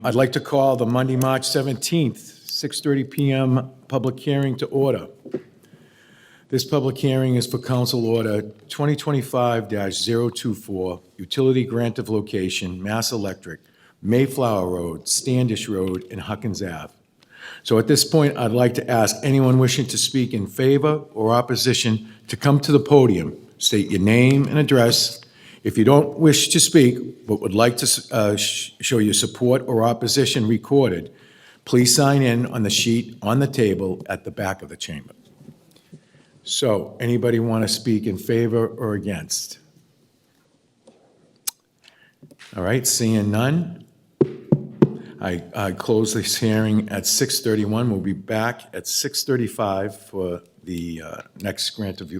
I'd like to call the Monday, March 17th, 6:30 PM public hearing to order. This public hearing is for Council Order 2025-024, Utility Grant of Location, Mass Electric, Mayflower Road, Standish Road, and Huckins Ave. So at this point, I'd like to ask anyone wishing to speak in favor or opposition to come to the podium. State your name and address. If you don't wish to speak, but would like to show your support or opposition recorded, please sign in on the sheet on the table at the back of the chamber. So, anybody want to speak in favor or against? All right, seeing none, I close this hearing at 6:31. We'll be back at 6:35 for the next grant of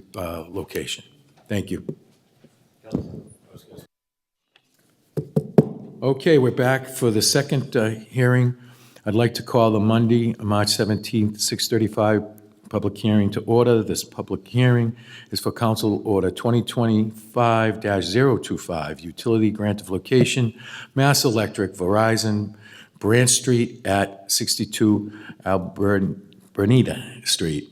location. Thank you. Okay, we're back for the second hearing. I'd like to call the Monday, March 17th, 6:35 public hearing to order. This public hearing is for Council Order 2025-025, Utility Grant of Location, Mass Electric, Verizon, Branch Street at 62 Albernita Street.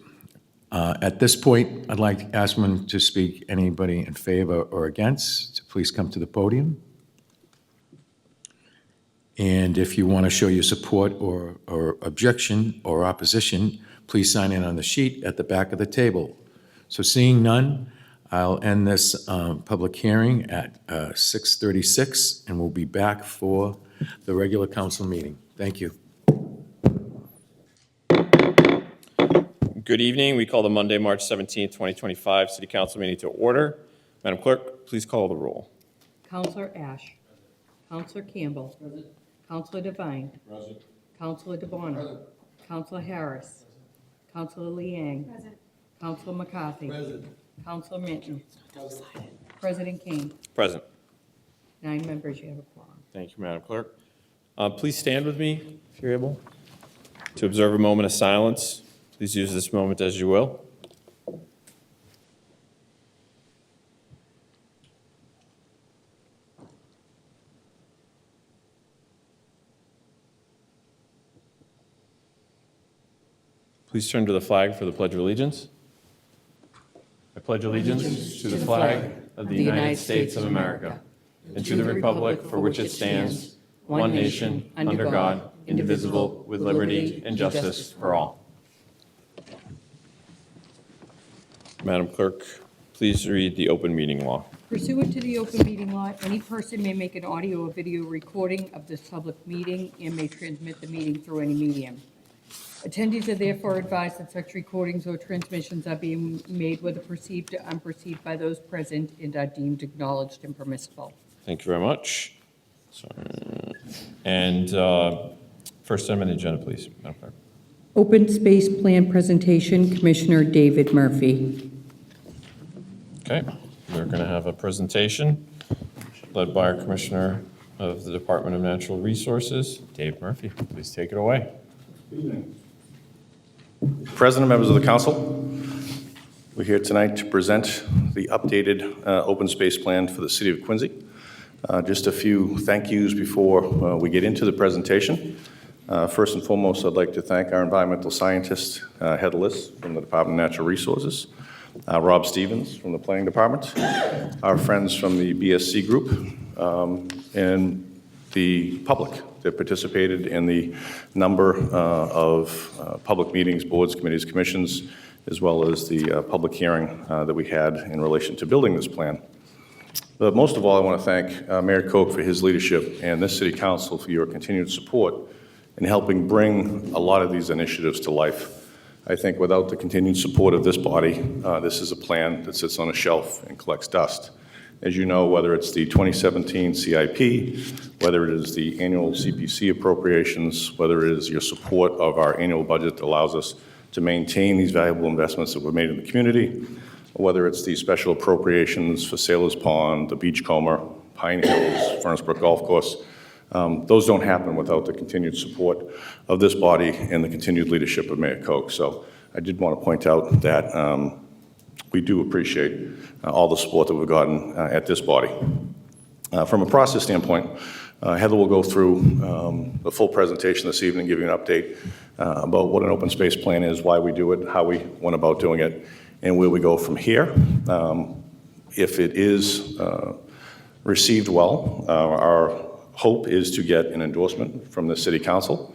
At this point, I'd like to ask someone to speak, anybody in favor or against, to please come to the podium. And if you want to show your support or objection or opposition, please sign in on the sheet at the back of the table. So seeing none, I'll end this public hearing at 6:36, and we'll be back for the regular council meeting. Thank you. Good evening. We call the Monday, March 17th, 2025 City Council meeting to order. Madam Clerk, please call the roll. Councilor Ash. Councilor Campbell. Councilor Devine. Councilor DeBona. Councilor Harris. Councilor Liang. Councilor McCarthy. Councilor Minton. President Kane. Present. 9 members, you have a quorum. Thank you, Madam Clerk. Please stand with me, if you're able, to observe a moment of silence. Please use this moment as you will. Please turn to the flag for the Pledge of Allegiance. I pledge allegiance to the flag of the United States of America and to the republic for which it stands, one nation, under God, indivisible, with liberty and justice for all. Madam Clerk, please read the open meeting law. Pursuant to the open meeting law, any person may make an audio or video recording of this public meeting and may transmit the meeting through any medium. Attendees are therefore advised that such recordings or transmissions are being made whether perceived or unperceived by those present and are deemed acknowledged and permissible. Thank you very much. And first item on the agenda, please, Madam Clerk. Open Space Plan Presentation, Commissioner David Murphy. Okay, we're going to have a presentation led by our Commissioner of the Department of Natural Resources, Dave Murphy. Please take it away. Good evening. President, members of the council, we're here tonight to present the updated open space plan for the city of Quincy. Just a few thank yous before we get into the presentation. First and foremost, I'd like to thank our environmental scientist, Heather Liss from the Department of Natural Resources, Rob Stevens from the Planning Department, our friends from the BSC Group, and the public that participated in the number of public meetings, boards, committees, commissions, as well as the public hearing that we had in relation to building this plan. But most of all, I want to thank Mayor Koch for his leadership and this city council for your continued support in helping bring a lot of these initiatives to life. I think without the continued support of this body, this is a plan that sits on a shelf and collects dust. As you know, whether it's the 2017 CIP, whether it is the annual CPC appropriations, whether it is your support of our annual budget that allows us to maintain these valuable investments that were made in the community, whether it's the special appropriations for Sailor's Pond, the Beachcomber, Pine Hills, Furnace Brook Golf Course, those don't happen without the continued support of this body and the continued leadership of Mayor Koch. So I did want to point out that we do appreciate all the support that we've gotten at this body. From a process standpoint, Heather will go through the full presentation this evening, give you an update about what an open space plan is, why we do it, how we went about doing it, and where we go from here. If it is received well, our hope is to get an endorsement from the City Council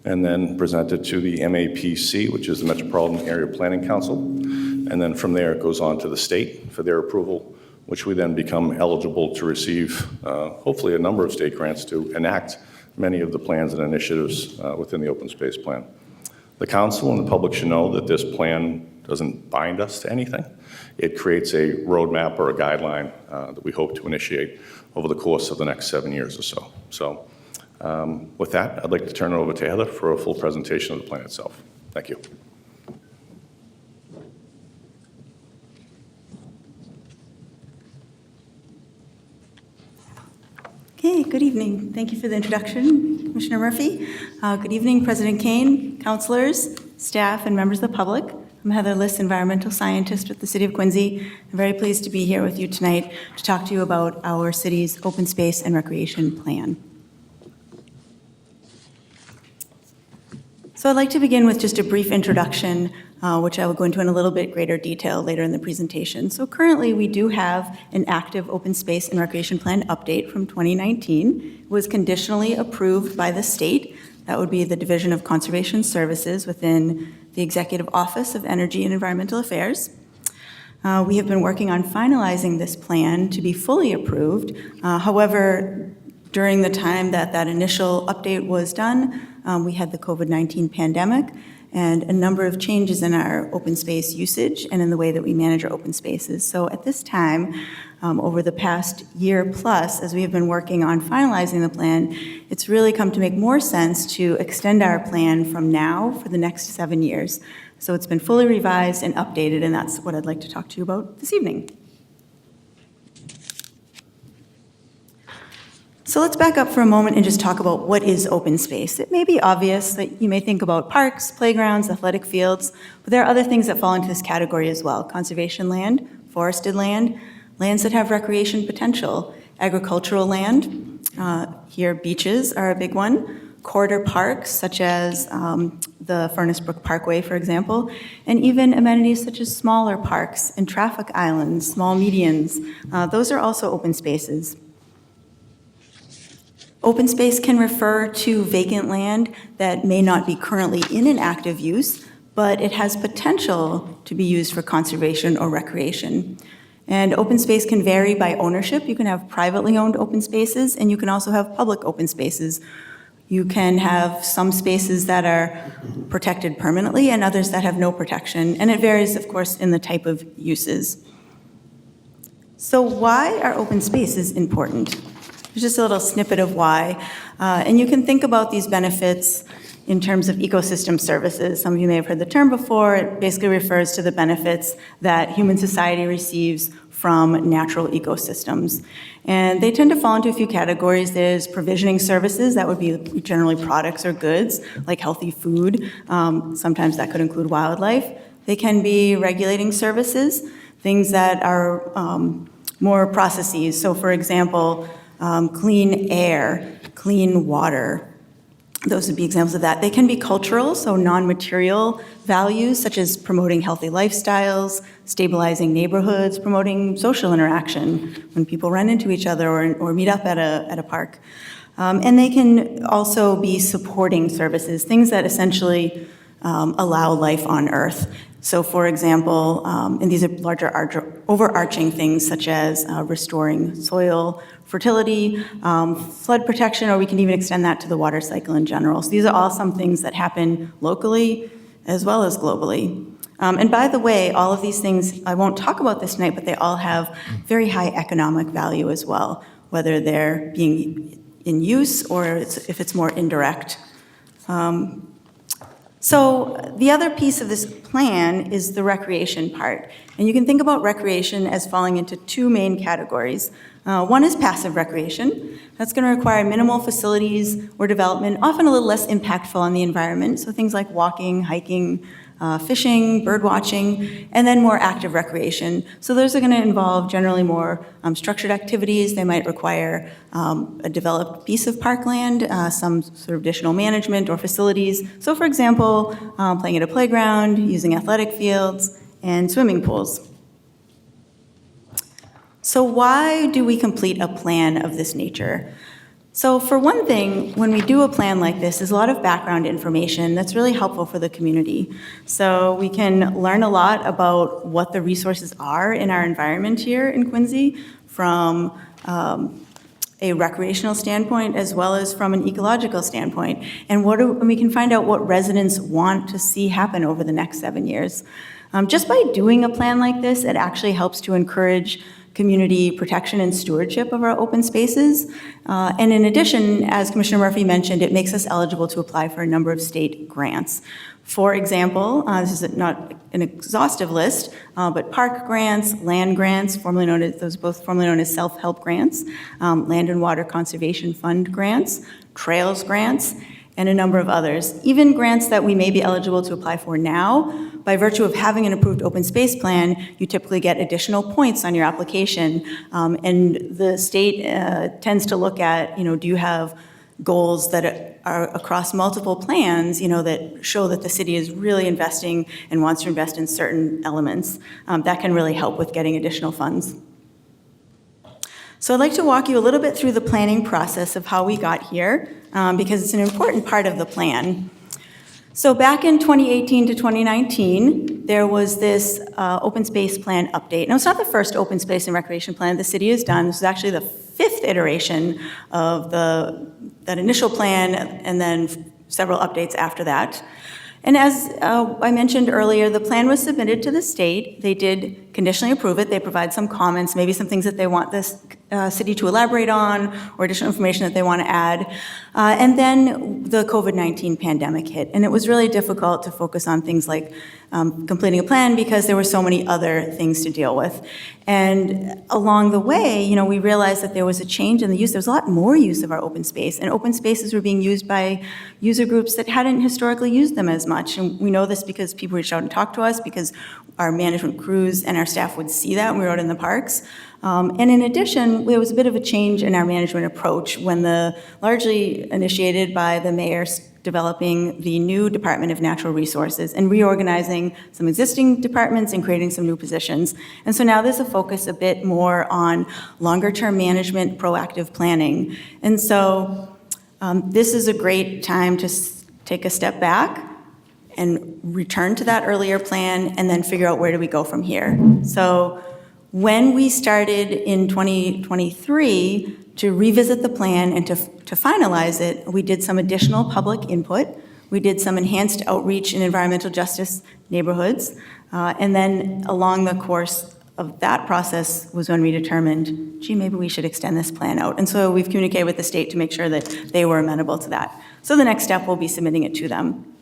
and then present it to the MAPC, which is the Metropolitan Area Planning Council. And then from there, it goes on to the state for their approval, which we then become eligible to receive, hopefully, a number of state grants to enact many of the plans and initiatives within the open space plan. The council and the public should know that this plan doesn't bind us to anything. It creates a roadmap or a guideline that we hope to initiate over the course of the next 7 years or so. So with that, I'd like to turn it over to Heather for a full presentation of the plan itself. Thank you. Okay, good evening. Thank you for the introduction, Commissioner Murphy. Good evening, President Kane, councilors, staff, and members of the public. I'm Heather Liss, environmental scientist with the City of Quincy. I'm very pleased to be here with you tonight to talk to you about our city's open space and recreation plan. So I'd like to begin with just a brief introduction, which I will go into in a little bit greater detail later in the presentation. So currently, we do have an active open space and recreation plan update from 2019. It was conditionally approved by the state. That would be the Division of Conservation Services within the Executive Office of Energy and Environmental Affairs. We have been working on finalizing this plan to be fully approved. However, during the time that that initial update was done, we had the COVID-19 pandemic and a number of changes in our open space usage and in the way that we manage our open spaces. So at this time, over the past year plus, as we have been working on finalizing the plan, it's really come to make more sense to extend our plan from now for the next 7 years. So it's been fully revised and updated, and that's what I'd like to talk to you about this evening. So let's back up for a moment and just talk about what is open space. It may be obvious that you may think about parks, playgrounds, athletic fields, but there are other things that fall into this category as well. Conservation land, forested land, lands that have recreation potential, agricultural land, here beaches are a big one, corridor parks such as the Furnace Brook Parkway, for example, and even amenities such as smaller parks and traffic islands, small medians. Those are also open spaces. Open space can refer to vacant land that may not be currently in an active use, but it has potential to be used for conservation or recreation. And open space can vary by ownership. You can have privately owned open spaces, and you can also have public open spaces. You can have some spaces that are protected permanently and others that have no protection, and it varies, of course, in the type of uses. So why are open spaces important? There's just a little snippet of why. And you can think about these benefits in terms of ecosystem services. Some of you may have heard the term before. It basically refers to the benefits that human society receives from natural ecosystems. And they tend to fall into a few categories. There's provisioning services. That would be generally products or goods, like healthy food. Sometimes that could include wildlife. They can be regulating services, things that are more processes. So for example, clean air, clean water. Those would be examples of that. They can be cultural, so non-material values such as promoting healthy lifestyles, stabilizing neighborhoods, promoting social interaction when people run into each other or meet up at a park. And they can also be supporting services, things that essentially allow life on Earth. So for example, and these are larger overarching things such as restoring soil fertility, flood protection, or we can even extend that to the water cycle in general. So these are all some things that happen locally as well as globally. And by the way, all of these things, I won't talk about this tonight, but they all have very high economic value as well, whether they're being in use or if it's more indirect. So the other piece of this plan is the recreation part. And you can think about recreation as falling into two main categories. One is passive recreation. That's going to require minimal facilities or development, often a little less impactful on the environment. So things like walking, hiking, fishing, bird watching, and then more active recreation. So those are going to involve generally more structured activities. They might require a developed piece of parkland, some sort of additional management or facilities. So for example, playing at a playground, using athletic fields, and swimming pools. So why do we complete a plan of this nature? So for one thing, when we do a plan like this, there's a lot of background information that's really helpful for the community. So we can learn a lot about what the resources are in our environment here in Quincy from a recreational standpoint as well as from an ecological standpoint. And we can find out what residents want to see happen over the next 7 years. Just by doing a plan like this, it actually helps to encourage community protection and stewardship of our open spaces. And in addition, as Commissioner Murphy mentioned, it makes us eligible to apply for a number of state grants. For example, this is not an exhaustive list, but park grants, land grants, formerly known as self-help grants, Land and Water Conservation Fund grants, trails grants, and a number of others. Even grants that we may be eligible to apply for now, by virtue of having an approved open space plan, you typically get additional points on your application. And the state tends to look at, do you have goals that are across multiple plans, that show that the city is really investing and wants to invest in certain elements. That can really help with getting additional funds. So I'd like to walk you a little bit through the planning process of how we got here, because it's an important part of the plan. So back in 2018 to 2019, there was this open space plan update. Now, it's not the first open space and recreation plan the city has done. This is actually the 5th iteration of that initial plan, and then several updates after that. And as I mentioned earlier, the plan was submitted to the state. They did conditionally approve it. They provide some comments, maybe some things that they want this city to elaborate on or additional information that they want to add. And then the COVID-19 pandemic hit. And it was really difficult to focus on things like completing a plan because there were so many other things to deal with. And along the way, we realized that there was a change in the use. There was a lot more use of our open space. And open spaces were being used by user groups that hadn't historically used them as much. And we know this because people reached out and talked to us, because our management crews and our staff would see that when we were out in the parks. And in addition, there was a bit of a change in our management approach when largely initiated by the mayor developing the new Department of Natural Resources and reorganizing some existing departments and creating some new positions. And so now there's a focus a bit more on longer-term management, proactive planning. And so this is a great time to take a step back and return to that earlier plan and then figure out where do we go from here. So when we started in 2023 to revisit the plan and to finalize it, we did some additional public input. We did some enhanced outreach in environmental justice neighborhoods. And then along the course of that process was when we determined, maybe we should extend this plan out. And so we've communicated with the state to make sure that they were amenable to that. So the next step will be submitting it to them.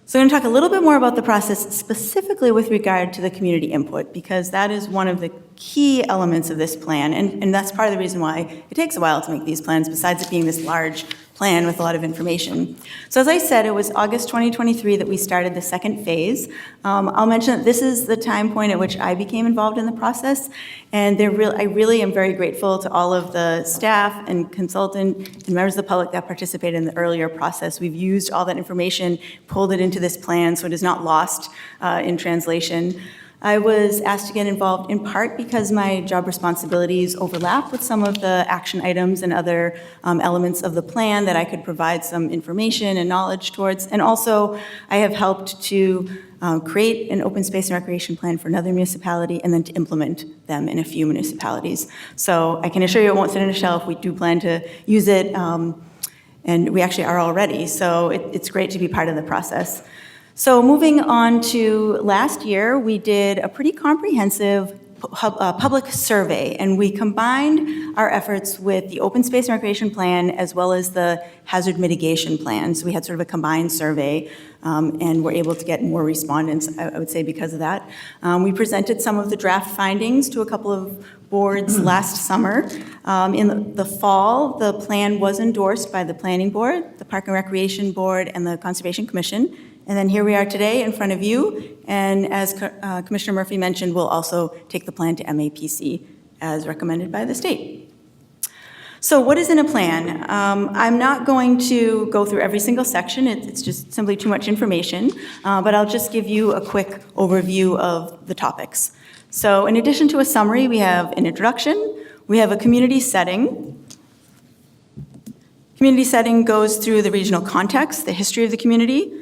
So I'm going to talk a little bit more about the process specifically with regard to the community input, because that is one of the key elements of this plan, and that's part of the reason why it takes a while to make these plans, besides it being this large plan with a lot of information. So as I said, it was August 2023 that we started the second phase. I'll mention that this is the time point at which I became involved in the process, and I really am very grateful to all of the staff and consultant and members of the public that participated in the earlier process. We've used all that information, pulled it into this plan so it is not lost in translation. I was asked to get involved in part because my job responsibilities overlap with some of the action items and other elements of the plan that I could provide some information and knowledge towards. And also, I have helped to create an open space and recreation plan for another municipality and then to implement them in a few municipalities. So I can assure you it won't sit on a shelf. We do plan to use it, and we actually are already. So it's great to be part of the process. So moving on to last year, we did a pretty comprehensive public survey, and we combined our efforts with the open space and recreation plan as well as the hazard mitigation plan. So we had sort of a combined survey, and we're able to get more respondents, I would say, because of that. We presented some of the draft findings to a couple of boards last summer. In the fall, the plan was endorsed by the Planning Board, the Park and Recreation Board, and the Conservation Commission. And then here we are today in front of you, and as Commissioner Murphy mentioned, we'll also take the plan to MAPC as recommended by the state. So what is in a plan? I'm not going to go through every single section, it's just simply too much information, but I'll just give you a quick overview of the topics. So in addition to a summary, we have an introduction, we have a community setting. Community setting goes through the regional context, the history of the community,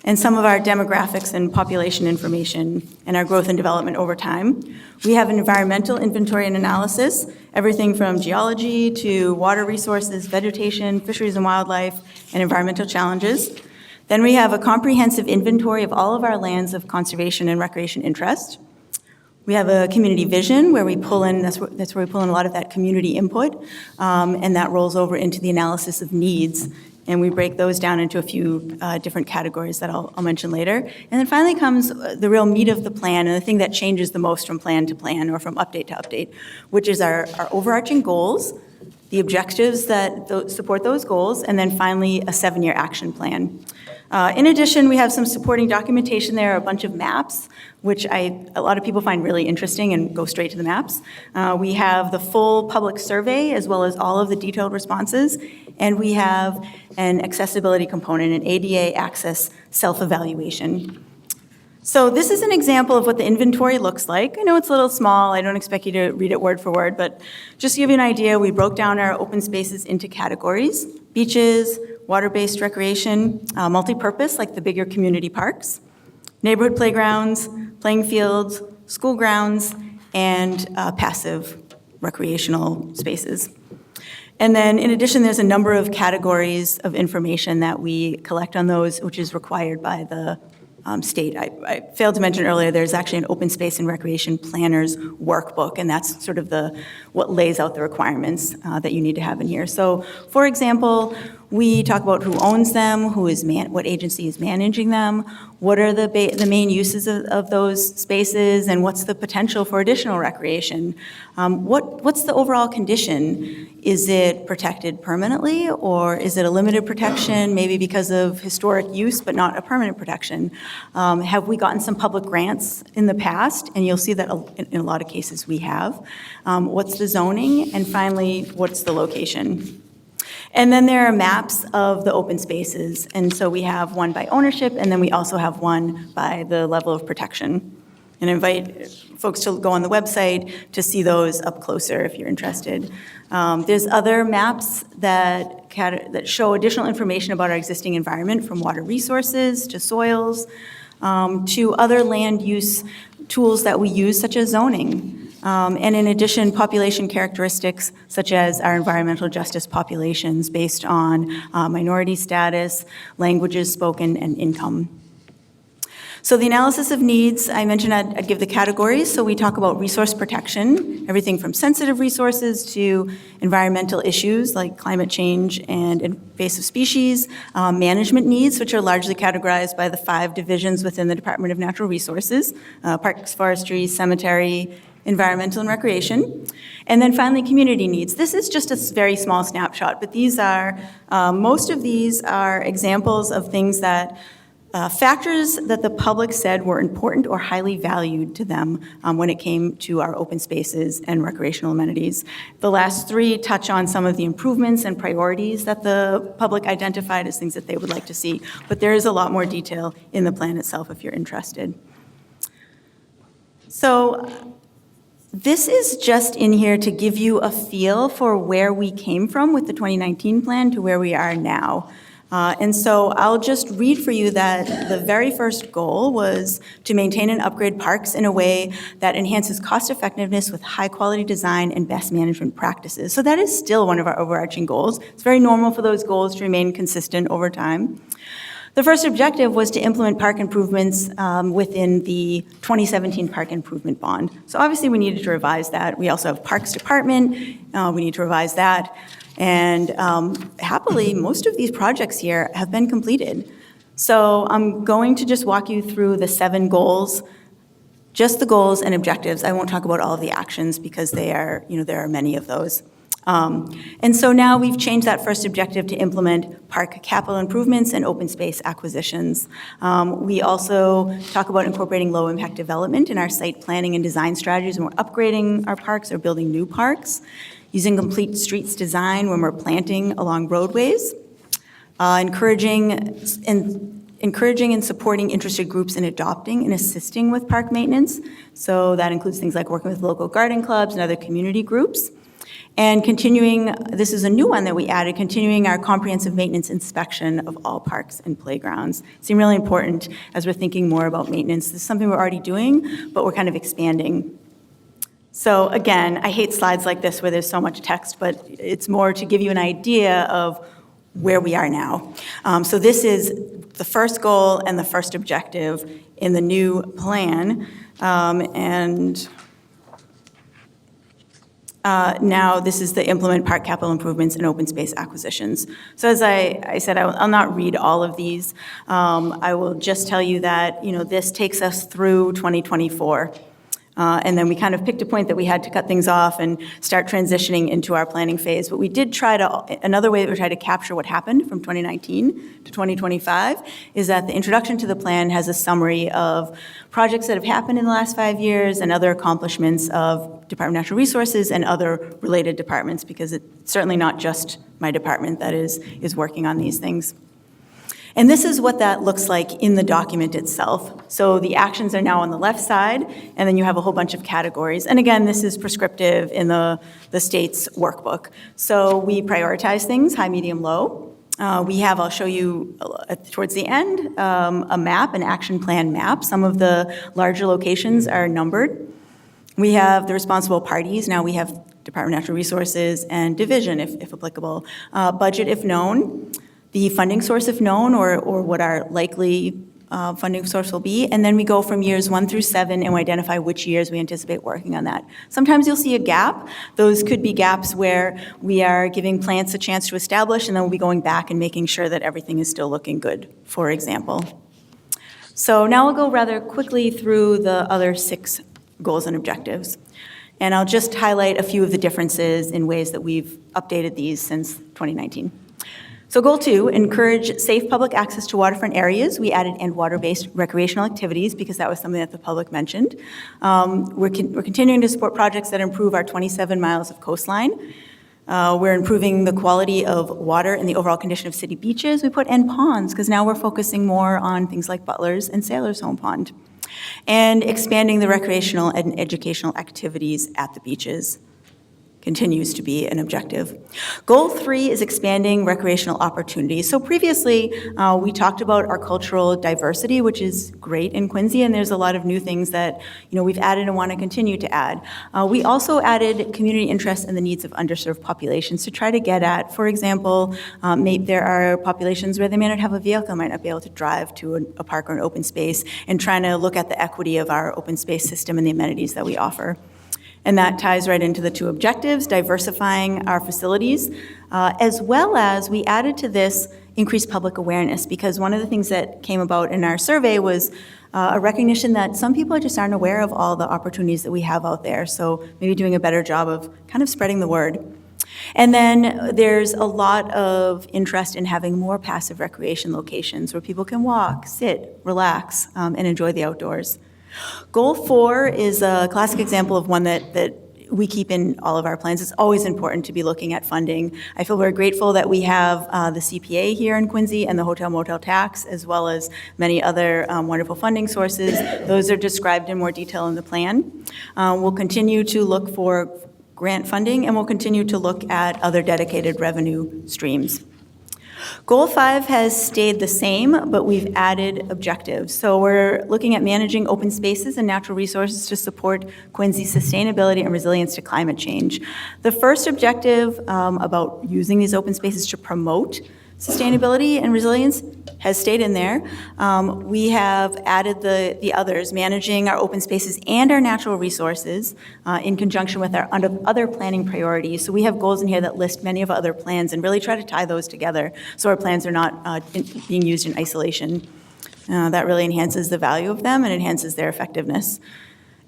and some of our demographics and population information and our growth and development over time. We have an environmental inventory and analysis, everything from geology to water resources, vegetation, fisheries and wildlife, and environmental challenges. Then we have a comprehensive inventory of all of our lands of conservation and recreation interest. We have a community vision where we pull in, that's where we pull in a lot of that community input, and that rolls over into the analysis of needs. And we break those down into a few different categories that I'll mention later. And then finally comes the real meat of the plan and the thing that changes the most from plan to plan or from update to update, which is our overarching goals, the objectives that support those goals, and then finally a 7-year action plan. In addition, we have some supporting documentation there, a bunch of maps, which a lot of people find really interesting and go straight to the maps. We have the full public survey as well as all of the detailed responses, and we have an accessibility component, an ADA access self-evaluation. So this is an example of what the inventory looks like. I know it's a little small, I don't expect you to read it word for word, but just to give you an idea, we broke down our open spaces into categories: beaches, water-based recreation, multi-purpose like the bigger community parks, neighborhood playgrounds, playing fields, school grounds, and passive recreational spaces. And then in addition, there's a number of categories of information that we collect on those, which is required by the state. I failed to mention earlier, there's actually an open space and recreation planners workbook, and that's sort of what lays out the requirements that you need to have in here. So, for example, we talk about who owns them, what agency is managing them, what are the main uses of those spaces, and what's the potential for additional recreation. What's the overall condition? Is it protected permanently, or is it a limited protection, maybe because of historic use, but not a permanent protection? Have we gotten some public grants in the past? And you'll see that in a lot of cases we have. What's the zoning? And finally, what's the location? And then there are maps of the open spaces. And so we have one by ownership, and then we also have one by the level of protection. And I invite folks to go on the website to see those up closer if you're interested. There's other maps that show additional information about our existing environment, from water resources to soils, to other land use tools that we use, such as zoning. And in addition, population characteristics such as our environmental justice populations based on minority status, languages spoken, and income. So the analysis of needs, I mentioned I'd give the categories. So we talk about resource protection, everything from sensitive resources to environmental issues like climate change and invasive species, management needs, which are largely categorized by the 5 divisions within the Department of Natural Resources, parks, forestry, cemetery, environmental and recreation. And then finally, community needs. This is just a very small snapshot, but these are, most of these are examples of things that factors that the public said were important or highly valued to them when it came to our open spaces and recreational amenities. The last 3 touch on some of the improvements and priorities that the public identified as things that they would like to see, but there is a lot more detail in the plan itself if you're interested. So this is just in here to give you a feel for where we came from with the 2019 plan to where we are now. And so I'll just read for you that the very first goal was to maintain and upgrade parks in a way that enhances cost effectiveness with high quality design and best management practices. So that is still one of our overarching goals. It's very normal for those goals to remain consistent over time. The first objective was to implement park improvements within the 2017 Park Improvement Bond. So obviously we needed to revise that. We also have Parks Department, we need to revise that. And happily, most of these projects here have been completed. So I'm going to just walk you through the 7 goals, just the goals and objectives. I won't talk about all of the actions because there are many of those. And so now we've changed that first objective to implement park capital improvements and open space acquisitions. We also talk about incorporating low-impact development in our site planning and design strategies when we're upgrading our parks or building new parks, using complete streets design when we're planting along roadways, encouraging and supporting interested groups in adopting and assisting with park maintenance. So that includes things like working with local garden clubs and other community groups. And continuing, this is a new one that we added, continuing our comprehensive maintenance inspection of all parks and playgrounds. It seemed really important as we're thinking more about maintenance. This is something we're already doing, but we're kind of expanding. So again, I hate slides like this where there's so much text, but it's more to give you an idea of where we are now. So this is the first goal and the first objective in the new plan. Now this is the implement park capital improvements and open space acquisitions. So as I said, I'll not read all of these. I will just tell you that, this takes us through 2024. And then we kind of picked a point that we had to cut things off and start transitioning into our planning phase. But we did another way that we tried to capture what happened from 2019 to 2025 is that the introduction to the plan has a summary of projects that have happened in the last 5 years and other accomplishments of Department of Natural Resources and other related departments, because it's certainly not just my department that is working on these things. And this is what that looks like in the document itself. So the actions are now on the left side, and then you have a whole bunch of categories. And again, this is prescriptive in the state's workbook. So we prioritize things, high, medium, low. We have, I'll show you towards the end, a map, an action plan map. Some of the larger locations are numbered. We have the responsible parties. Now we have Department of Natural Resources and division, if applicable. Budget, if known. The funding source, if known, or what our likely funding source will be. And then we go from years 1 through 7 and we identify which years we anticipate working on that. Sometimes you'll see a gap. Those could be gaps where we are giving plants a chance to establish, and then we'll be going back and making sure that everything is still looking good, for example. So now I'll go rather quickly through the other 6 goals and objectives. And I'll just highlight a few of the differences in ways that we've updated these since 2019. So goal 2, encourage safe public access to waterfront areas. We added and water-based recreational activities because that was something that the public mentioned. We're continuing to support projects that improve our 27 miles of coastline. We're improving the quality of water and the overall condition of city beaches. We put end ponds because now we're focusing more on things like Butler's and Sailor's Home Pond. And expanding the recreational and educational activities at the beaches continues to be an objective. Goal 3 is expanding recreational opportunities. So previously, we talked about our cultural diversity, which is great in Quincy, and there's a lot of new things that we've added and want to continue to add. We also added community interest in the needs of underserved populations to try to get at, for example, there are populations where they may not have a vehicle, might not be able to drive to a park or an open space, and trying to look at the equity of our open space system and the amenities that we offer. And that ties right into the 2 objectives, diversifying our facilities, as well as we added to this increased public awareness, because one of the things that came about in our survey was a recognition that some people just aren't aware of all the opportunities that we have out there. So maybe doing a better job of kind of spreading the word. And then there's a lot of interest in having more passive recreation locations where people can walk, sit, relax, and enjoy the outdoors. Goal 4 is a classic example of one that we keep in all of our plans. It's always important to be looking at funding. I feel very grateful that we have the CPA here in Quincy and the hotel motel tax, as well as many other wonderful funding sources. Those are described in more detail in the plan. We'll continue to look for grant funding, and we'll continue to look at other dedicated revenue streams. Goal 5 has stayed the same, but we've added objectives. So we're looking at managing open spaces and natural resources to support Quincy's sustainability and resilience to climate change. The first objective about using these open spaces to promote sustainability and resilience has stayed in there. We have added the others, managing our open spaces and our natural resources in conjunction with our other planning priorities. So we have goals in here that list many of our other plans and really try to tie those together so our plans are not being used in isolation. That really enhances the value of them and enhances their effectiveness.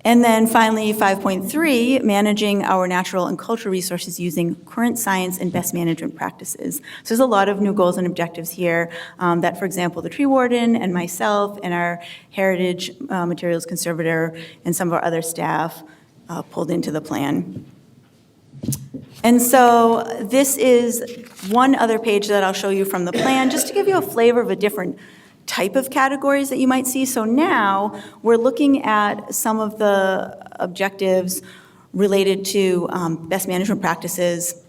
And then finally, 5.3, managing our natural and cultural resources using current science and best management practices. So there's a lot of new goals and objectives here that, for example, the tree warden and myself and our heritage materials conservator and some of our other staff pulled into the plan. And so this is one other page that I'll show you from the plan, just to give you a flavor of a different type of categories that you might see. So now we're looking at some of the objectives related to best management practices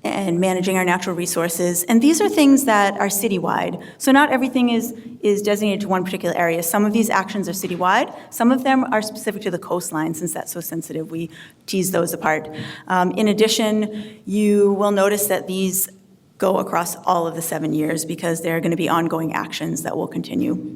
and managing our natural resources. And these are things that are citywide. So not everything is designated to one particular area. Some of these actions are citywide. Some of them are specific to the coastline. Since that's so sensitive, we tease those apart. In addition, you will notice that these go across all of the 7 years because there are going to be ongoing actions that will continue.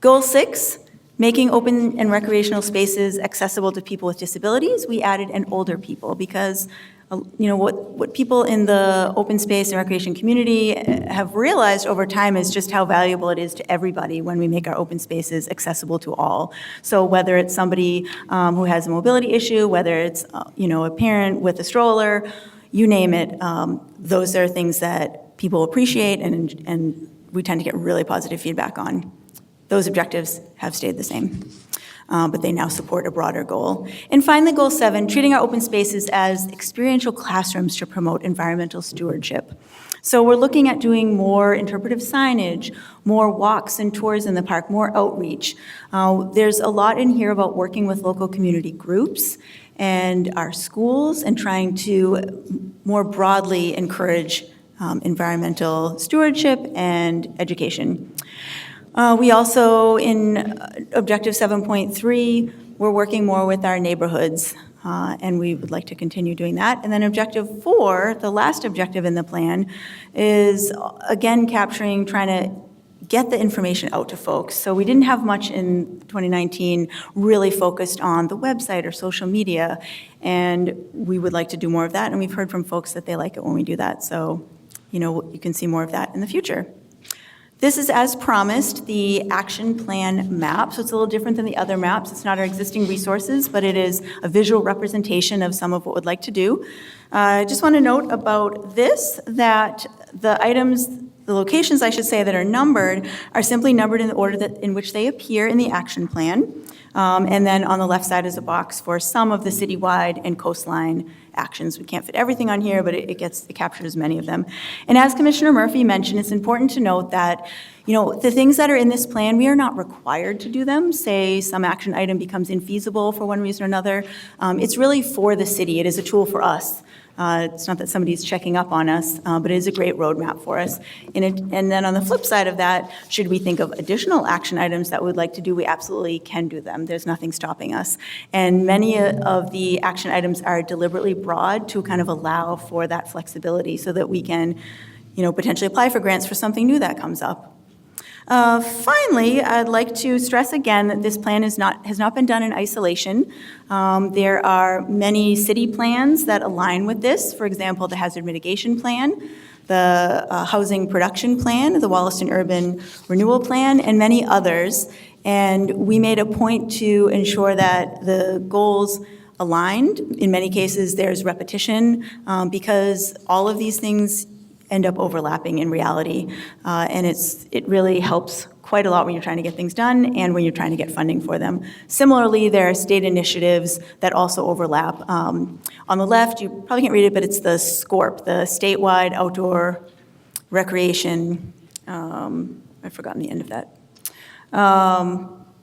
Goal 6, making open and recreational spaces accessible to people with disabilities. We added "and older people" because what people in the open space and recreation community have realized over time is just how valuable it is to everybody when we make our open spaces accessible to all. So whether it's somebody who has a mobility issue, whether it's a parent with a stroller, you name it, those are things that people appreciate and we tend to get really positive feedback on. Those objectives have stayed the same, but they now support a broader goal. And finally, goal 7, treating our open spaces as experiential classrooms to promote environmental stewardship. So we're looking at doing more interpretive signage, more walks and tours in the park, more outreach. There's a lot in here about working with local community groups and our schools and trying to more broadly encourage environmental stewardship and education. We also, in Objective 7.3, we're working more with our neighborhoods, and we would like to continue doing that. And then Objective 4, the last objective in the plan, is again capturing, trying to get the information out to folks. So we didn't have much in 2019 really focused on the website or social media, and we would like to do more of that, and we've heard from folks that they like it when we do that. So, you can see more of that in the future. This is, as promised, the action plan map. So it's a little different than the other maps. It's not our existing resources, but it is a visual representation of some of what we'd like to do. I just want to note about this that the items, the locations, I should say, that are numbered are simply numbered in the order in which they appear in the action plan. And then on the left side is a box for some of the citywide and coastline actions. We can't fit everything on here, but it captures many of them. And as Commissioner Murphy mentioned, it's important to note that, the things that are in this plan, we are not required to do them. Say some action item becomes infeasible for one reason or another. It's really for the city. It is a tool for us. It's not that somebody's checking up on us, but it is a great roadmap for us. And then on the flip side of that, should we think of additional action items that we'd like to do, we absolutely can do them. There's nothing stopping us. And many of the action items are deliberately broad to kind of allow for that flexibility so that we can, potentially apply for grants for something new that comes up. Finally, I'd like to stress again that this plan has not been done in isolation. There are many city plans that align with this. For example, the Hazard Mitigation Plan, the Housing Production Plan, the Wollaston Urban Renewal Plan, and many others. And we made a point to ensure that the goals aligned. In many cases, there's repetition because all of these things end up overlapping in reality. And it really helps quite a lot when you're trying to get things done and when you're trying to get funding for them. Similarly, there are state initiatives that also overlap. On the left, you probably can't read it, but it's the SCORP, the Statewide Outdoor Recreation, I've forgotten the end of that.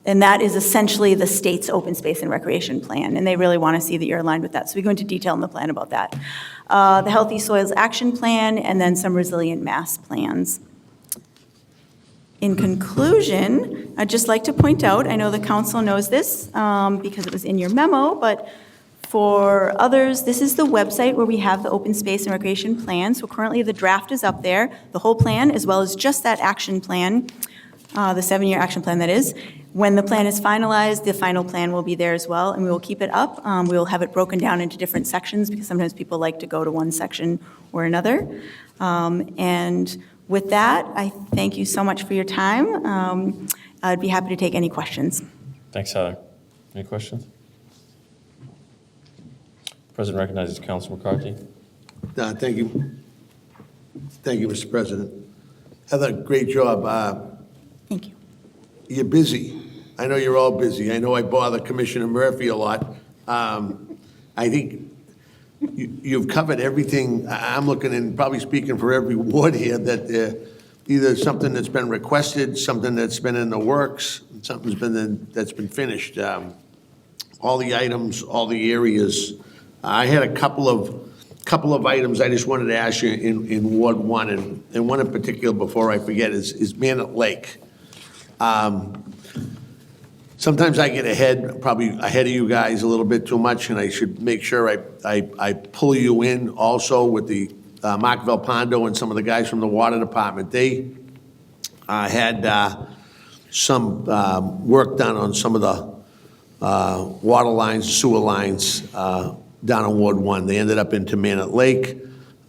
And that is essentially the state's open space and recreation plan, and they really want to see that you're aligned with that. So we go into detail in the plan about that. The Healthy Soils Action Plan, and then some resilient mass plans. In conclusion, I'd just like to point out, I know the council knows this because it was in your memo, but for others, this is the website where we have the open space and recreation plan. So currently the draft is up there, the whole plan, as well as just that action plan, the 7-year action plan that is. When the plan is finalized, the final plan will be there as well, and we will keep it up. We will have it broken down into different sections because sometimes people like to go to one section or another. And with that, I thank you so much for your time. I'd be happy to take any questions. Thanks, Heather. Any questions? President recognizes Council McCarthy. Thank you. Thank you, Mr. President. Heather, great job. Thank you. You're busy. I know you're all busy. I know I bother Commissioner Murphy a lot. I think you've covered everything. I'm looking and probably speaking for every ward here that either something that's been requested, something that's been in the works, that's been finished. All the items, all the areas. I had a couple of items I just wanted to ask you in Ward 1, and one in particular before I forget is Manat Lake. Sometimes I get probably ahead of you guys a little bit too much, and I should make sure I pull you in also with the Mark Velpondo and some of the guys from the Water Department. They had some work done on some of the water lines, sewer lines down in Ward 1. They ended up into Manat Lake.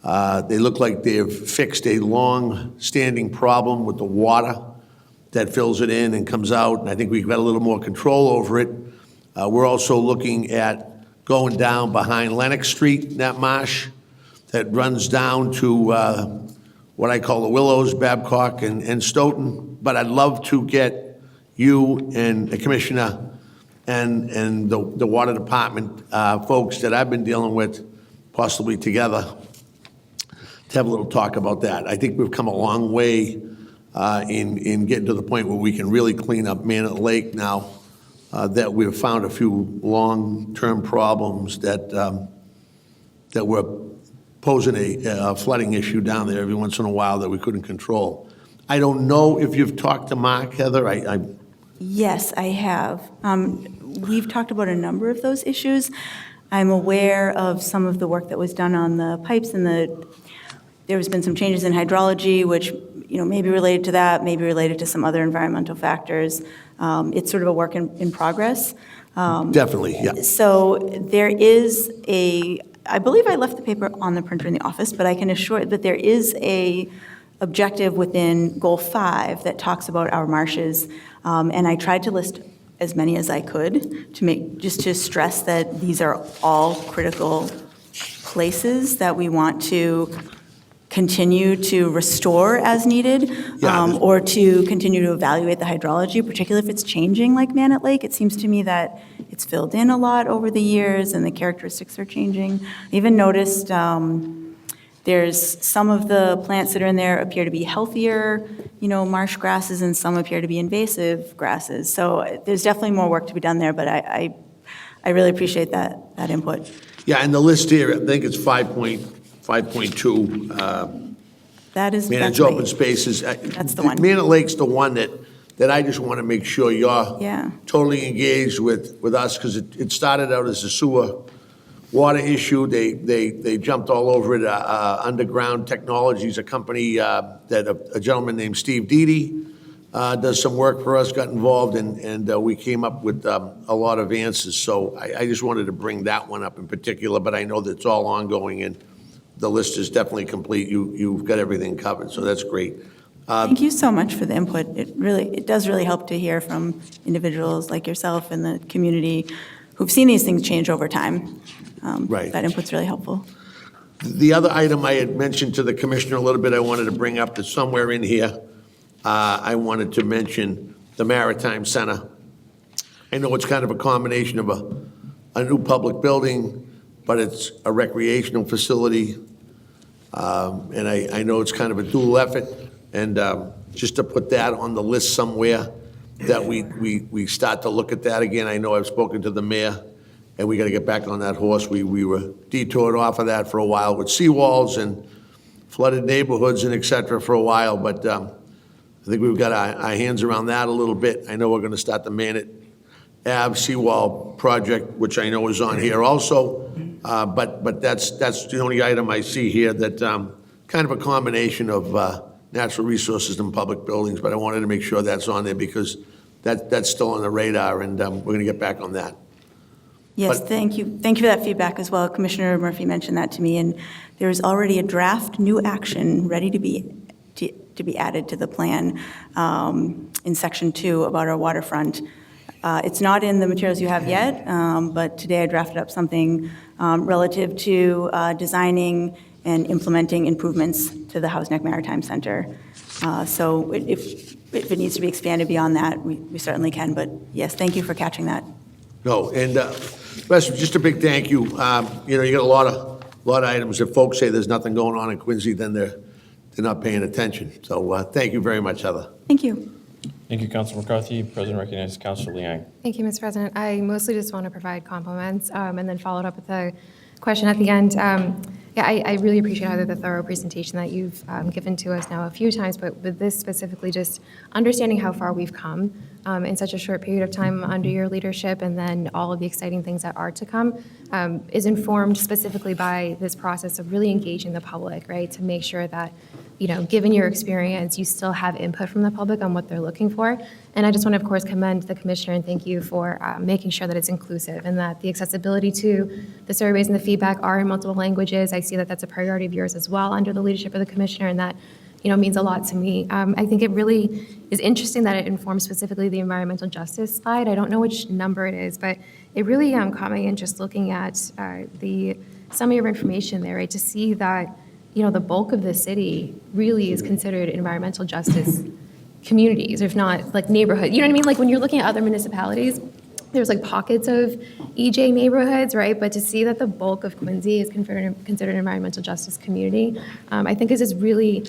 They look like they've fixed a long-standing problem with the water that fills it in and comes out, and I think we've got a little more control over it. We're also looking at going down behind Lennox Street, that marsh that runs down to what I call the Willows, Babcock, and Stoughton. But I'd love to get you and the commissioner and the water department folks that I've been dealing with, possibly together, to have a little talk about that. I think we've come a long way in getting to the point where we can really clean up Manat Lake now that we've found a few long-term problems that were posing a flooding issue down there every once in a while that we couldn't control. I don't know if you've talked to Mark, Heather. Yes, I have. We've talked about a number of those issues. I'm aware of some of the work that was done on the pipes and there has been some changes in hydrology, which may be related to that, maybe related to some other environmental factors. It's sort of a work in progress. Definitely, yeah. So there is I believe I left the paper on the printer in the office, but I can assure that there is a objective within Goal 5 that talks about our marshes. And I tried to list as many as I could to stress that these are all critical places that we want to continue to restore as needed, or to continue to evaluate the hydrology, particularly if it's changing like Manat Lake. It seems to me that it's filled in a lot over the years and the characteristics are changing. I even noticed there's some of the plants that are in there appear to be healthier, marsh grasses, and some appear to be invasive grasses. So there's definitely more work to be done there, but I really appreciate that input. Yeah, and the list here, I think it's 5.2. That's Managed right. open spaces. That's the one. Manat Lake's the one that I just want to make sure you're totally engaged with us, because it started out as a sewer water issue. They jumped all over it. Underground Technologies, a company that a gentleman named Steve Deedy does some work for us, got involved, and we came up with a lot of answers. So I just wanted to bring that one up in particular, but I know that it's all ongoing, and the list is definitely complete. You've got everything covered, so that's great. Thank you so much for the input. It does really help to hear from individuals like yourself and the community who've seen these things change over time. Right. That input's really helpful. The other item I had mentioned to the commissioner a little bit, I wanted to bring up is somewhere in here. I wanted to mention the Maritime Center. I know it's kind of a combination of a new public building, but it's a recreational facility. And I know it's kind of a dual effort. And just to put that on the list somewhere, that we start to look at that again. I know I've spoken to the mayor, and we got to get back on that horse. We were detoured off of that for a while with seawalls and flooded neighborhoods and et cetera for a while, but I think we've got our hands around that a little bit. I know we're going to start the Manat Ave seawall project, which I know is on here also, but that's the only item I see here that kind of a combination of natural resources and public buildings, but I wanted to make sure that's on there because that's still on the radar, and we're going to get back on that. Yes, thank you. Thank you for that feedback as well. Commissioner Murphy mentioned that to me, and there is already a draft new action ready to be added to the plan in Section 2 about our waterfront. It's not in the materials you have yet, but today I drafted up something relative to designing and implementing improvements to the Hausneck Maritime Center. So if it needs to be expanded beyond that, we certainly can. But yes, thank you for catching that. No, and Lester, just a big thank you. You know, you got a lot of items. If folks say there's nothing going on in Quincy, then they're not paying attention. So thank you very much, Heather. Thank you. Thank you, Councilor McCarthy. President recognizes Councilor Liang. Thank you, Mr. President. I mostly just want to provide compliments and then followed up with a question at the end. I really appreciate either the thorough presentation that you've given to us now a few times, but with this specifically, just understanding how far we've come in such a short period of time under your leadership, and then all of the exciting things that are to come, is informed specifically by this process of really engaging the public, right, to make sure that, you know, given your experience, you still have input from the public on what they're looking for. And I just want to, of course, commend the commissioner and thank you for making sure that it's inclusive and that the accessibility to the surveys and the feedback are in multiple languages. I see that that's a priority of yours as well under the leadership of the commissioner, and that, you know, means a lot to me. I think it really is interesting that it informs specifically the environmental justice slide. I don't know which number it is, but it really caught my interest looking at the summary of information there, right, to see that, you know, the bulk of the city really is considered environmental justice communities, if not like neighborhood. You know what I mean? Like when you're looking at other municipalities, there's like pockets of EJ neighborhoods, right? But to see that the bulk of Quincy is considered an environmental justice community, I think is really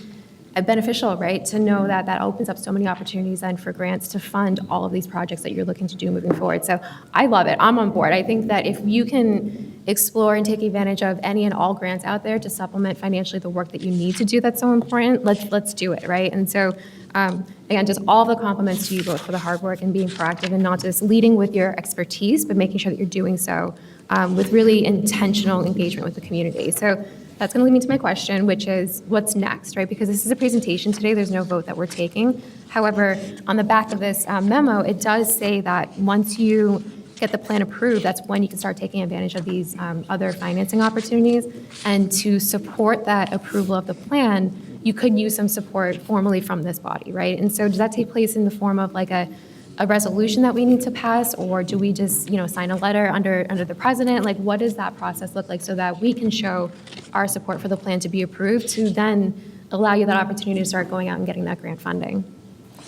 beneficial, right? To know that that opens up so many opportunities then for grants to fund all of these projects that you're looking to do moving forward. So I love it. I'm on board. I think that if you can explore and take advantage of any and all grants out there to supplement financially the work that you need to do that's so important, let's do it, right? And so again, just all the compliments to you both for the hard work and being proactive and not just leading with your expertise, but making sure that you're doing so with really intentional engagement with the community. So that's going to lead me to my question, which is what's next, right? Because this is a presentation today, there's no vote that we're taking. However, on the back of this memo, it does say that once you get the plan approved, that's when you can start taking advantage of these other financing opportunities. And to support that approval of the plan, you could use some support formally from this body, right? And so does that take place in the form of like a resolution that we need to pass, or do we just, you know, sign a letter under the president? Like, what does that process look like so that we can show our support for the plan to be approved to then allow you that opportunity to start going out and getting that grant funding?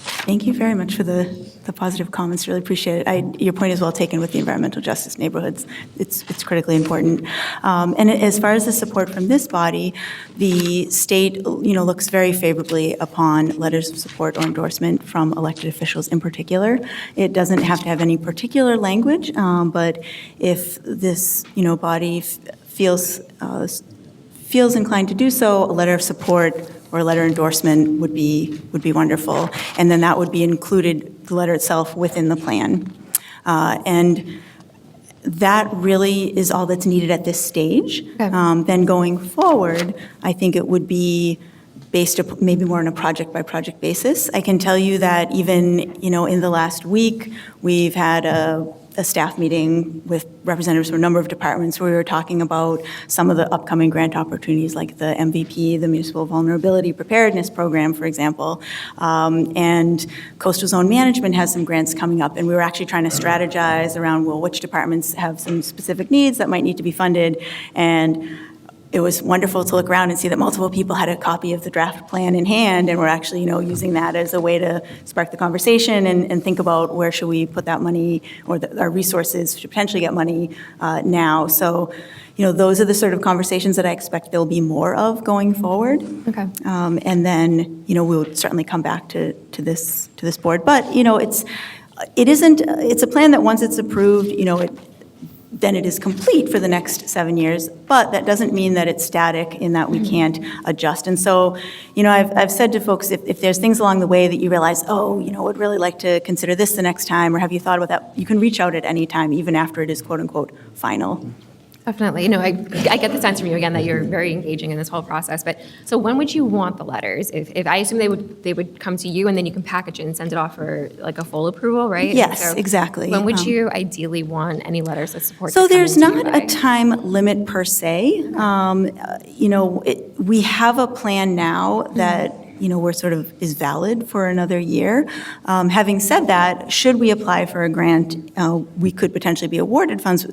Thank you very much for the positive comments. Really appreciate it. Your point is well taken with the environmental justice neighborhoods. It's critically important. And as far as the support from this body, the state, you know, looks very favorably upon letters of support or endorsement from elected officials in particular. It doesn't have to have any particular language, but if this, you know, body feels inclined to do so, a letter of support or a letter endorsement would be wonderful. And then that would be included, the letter itself, within the plan. And that really is all that's needed at this stage. Okay. Then going forward, I think it would be based maybe more on a project-by-project basis. I can tell you that even, you know, in the last week, we've had a staff meeting with representatives from a number of departments where we were talking about some of the upcoming grant opportunities like the MVP, the Municipal Vulnerability Preparedness Program, for example. And Coastal Zone Management has some grants coming up, and we were actually trying to strategize around, well, which departments have some specific needs that might need to be funded. And it was wonderful to look around and see that multiple people had a copy of the draft plan in hand, and we're actually, you know, using that as a way to spark the conversation and think about where should we put that money, or our resources to potentially get money now. So, you know, those are the sort of conversations that I expect there'll be more of going forward. Okay. And then, you know, we'll certainly come back to this board. But, you know, it's a plan that once it's approved, you know, then it is complete for the next 7 years, but that doesn't mean that it's static in that we can't adjust. And so, you know, I've said to folks, if there's things along the way that you realize, oh, you know, would really like to consider this the next time, or have you thought about that, you can reach out at any time, even after it is quote unquote final. Definitely. You know, I get the sense from you again that you're very engaging in this whole process. But so when would you want the letters? If I assume they would come to you and then you can package it and send it off for like a full approval, right? Yes, So exactly. When would you ideally want any letters of support? So to come there's into you not by? a time limit per se. You know, we have a plan now that we're sort of is valid for another year. Having said that, should we apply for a grant, we could potentially be awarded funds,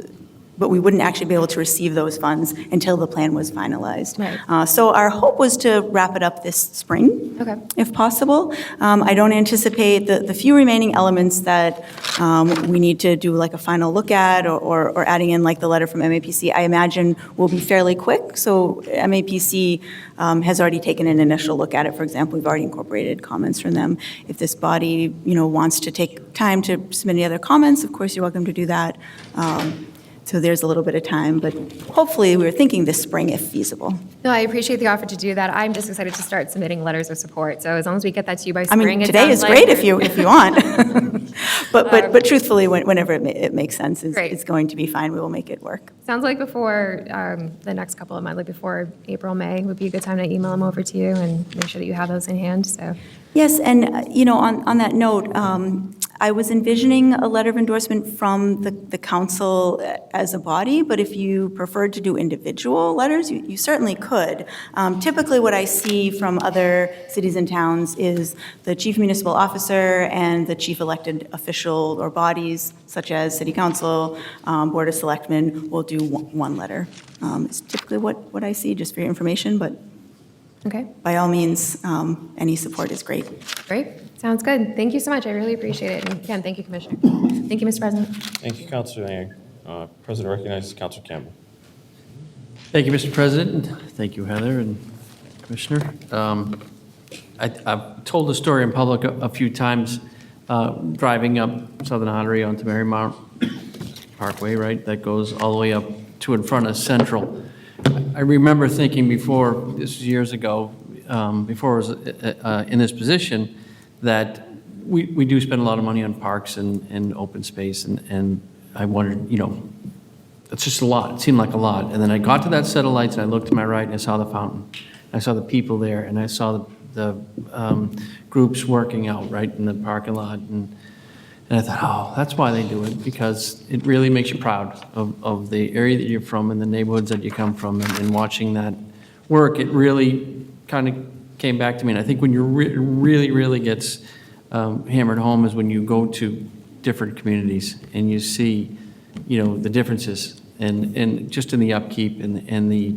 but we wouldn't actually be able to receive those funds until the plan was finalized. Right. So our hope was to wrap it up this spring, Okay. if possible. I don't anticipate the few remaining elements that we need to do like a final look at or adding in like the letter from MAPC, I imagine will be fairly quick. So MAPC has already taken an initial look at it. For example, we've already incorporated comments from them. If this body, wants to take time to submit any other comments, of course, you're welcome to do that. So there's a little bit of time, but hopefully we were thinking this spring if feasible. No, I appreciate the offer to do that. I'm just excited to start submitting letters of support. So as long as we get that to you by I spring, mean, it today sounds is like great there's- if you want. But truthfully, whenever it makes sense, Great. it's going to be fine. We will make it work. Sounds like before the next couple of months, like before April, May, would be a good time to email them over to you and make sure that you have those in hand, so. Yes, and, on that note, I was envisioning a letter of endorsement from the council as a body, but if you preferred to do individual letters, you certainly could. Typically, what I see from other cities and towns is the chief municipal officer and the chief elected official or bodies, such as city council, board of selectmen, will do one letter. It's typically what I see, just for your information, but Okay, by all means, any support is great. great. Sounds good. Thank you so much. I really appreciate it. And again, thank you, Commissioner. Thank you, Mr. President. Thank you, Councilor Yang. President recognizes Councilor Campbell. Thank you, Mr. President. Thank you, Heather and Commissioner. I've told the story in public a few times, driving up Southern Artery onto Marymount Parkway, right? That goes all the way up to in front of Central. I remember thinking before, this was years ago, before I was in this position, that we do spend a lot of money on parks and open space, and I wondered, it's just a lot. It seemed like a lot. And then I got to that set of lights, and I looked to my right, and I saw the fountain. I saw the people there, and I saw the groups working out right in the parking lot. And I thought, oh, that's why they do it, because it really makes you proud of the area that you're from and the neighborhoods that you come from. And watching that work, it really kind of came back to me. And I think when you really gets hammered home is when you go to different communities and you see, the differences and just in the upkeep and the,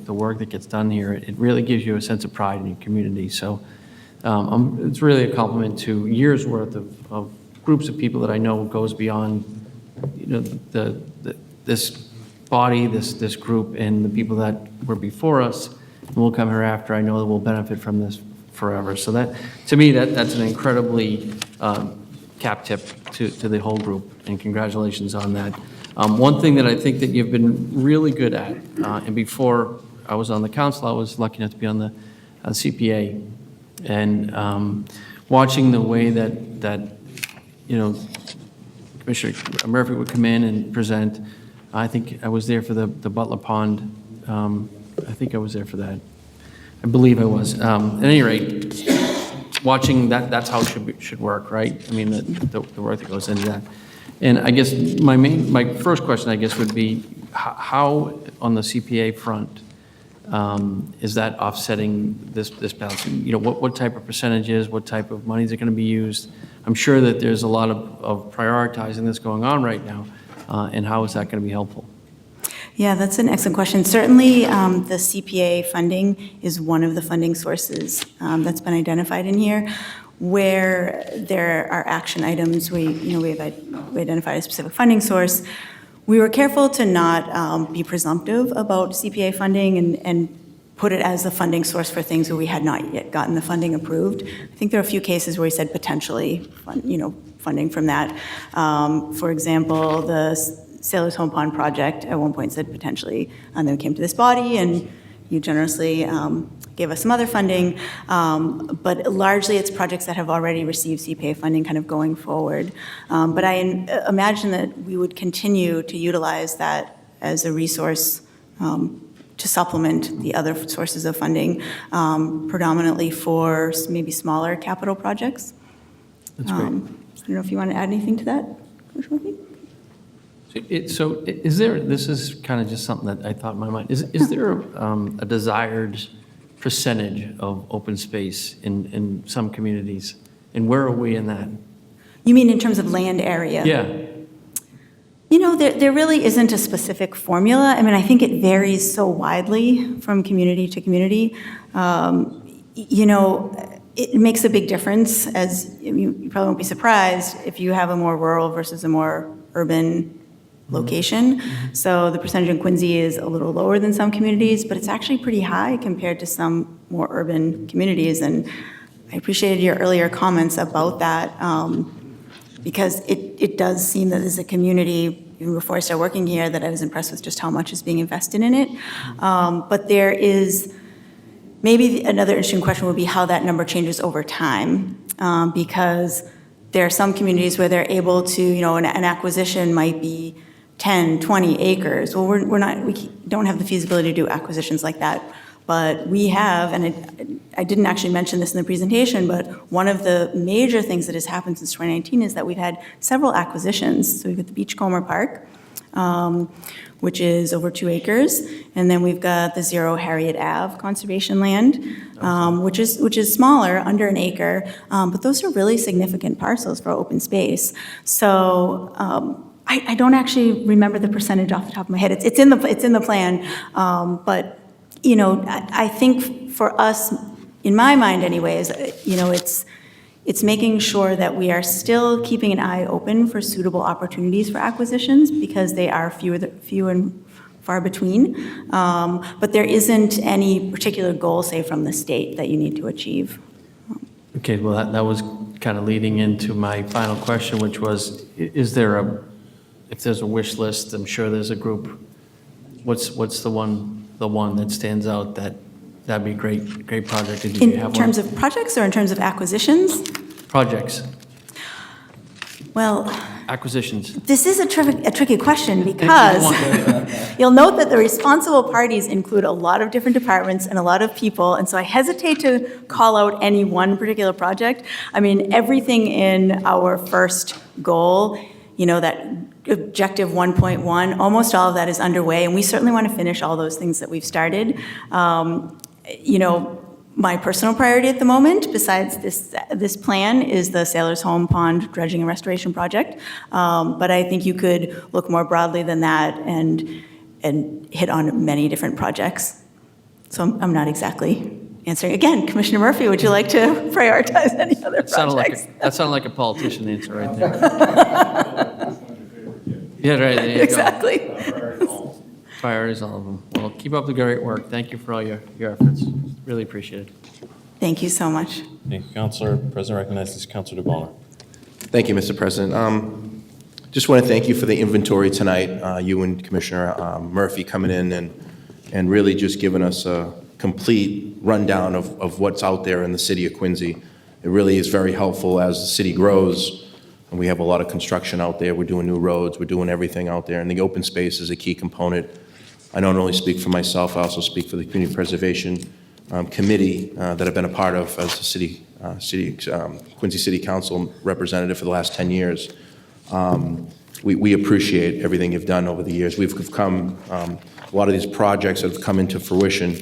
the work that gets done here. It really gives you a sense of pride in your community. So it's really a compliment to years' worth of groups of people that I know goes beyond, this body, this group, and the people that were before us and will come hereafter. I know that will benefit from this forever. So that, to me, that's an incredibly cap tip to the whole group, and congratulations on that. One thing that I think that you've been really good at, and before I was on the council, I was lucky enough to be on the CPA, and watching the way that Commissioner Murphy would come in and present. I think I was there for the Butler Pond. I think I was there for that. I believe I was. At any rate, watching that's how it should work, right? I mean, the work that goes into that. And I guess my first question, I guess, would be how on the CPA front is that offsetting this balance? What type of percentages, what type of monies are going to be used? I'm sure that there's a lot of prioritizing that's going on right now, and how is that going to be helpful? Yeah, that's an excellent question. Certainly, the CPA funding is one of the funding sources that's been identified in here. Where there are action items, we identified a specific funding source. We were careful to not be presumptive about CPA funding and put it as the funding source for things where we had not yet gotten the funding approved. I think there are a few cases where we said potentially, funding from that. For example, the Sailor's Home Pond project at one point said potentially, and then came to this body, and you generously gave us some other funding, but largely it's projects that have already received CPA funding kind of going forward. But I imagine that we would continue to utilize that as a resource to supplement the other sources of funding, predominantly for maybe smaller capital projects. That's great. I don't know if you want to add anything to that, Commissioner Murphy? So is there, this is kind of just something that I thought in my mind, is there a desired percentage of open space in some communities? And where are we in that? You mean in terms of land area? Yeah, You know, there really isn't a specific formula. I mean, I think it varies so widely from community to community. You know, it makes a big difference, as you probably won't be surprised, if you have a more rural versus a more urban location. So the percentage in Quincy is a little lower than some communities, but it's actually pretty high compared to some more urban communities. And I appreciated your earlier comments about that, because it does seem that as a community, even before I started working here, that I was impressed with just how much is being invested in it. But there is, maybe another interesting question would be how that number changes over time, because there are some communities where they're able to, you know, an acquisition might be 10, 20 acres. Well, we don't have the feasibility to do acquisitions like that. But we have, and I didn't actually mention this in the presentation, but one of the major things that has happened since 2019 is that we've had several acquisitions. So we've got the Beachcomber Park, which is over 2 acres, and then we've got the Zero Harriet Ave conservation land, which is smaller, under an acre, but those are really significant parcels for open space. So I don't actually remember the percentage off the top of my head. It's in the plan, but you know, I think for us, in my mind anyways, you know, it's making sure that we are still keeping an eye open for suitable opportunities for acquisitions, because they are few and far between. But there isn't any particular goal, say, from the state that you need to achieve. okay, well, that was kind of leading into my final question, which was, if there's a wish list, I'm sure there's a group, what's the one that stands out that'd be a great project? Did you have In terms one? of projects or in terms of acquisitions? Projects, Well, acquisitions. this is a tricky question, because you'll note that the responsible parties include a lot of different departments and a lot of people, and so I hesitate to call out any one particular project. I mean, everything in our first goal, you know, that objective 1.1, almost all of that is underway, and we certainly want to finish all those things that we've started. You know, my personal priority at the moment, besides this plan, is the Sailor's Home Pond Dredging and Restoration Project. But I think you could look more broadly than that and hit on many different projects. So I'm not exactly answering. Again, Commissioner Murphy, would you like to prioritize any other projects? That sounded like a politician answer right there. Yeah, right, there you go. Exactly. Priorities, all of them. Well, keep up the great work. Thank you for all your efforts. Really appreciate it. Thank you so much. Thank you, Counselor. President recognizes Counselor DeBonner. Thank you, Mr. President. Just want to thank you for the inventory tonight, you and Commissioner Murphy coming in and really just giving us a complete rundown of what's out there in the city of Quincy. It really is very helpful as the city grows, and we have a lot of construction out there. We're doing new roads, we're doing everything out there, and the open space is a key component. I don't only speak for myself, I also speak for the Community Preservation Committee that I've been a part of as the Quincy City Council representative for the last 10 years. We appreciate everything you've done over the years. We've come, a lot of these projects that have come into fruition,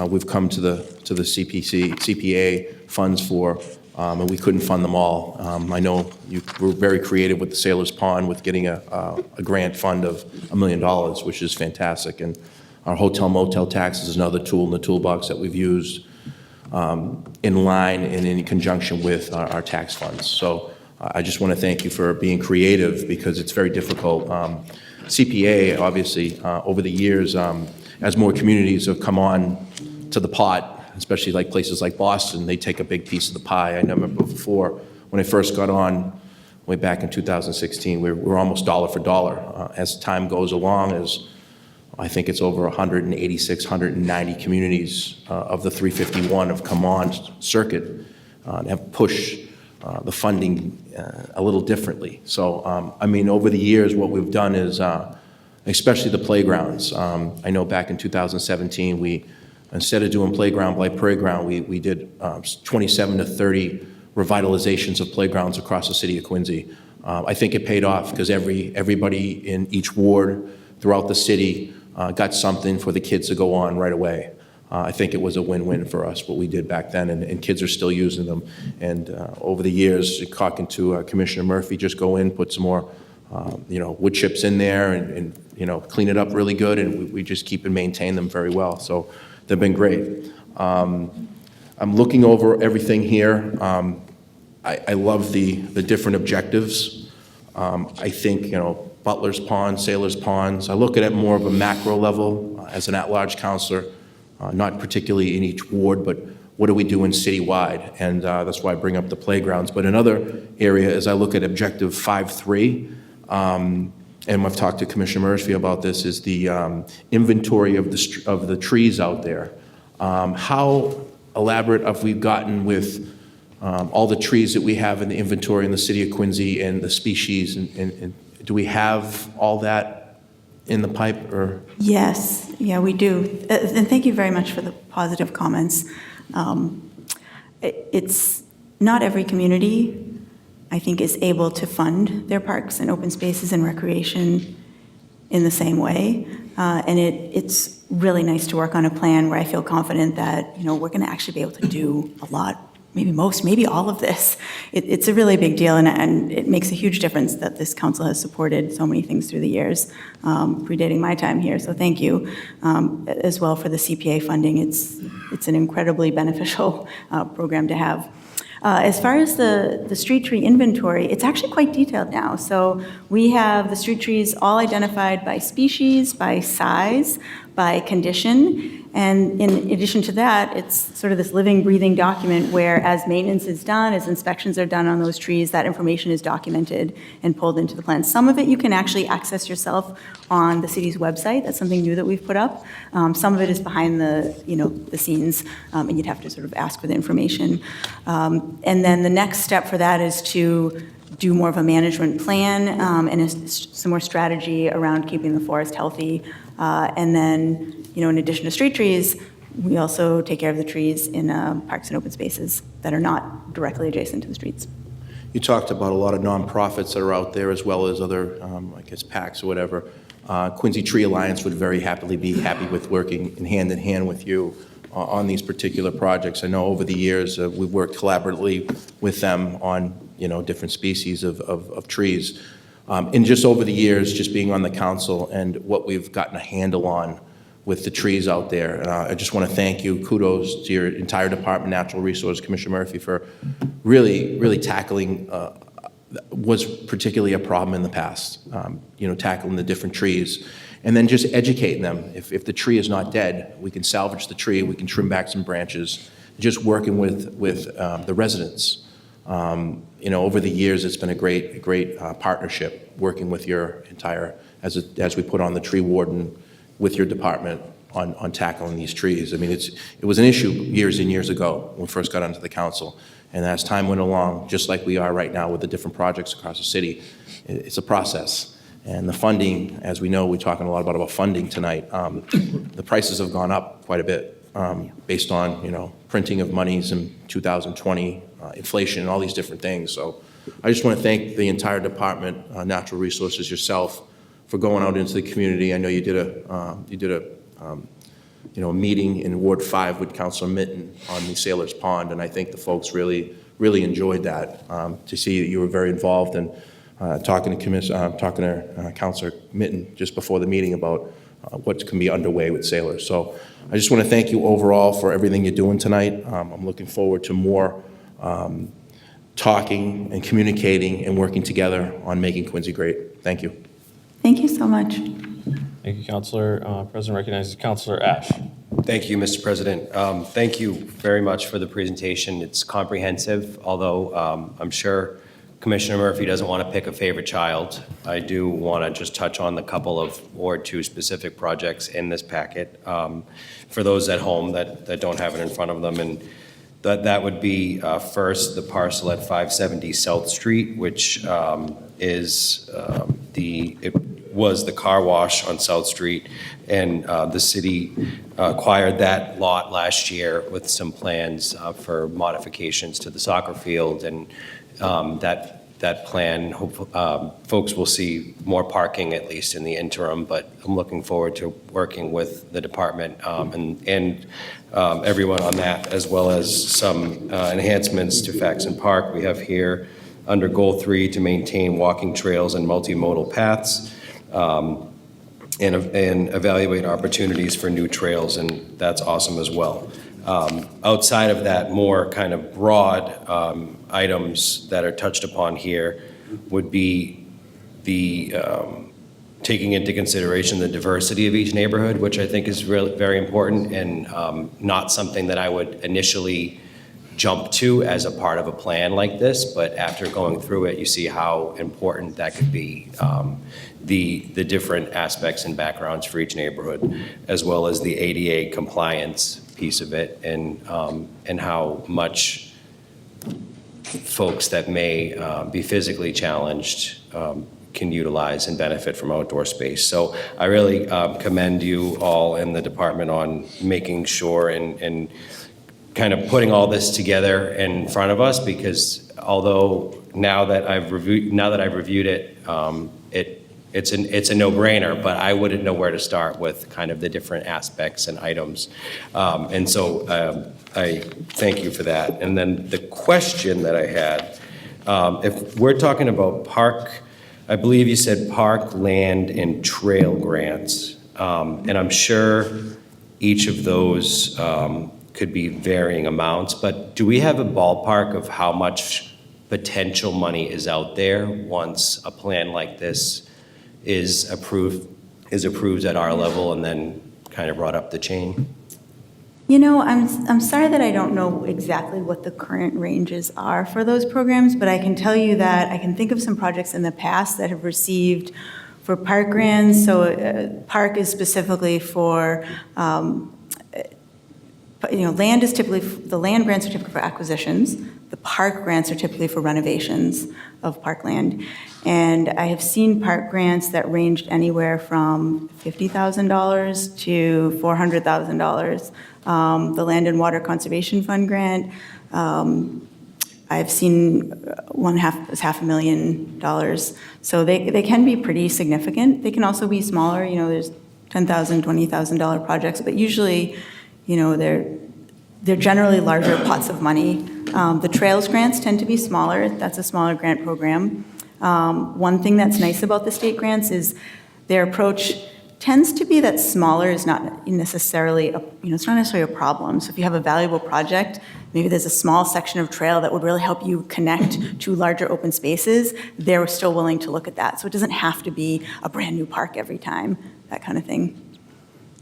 we've come to the CPA funds for, and we couldn't fund them all. I know you were very creative with the Sailor's Pond with getting a grant fund of $1 million, which is fantastic. And our hotel motel tax is another tool in the toolbox that we've used in line and in conjunction with our tax funds. So I just want to thank you for being creative, because it's very difficult. CPA, obviously, over the years, as more communities have come on to the pot, especially like places like Boston, they take a big piece of the pie. I remember before, when I first got on, way back in 2016, we're almost dollar for dollar. As time goes along, as I think it's over 186, 190 communities of the 351 have come on circuit and have pushed the funding a little differently. So, I mean, over the years, what we've done is, especially the playgrounds. I know back in 2017, instead of doing playground by playground, we did 27 to 30 revitalizations of playgrounds across the city of Quincy. I think it paid off, because everybody in each ward throughout the city got something for the kids to go on right away. I think it was a win-win for us, what we did back then, and kids are still using them. And over the years, talking to Commissioner Murphy, just go in, put some more, wood chips in there and clean it up really good, and we just keep and maintain them very well. So they've been great. I'm looking over everything here. I love the different objectives. I think, Butler's Pond, Sailor's Ponds, I look at it more of a macro level as an at-large counselor, not particularly in each ward, but what are we doing citywide? And that's why I bring up the playgrounds. But another area is I look at Objective 5.3, and I've talked to Commissioner Murphy about this, is the inventory of the trees out there. How elaborate have we gotten with all the trees that we have in the inventory in the city of Quincy and the species, and do we have all that in the pipe, or? Yes, yeah, we do. And thank you very much for the positive comments. It's not every community, I think, is able to fund their parks and open spaces and recreation in the same way. And it's really nice to work on a plan where I feel confident that, we're going to actually be able to do a lot, maybe most, maybe all of this. It's a really big deal, and it makes a huge difference that this council has supported so many things through the years, predating my time here, so thank you. As well for the CPA funding, it's an incredibly beneficial program to have. As far as the street tree inventory, it's actually quite detailed now. So we have the street trees all identified by species, by size, by condition. And in addition to that, it's sort of this living, breathing document where as maintenance is done, as inspections are done on those trees, that information is documented and pulled into the plan. Some of it you can actually access yourself on the city's website. That's something new that we've put up. Some of it is behind the scenes, and you'd have to sort of ask for the information. And then the next step for that is to do more of a management plan and some more strategy around keeping the forest healthy. And then, in addition to street trees, we also take care of the trees in parks and open spaces that are not directly adjacent to the streets. You talked about a lot of nonprofits that are out there, as well as other, PACs or whatever. Quincy Tree Alliance would very happily be happy with working in hand with you on these particular projects. I know over the years we've worked collaboratively with them on different species of trees. And just over the years, just being on the council and what we've gotten a handle on with the trees out there. I just want to thank you. Kudos to your entire department, Natural Resource, Commissioner Murphy, for really tackling was particularly a problem in the past, tackling the different trees. And then just educating them. If the tree is not dead, we can salvage the tree, we can trim back some branches, just working with the residents. Over the years, it's been a great partnership working with your entire, as we put on the tree warden with your department on tackling these trees. I mean, it was an issue years and years ago when we first got onto the council. And as time went along, just like we are right now with the different projects across the city, it's a process. And the funding, as we know, we're talking a lot about funding tonight. The prices have gone up quite a bit based on, printing of monies in 2020, inflation, and all these different things. So I just want to thank the entire department, Natural Resources, yourself, for going out into the community. I know you did a meeting in Ward 5 with Councilor Mitten on the Sailor's Pond, and I think the folks really enjoyed that, to see that you were very involved. And talking to Councilor Mitten just before the meeting about what can be underway with Sailors. So I just want to thank you overall for everything you're doing tonight. I'm looking forward to more talking and communicating and working together on making Quincy great. Thank you. Thank you so much. Thank you, Councilor. President recognizes Councilor Ash. Thank you, Mr. President. Thank you very much for the presentation. It's comprehensive, although I'm sure Commissioner Murphy doesn't want to pick a favorite child. I do want to just touch on the couple of Ward 2 specific projects in this packet for those at home that don't have it in front of them. And that would be first the parcel at 570 South Street, which was the car wash on South Street, and the city acquired that lot last year with some plans for modifications to the soccer field, and that that plan. Folks will see more parking, at least in the interim, but I'm looking forward to working with the department and everyone on that, as well as some enhancements to Faxon Park. We have here under Goal 3 to maintain walking trails and multimodal paths, and evaluate opportunities for new trails, and that's awesome as well. Outside of that, more kind of broad items that are touched upon here would be the taking into consideration the diversity of each neighborhood, which I think is really very important, and not something that I would initially jump to as a part of a plan like this, but after going through it, you see how important that could be. The different aspects and backgrounds for each neighborhood, as well as the ADA compliance piece of it, and how much folks that may be physically challenged can utilize and benefit from outdoor space. So I really commend you all in the department on making sure and kind of putting all this together in front of us, because although now that I've reviewed it, it's a no-brainer, but I wouldn't know where to start with kind of the different aspects and items. And so I thank you for that. And then the question that I had, if we're talking about park, I believe you said park, land, and trail grants. And I'm sure each of those could be varying amounts, but do we have a ballpark of how much potential money is out there once a plan like this is approved at our level and then kind of brought up the chain? You know, I'm sorry that I don't know exactly what the current ranges are for those programs, but I can tell you that I can think of some projects in the past that have received for park grants. So park is specifically for, land is typically, the land grants are typically for acquisitions. The park grants are typically for renovations of parkland. And I have seen park grants that ranged anywhere from $50,000 to $400,000. The Land and Water Conservation Fund grant, I've seen is $500,000. So they can be pretty significant. They can also be smaller. There's $10,000, $20,000 projects, but usually, they're generally larger pots of money. The trails grants tend to be smaller. That's a smaller grant program. One thing that's nice about the state grants is their approach tends to be that smaller is not necessarily it's not necessarily a problem. So if you have a valuable project, maybe there's a small section of trail that would really help you connect to larger open spaces, they're still willing to look at that. So it doesn't have to be a brand new park every time, that kind of thing.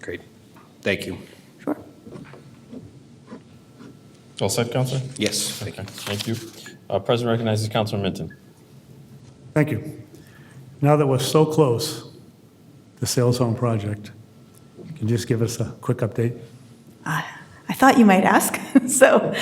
Great. Thank you. Sure. All set, Counselor? Yes, thank you. Thank you. President recognizes Counselor Minton. Thank you. Now that we're so close to Sales Home project, can you just give us a quick update? I thought you might ask. So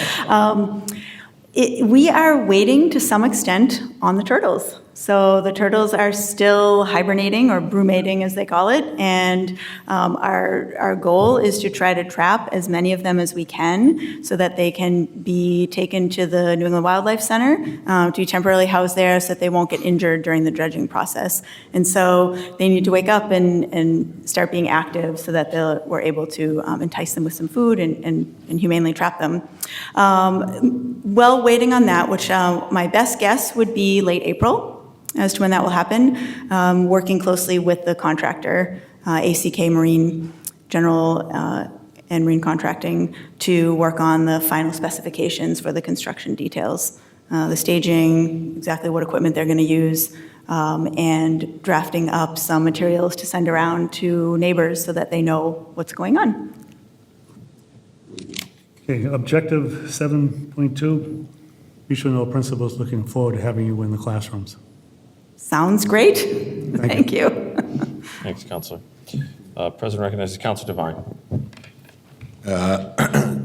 we are waiting to some extent on the turtles. So the turtles are still hibernating, or brumating as they call it, and our goal is to try to trap as many of them as we can so that they can be taken to the New England Wildlife Center to be temporarily housed there so that they won't get injured during the dredging process. And so they need to wake up and start being active so that we're able to entice them with some food and humanely trap them. Well, waiting on that, which my best guess would be late April as to when that will happen, working closely with the contractor, ACK Marine General and Marine Contracting, to work on the final specifications for the construction details, the staging, exactly what equipment they're going to use, and drafting up some materials to send around to neighbors so that they know what's going on. Okay, objective 7.2, you should know principals looking forward to having you in the classrooms. Sounds great. Thank you. Thanks, Counselor. President recognizes Counselor Devine.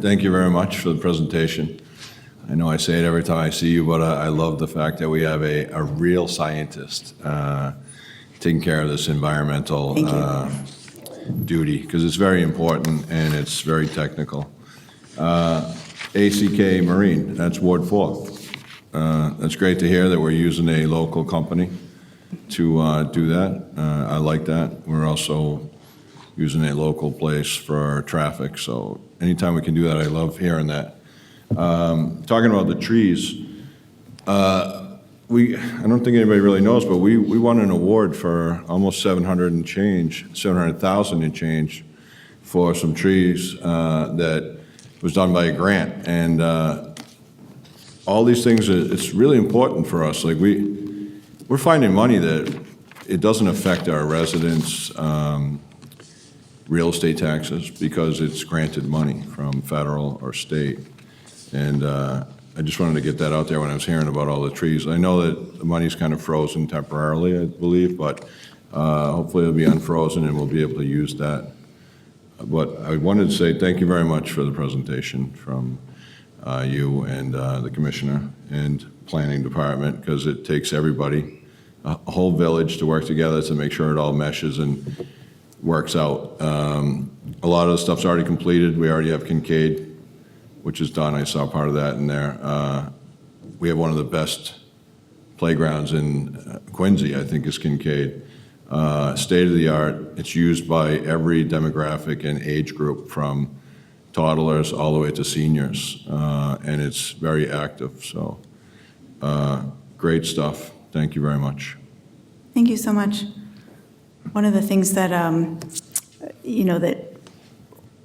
Thank you very much for the presentation. I know I say it every time I see you, but I love the fact that we have a real scientist taking care of this environmental duty, because it's very important and it's very technical. ACK Marine, that's Ward 4. That's great to hear that we're using a local company to do that. I like that. We're also using a local place for our traffic, so anytime we can do that, I love hearing that. Talking about the trees, I don't think anybody really knows, but we won an award for almost 700,000 and change for some trees that was done by a grant. And all these things, it's really important for us. Like we're finding money that it doesn't affect our residents' real estate taxes because it's granted money from federal or state. And I just wanted to get that out there when I was hearing about all the trees. I know that the money's kind of frozen temporarily, I believe, but hopefully it'll be unfrozen and we'll be able to use that. But I wanted to say thank you very much for the presentation from you and the commissioner and planning department, because it takes everybody, a whole village, to work together to make sure it all meshes and works out. A lot of the stuff's already completed. We already have Kincaid, which is done. I saw part of that in there. We have one of the best playgrounds in Quincy, I think, is Kincaid. State of the art. It's used by every demographic and age group, from toddlers all the way to seniors, and it's very active. So great stuff. Thank you very much. Thank you so much. One of the things that, that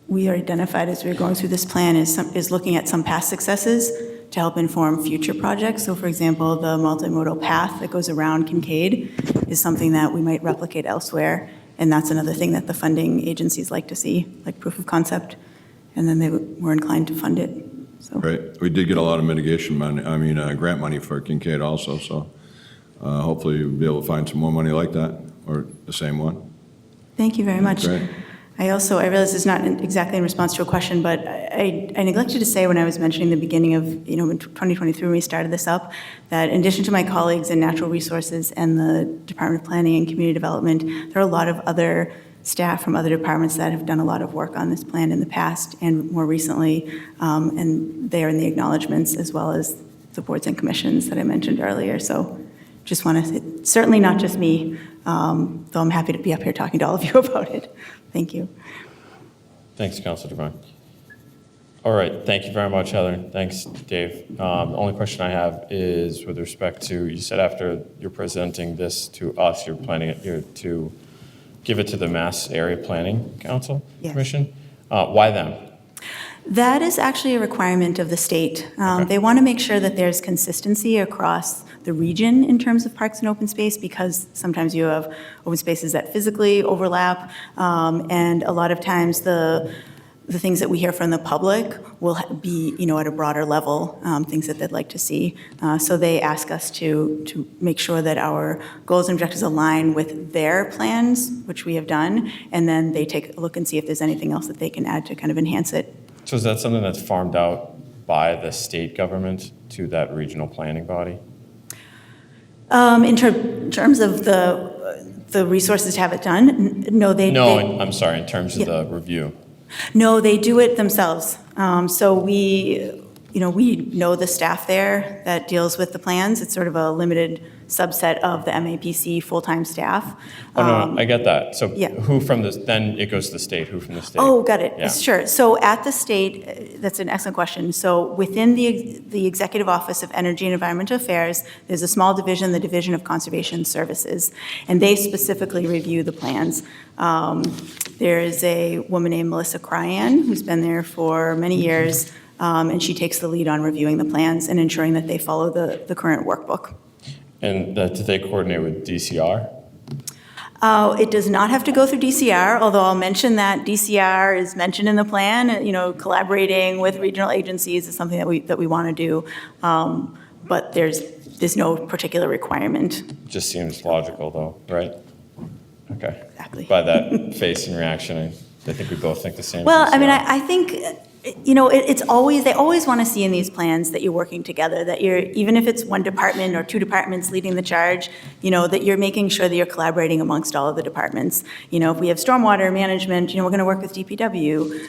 we identified as we were going through this plan is looking at some past successes to help inform future projects. So for example, the multimodal path that goes around Kincaid is something that we might replicate elsewhere. And that's another thing that the funding agencies like to see, like proof of concept. And then they were inclined to fund it. So. Right. We did get a lot of mitigation money, grant money for Kincaid also. So hopefully we'll be able to find some more money like that, or the same one. Thank you very much. Great. I realize it's not exactly in response to a question, but I neglected to say when I was mentioning the beginning of, in 2023 when we started this up, that in addition to my colleagues in Natural Resources and the Department of Planning and Community Development, there are a lot of other staff from other departments that have done a lot of work on this plan in the past and more recently, and they are in the acknowledgements as well as the boards and commissions that I mentioned earlier. So just want to say, certainly not just me, though I'm happy to be up here talking to all of you about it. Thank you. Thanks, Councilor Devine. All right, thank you very much, Heather. Thanks, Dave. The only question I have is with respect to, you said after you're presenting this to us, you're planning it to give it to the Mass Area Planning Council Yes. Commission. Why them? That is actually a requirement of the state. Okay. They want to make sure that there's consistency across the region in terms of parks and open space, because sometimes you have open spaces that physically overlap, and a lot of times the things that we hear from the public will be, at a broader level, things that they'd like to see. So they ask us to make sure that our goals and objectives align with their plans, which we have done, and then they take a look and see if there's anything else that they can add to kind of enhance it. So is that something that's farmed out by the state government to that regional planning body? In terms of the resources to have it done, no, I'm sorry, in terms of the review. No, they do it themselves. So we know the staff there that deals with the plans. It's sort of a limited subset of the MAPC full-time staff. Oh, no, I get that. So yeah. who from the, then it goes to the state, who from the state? Oh, got it. Yeah. Sure. So at the state, that's an excellent question. So within the Executive Office of Energy and Environmental Affairs, there's a small division, the Division of Conservation Services, and they specifically review the plans. There is a woman named Melissa Cryan who's been there for many years, and she takes the lead on reviewing the plans and ensuring that they follow the current workbook. And do they coordinate with DCR? It does not have to go through DCR, although I'll mention that DCR is mentioned in the plan. Collaborating with regional agencies is something that we want to do, but there's no particular requirement. Just seems logical, though, right? Okay. Exactly. By that face and reaction, I think we both think the same. Well, as I mean, DCR. I think, it's always, they always want to see in these plans that you're working together, that you're, even if it's one department or two departments leading the charge, that you're making sure that you're collaborating amongst all of the departments. If we have stormwater management, we're going to work with DPW.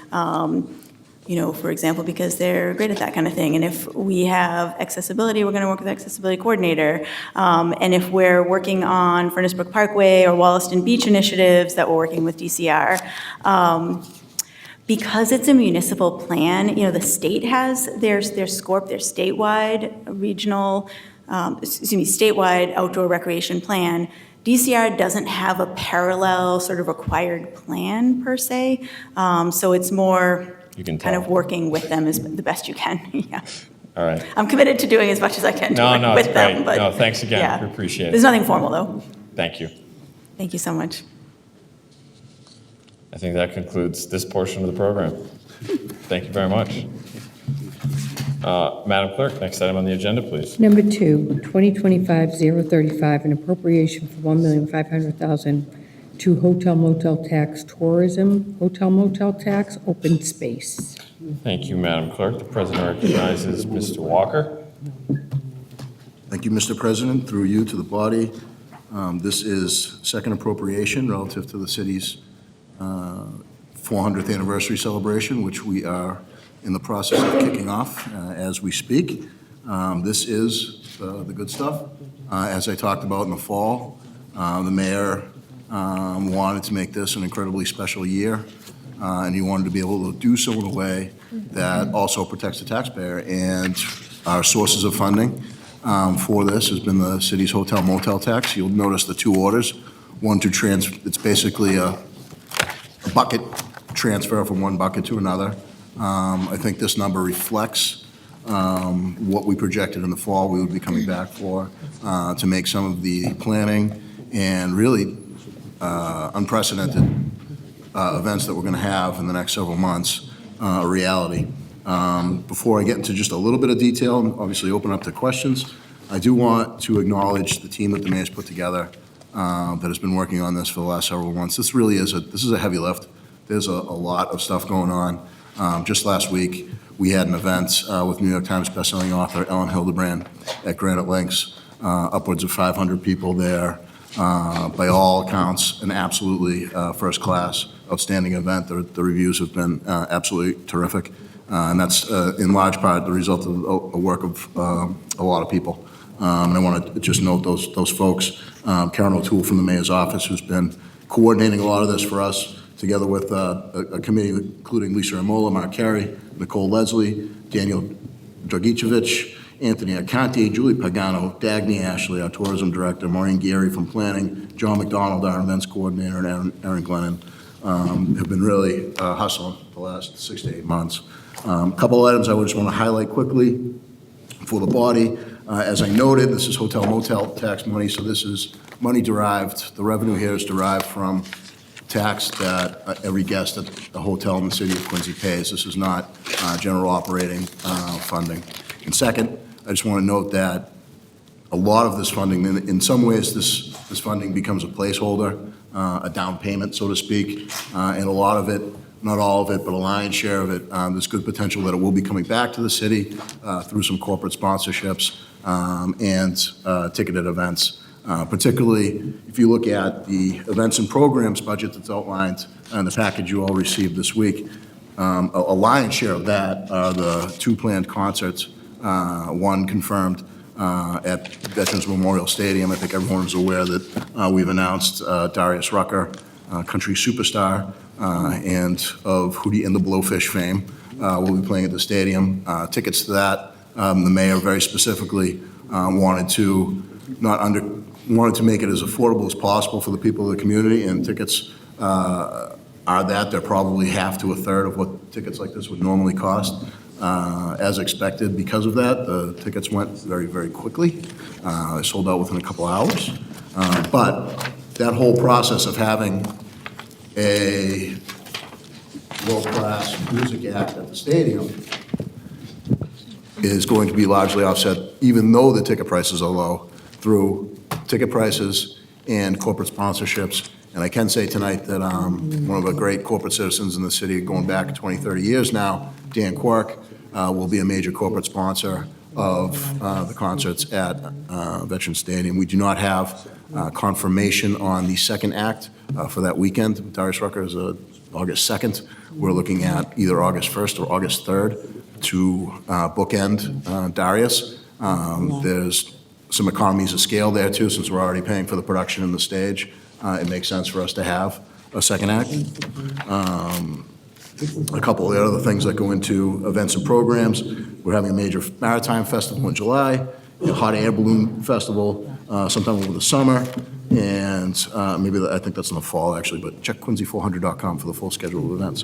for example, because they're great at that kind of thing. And if we have accessibility, we're going to work with the accessibility coordinator. And if we're working on Furnace Brook Parkway or Wollaston Beach initiatives, that we're working with DCR. Because it's a municipal plan, the state has their SCORP, their statewide regional, statewide outdoor recreation plan. DCR doesn't have a parallel sort of required plan per se. So it's more You can kind tell. of working with them is the best you can. Yeah. All right. I'm committed to doing as much as I can to work No, with it's them. great. But No, thanks again. yeah. We appreciate it. There's nothing formal, though. Thank you. Thank you so much. I think that concludes this portion of the program. Thank you very much. Madam Clerk, next item on the agenda, please. Number 2, 2025-035, an appropriation for $1,500,000 to hotel motel tax tourism, hotel motel tax, open space. Thank you, Madam Clerk. The President recognizes Mr. Walker. Thank you, Mr. President. Through you to the body, this is second appropriation relative to the city's 400th anniversary celebration, which we are in the process of kicking off as we speak. This is the good stuff. As I talked about in the fall, the mayor wanted to make this an incredibly special year, and he wanted to be able to do so in a way that also protects the taxpayer. And our sources of funding for this has been the city's hotel motel tax. You'll notice the two orders. One to it's basically a bucket transfer from one bucket to another. I think this number reflects what we projected in the fall we would be coming back for to make some of the planning and really unprecedented events that we're going to have in the next several months a reality. Before I get into just a little bit of detail and obviously open up to questions, I do want to acknowledge the team that the mayor's put together that has been working on this for the last several months. This really is a heavy lift. There's a lot of stuff going on. Just last week, we had an event with New York Times bestselling author Ellen Hildebrand at Granite Links. Upwards of 500 people there. By all accounts, an absolutely first-class, outstanding event. The reviews have been absolutely terrific. And that's in large part the result of the work of a lot of people. And I want to just note those folks. Karen O'Toole from the mayor's office, who's been coordinating a lot of this for us, together with a committee including Lisa Amola, Mark Carey, Nicole Leslie, Daniel Dragicevic, Anthony Acanti, Julie Pagano, Dagny Ashley, our tourism director, Maureen Geary from planning, John McDonald, our events coordinator, and Aaron Glennon have been really hustling the last 6 to 8 months. A couple of items I would just want to highlight quickly for the body. As I noted, this is hotel motel tax money, so this is money derived, the revenue here is derived from tax that every guest at the hotel in the city of Quincy pays. This is not general operating funding. And second, I just want to note that a lot of this funding, in some ways, this funding becomes a placeholder, a down payment, so to speak, and a lot of it, not all of it, but a lion's share of it, there's good potential that it will be coming back to the city through some corporate sponsorships and ticketed events. Particularly if you look at the events and programs budget that's outlined in the package you all received this week, a lion's share of that are the 2 planned concerts, one confirmed at Veterans Memorial Stadium. I think everyone is aware that we've announced Darius Rucker, country superstar, and of Hootie and the Blowfish fame, will be playing at the stadium. Tickets to that, the mayor very specifically wanted to make it as affordable as possible for the people of the community, and tickets are that. They're probably half to a third of what tickets like this would normally cost. As expected, because of that, the tickets went very, very quickly. They sold out within a couple hours. But that whole process of having a world-class music act at the stadium is going to be largely offset, even though the ticket prices are low, through ticket prices and corporate sponsorships. And I can say tonight that one of the great corporate citizens in the city, going back 20, 30 years now, Dan Quirk, will be a major corporate sponsor of the concerts at Veterans Stadium. We do not have confirmation on the second act for that weekend. Darius Rucker is a August 2nd. We're looking at either August 1st or August 3rd to bookend Darius. There's some economies of scale there, too, since we're already paying for the production and the stage. It makes sense for us to have a second act. A couple of the other things that go into events and programs, we're having a major maritime festival in July, a hot air balloon festival sometime over the summer, and I think that's in the fall, actually, but check quincy400.com for the full schedule of events.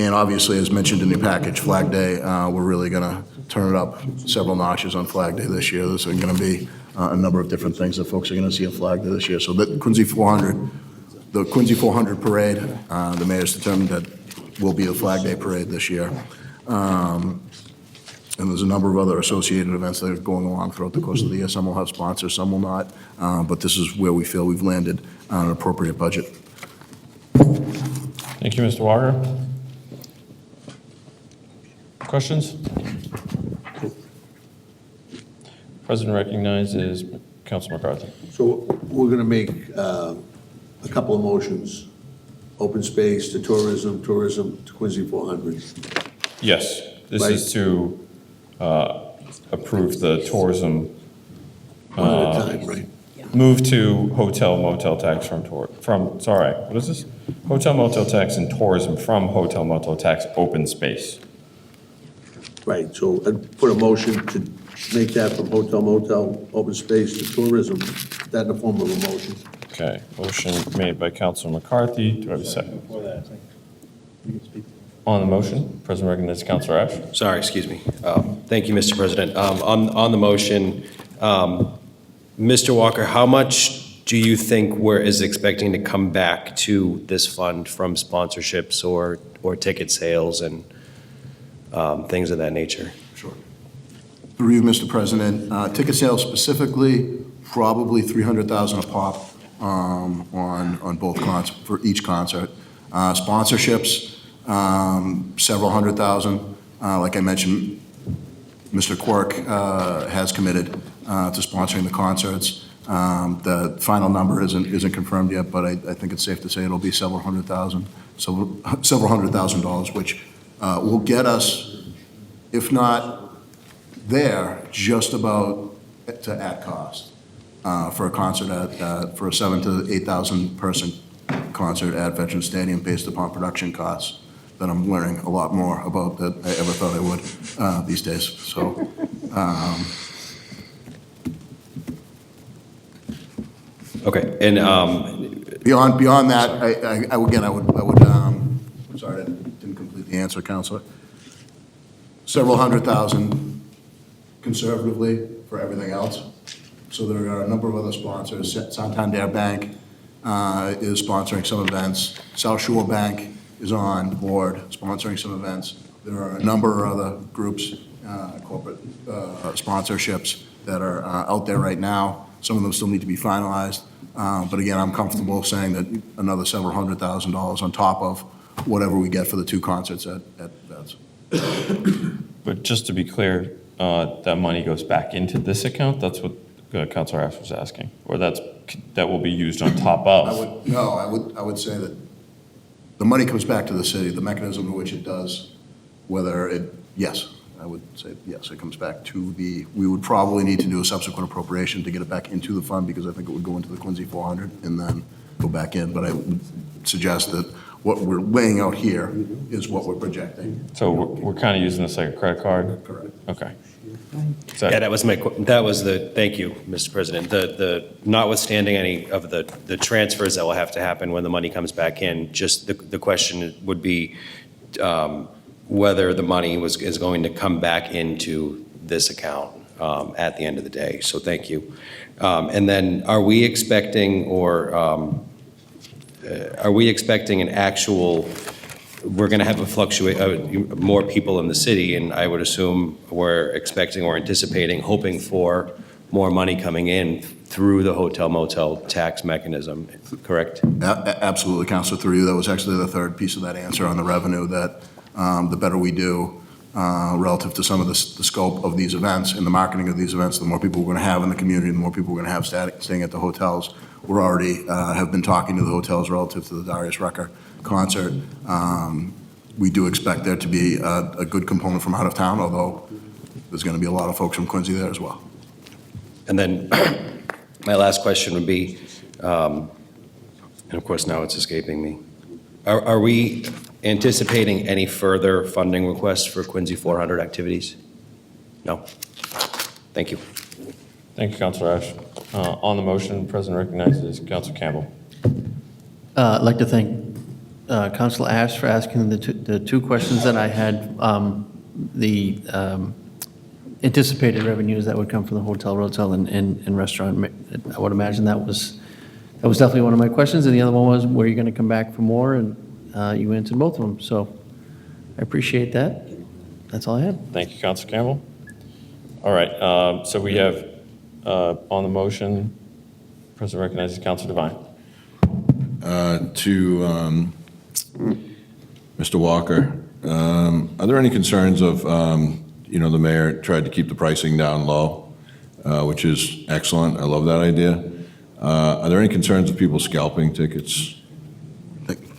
And obviously, as mentioned in your package, Flag Day, we're really going to turn it up several notches on Flag Day this year. There's going to be a number of different things that folks are going to see on Flag Day this year. So the Quincy 400 parade, the mayor's determined that will be the Flag Day parade this year. And there's a number of other associated events that are going along throughout the course of the year. Some will have sponsors, some will not. But this is where we feel we've landed on an appropriate budget. Thank you, Mr. Walker. Questions? President recognizes Councilor McCarthy. So we're going to make a couple of motions. Open space to tourism, tourism to Quincy 400. Yes, this Right. is to approve the tourism. One at a time, right? Move to hotel motel tax what is this? Hotel motel tax and tourism from hotel motel tax open space. Right, so I'd put a motion to make that from hotel motel, open space to tourism, that in the form of a motion. Okay, motion made by Councilor McCarthy. Do I have a second? On the motion, President recognizes Councilor Ash. Sorry, excuse me. Thank you, Mr. President. On the motion, Mr. Walker, how much do you think is expecting to come back to this fund from sponsorships or ticket sales and things of that nature? Sure. Through you, Mr. President, ticket sales specifically, probably $300,000 a pop on both for each concert. Sponsorships, several hundred thousand. Like I mentioned, Mr. Quirk has committed to sponsoring the concerts. The final number isn't confirmed yet, but I think it's safe to say it'll be several hundred thousand dollars, which will get us, if not there, just about to at cost for a concert for a 7,000 to 8,000 person concert at Veterans Stadium based upon production costs that I'm learning a lot more about than I ever thought I would these days. So. Okay, and Beyond that, I would, sorry, I didn't complete the answer, Counselor. Several hundred thousand conservatively for everything else. So there are a number of other sponsors. Santander Bank is sponsoring some events. South Shore Bank is on board sponsoring some events. There are a number of other groups, corporate sponsorships that are out there right now. Some of them still need to be finalized. But again, I'm comfortable saying that another several $100,000 on top of whatever we get for the two concerts at Vets. But just to be clear, that money goes back into this account? That's what Councilor Ash was asking? Or that will be used on top of? I would say that the money comes back to the city, the mechanism in which it does, yes, I would say yes, it comes back to we would probably need to do a subsequent appropriation to get it back into the fund because I think it would go into the Quincy 400 and then go back in. But I would suggest that what we're laying out here is what we're projecting. So we're kind of using this like a credit card? Correct. Okay. Yeah, thank you, Mr. President. The notwithstanding any of the transfers that will have to happen when the money comes back in, just the question would be whether the money is going to come back into this account at the end of the day. So thank you. And then are we expecting an actual, we're going to have more people in the city, and I would assume we're expecting or anticipating, hoping for more money coming in through the hotel motel tax mechanism, correct? Absolutely, Councilor, through you. That was actually the third piece of that answer on the revenue, that the better we do, relative to some of the scope of these events and the marketing of these events. The more people we're going to have in the community, the more people we're going to have staying at the hotels. We're already have been talking to the hotels relative to the Darius Rucker concert. We do expect there to be a good component from out of town, although there's going to be a lot of folks from Quincy there as well. And then my last question would be, and of course now it's escaping me, are we anticipating any further funding requests for Quincy 400 activities? No? Thank you. Thank you, Councilor Ash. On the motion, the President recognizes Councilor Campbell. I'd like to thank Councilor Ash for asking the two questions that I had. The anticipated revenues that would come from the hotel and restaurant. I would imagine that was definitely one of my questions. And the other one was, were you going to come back for more? And you answered both of them. So I appreciate that. That's all I had. Thank you, Councilor Campbell. All right, so we have on the motion, President recognizes Councilor Devine. To Mr. Walker, are there any concerns of, the mayor tried to keep the pricing down low, which is excellent. I love that idea. Are there any concerns of people scalping tickets?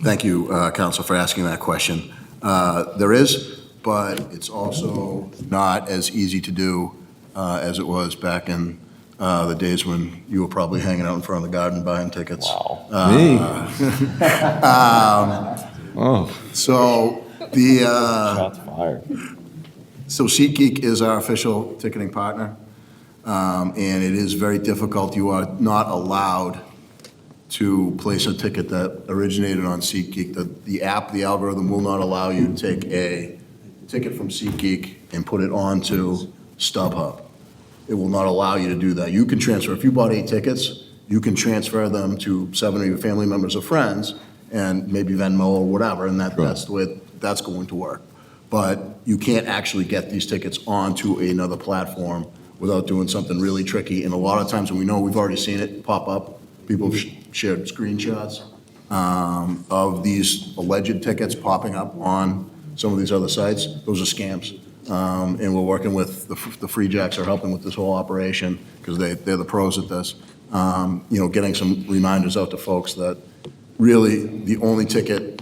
Thank you, Council, for asking that question. There is, but it's also not as easy to do as it was back in the days when you were probably hanging out in front of the garden buying tickets. Wow. Me? Oh. So the Shots fired. so SeatGeek is our official ticketing partner, and it is very difficult. You are not allowed to place a ticket that originated on SeatGeek. The app, the algorithm will not allow you to take a ticket from SeatGeek and put it onto StubHub. It will not allow you to do that. You can transfer, if you bought 8 tickets, you can transfer them to 7 of your family members or friends, and maybe Venmo or whatever, and that's the way that's going to work. But you can't actually get these tickets onto another platform without doing something really tricky. And a lot of times, and we know, we've already seen it pop up, people have shared screenshots of these alleged tickets popping up on some of these other sites. Those are scams. And we're working with, the Free Jacks are helping with this whole operation because they're the pros at this. Getting some reminders out to folks that really the only ticket,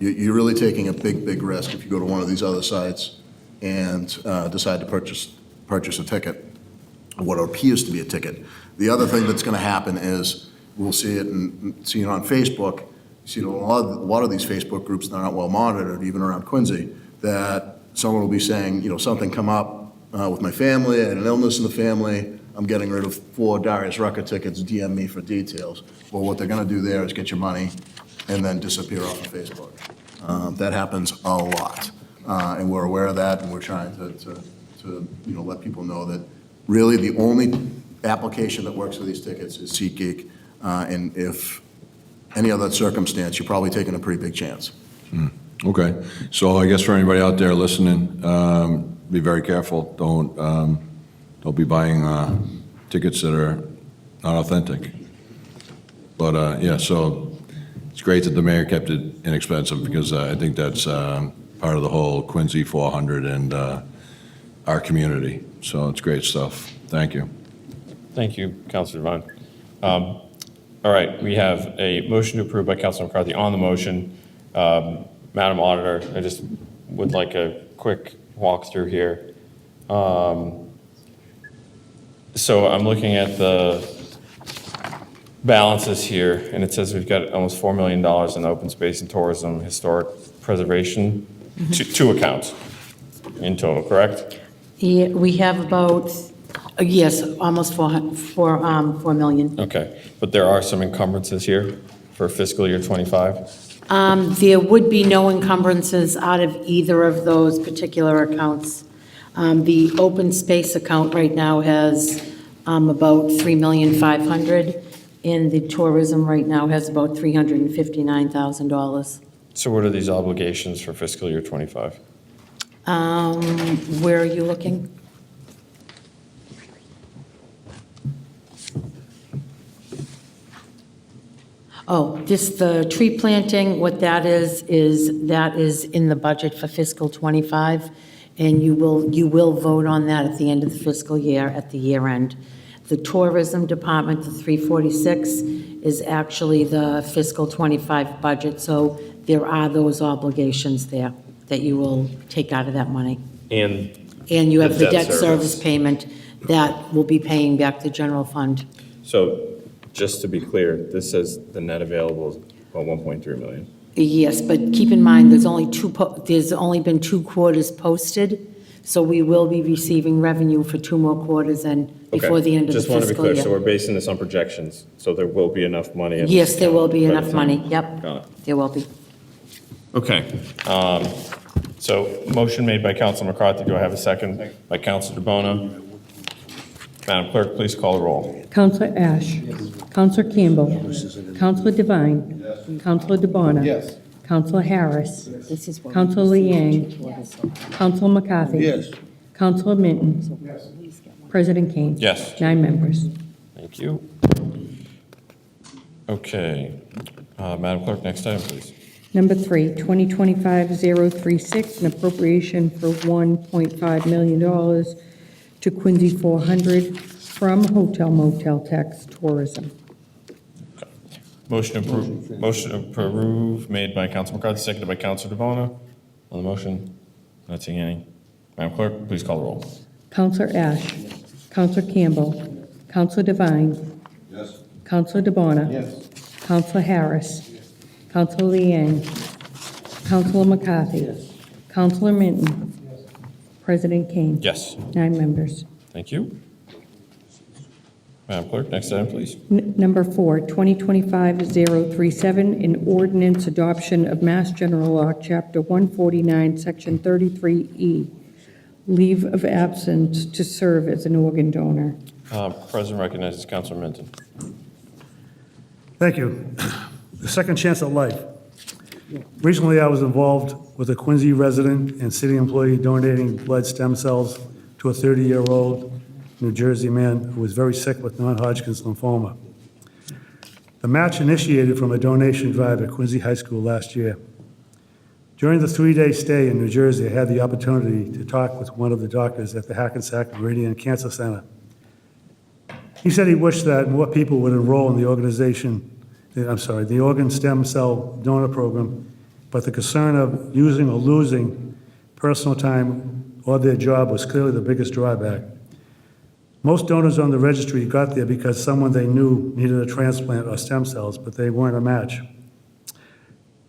you're really taking a big risk if you go to one of these other sites and decide to purchase a ticket, what appears to be a ticket. The other thing that's going to happen is we'll see it on Facebook. You see it in a lot of these Facebook groups that aren't well monitored, even around Quincy, that someone will be saying, something come up with my family, I had an illness in the family, I'm getting rid of 4 Darius Rucker tickets, DM me for details. Well, what they're going to do there is get your money and then disappear off of Facebook. That happens a lot, and we're aware of that, and we're trying to let people know that really the only application that works for these tickets is SeatGeek, and if any other circumstance, you're probably taking a pretty big chance. Okay, so I guess for anybody out there listening, be very careful. Don't be buying tickets that are not authentic. But yeah, so it's great that the mayor kept it inexpensive because I think that's part of the whole Quincy 400 and our community. So it's great stuff. Thank you. Thank you, Councilor Devine. All right, we have a motion to approve by Councilor McCarthy. On the motion, Madam Auditor, I just would like a quick walkthrough here. So I'm looking at the balances here, and it says we've got almost $4 million in open space and tourism, historic preservation, two accounts in total, correct? Yeah, we have about, yes, almost 4 million. Okay, but there are some encumbrances here for fiscal year +25? There would be no encumbrances out of either of those particular accounts. The open space account right now has about $3,500,000, and the tourism right now has about $359,000. So what are these obligations for fiscal year '25? Where are you looking? Oh, just the tree planting, what that is in the budget for fiscal '25, and you will vote on that at the end of the fiscal year, at the year end. The tourism department, the 346, is actually the fiscal '25 budget, so there are those obligations there that you will take out of that money. And And you have The the debt debt service payment that will be paying back the general fund. so, just to be clear, this says the net available is about 1.3 million. Yes, but keep in mind, there's only been 2 quarters posted, so we will be receiving revenue for 2 more quarters and before the end of the Just want to be fiscal clear, so year. we're basing this on projections, so there will be enough money. in Yes, this there will account be by the enough time- money, yep, Got it. there will be. Okay, so motion made by Counsel McCarthy, do I have a second? By Counsel DeBona. Madam Clerk, please call the roll. Counselor Ash. Counselor Campbell. Counselor Devine. Counselor DeBona. Yes. Counselor Harris. This is what Counselor Liang. Counselor McCarthy. Yes. Counselor Minton. President Kane. Yes. 9 members. Thank you. Okay, Madam Clerk, next item, please. Number 3, 2025-036, an appropriation for $1.5 million to Quincy 400 from hotel motel tax tourism. Motion approved made by Counsel McCarthy, seconded by Counsel DeBona. On the motion, not seeing any. Madam Clerk, please call the roll. Counselor Ash. Counselor Campbell. Counselor Devine. Yes. Counselor DeBona. Yes. Counselor Harris. Counselor Liang. Counselor McCarthy. Counselor Minton. President Kane. Yes, 9 members. thank you. Madam Clerk, next item, please. Number 4, 2025-037, an ordinance adoption of Mass General Law, Chapter 149, Section 33E, leave of absence to serve as an organ donor. President recognizes Counsel Minton. Thank you. The second chance at life. Recently, I was involved with a Quincy resident and city employee donating blood stem cells to a 30-year-old New Jersey man who was very sick with non-Hodgkin's lymphoma. The match initiated from a donation drive at Quincy High School last year. During the 3-day stay in New Jersey, I had the opportunity to talk with one of the doctors at the Hackensack Meridian Cancer Center. He said he wished that more people would enroll in the the organ stem cell donor program, but the concern of using or losing personal time or their job was clearly the biggest drawback. Most donors on the registry got there because someone they knew needed a transplant or stem cells, but they weren't a match.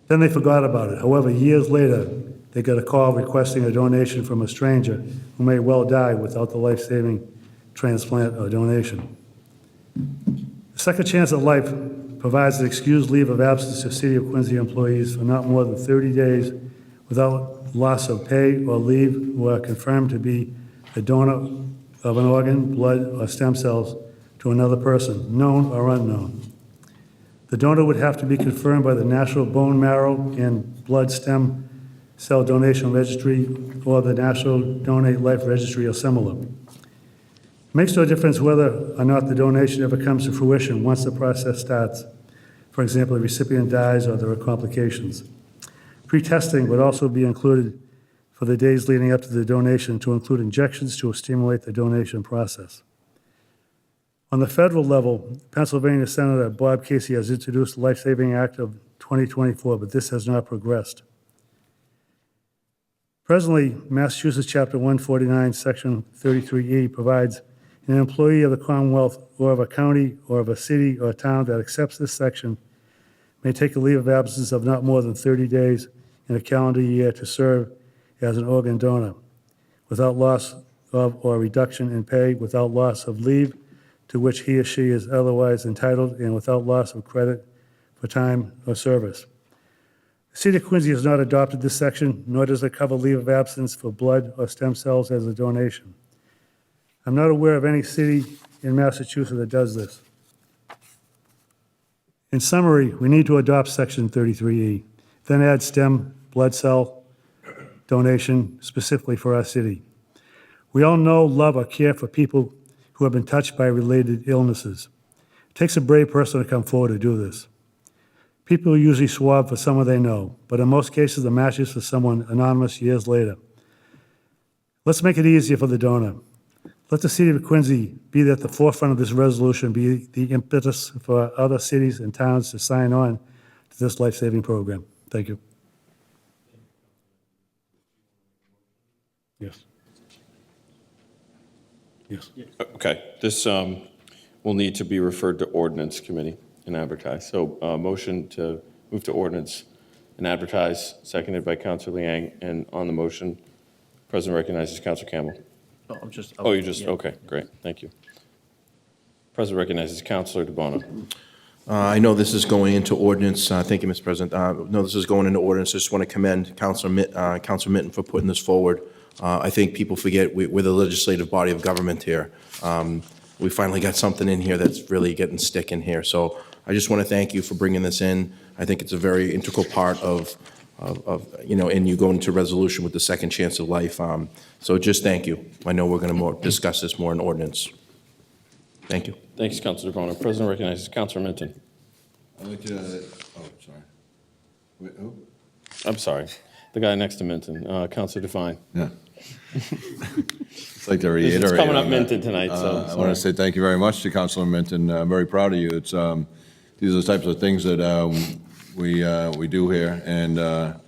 Then they forgot about it. However, years later, they got a call requesting a donation from a stranger who may well die without the life-saving transplant or donation. The second chance at life provides an excused leave of absence to City of Quincy employees for not more than 30 days without loss of pay or leave who are confirmed to be a donor of an organ, blood, or stem cells to another person, known or unknown. The donor would have to be confirmed by the National Bone Marrow and Blood Stem Cell Donation Registry or the National Donate Life Registry or similar. It makes no difference whether or not the donation ever comes to fruition once the process starts. For example, the recipient dies or there are complications. Pre-testing would also be included for the days leading up to the donation to include injections to stimulate the donation process. On the federal level, Pennsylvania Senator Bob Casey has introduced the Life Saving Act of 2024, but this has not progressed. Presently, Massachusetts Chapter 149, Section 33E provides an employee of the Commonwealth or of a county or of a city or a town that accepts this section may take a leave of absence of not more than 30 days in a calendar year to serve as an organ donor, without loss of or reduction in pay, without loss of leave to which he or she is otherwise entitled, and without loss of credit for time or service. The City of Quincy has not adopted this section, nor does it cover leave of absence for blood or stem cells as a donation. I'm not aware of any city in Massachusetts that does this. In summary, we need to adopt Section 33E, then add stem blood cell donation specifically for our city. We all know, love, or care for people who have been touched by related illnesses. It takes a brave person to come forward to do this. People usually swab for someone they know, but in most cases, the match is for someone anonymous years later. Let's make it easier for the donor. Let the city of Quincy be at the forefront of this resolution, be the impetus for other cities and towns to sign on to this life-saving program. Thank you. Yes. Yes. Okay, this will need to be referred to ordinance committee and advertised. So motion to move to ordinance and advertise, seconded by Councilor Liang. And on the motion, President recognizes Councilor Campbell. Oh, you just, okay, great, thank you. President recognizes Councilor DeBona. I know this is going into ordinance. Thank you, Mr. President. No, this is going into ordinance. I just want to commend Councilor Mitten for putting this forward. I think people forget we're the legislative body of government here. We finally got something in here that's really getting stick in here. So I just want to thank you for bringing this in. I think it's a very integral part of and you go into resolution with the second chance of life. So just thank you. I know we're going to discuss this more in ordinance. Thank you. Thanks, Councilor DeBona. President recognizes Councilor Minton. I'd like to, sorry. Wait, who? I'm sorry, the guy next to Minton, Councilor Devine. Yeah. It's like to reiterate. It's coming up on that. Minton tonight, so. I want to say thank you very much to Councilor Minton. I'm very proud of you. It's, these are the types of things that we do here. And a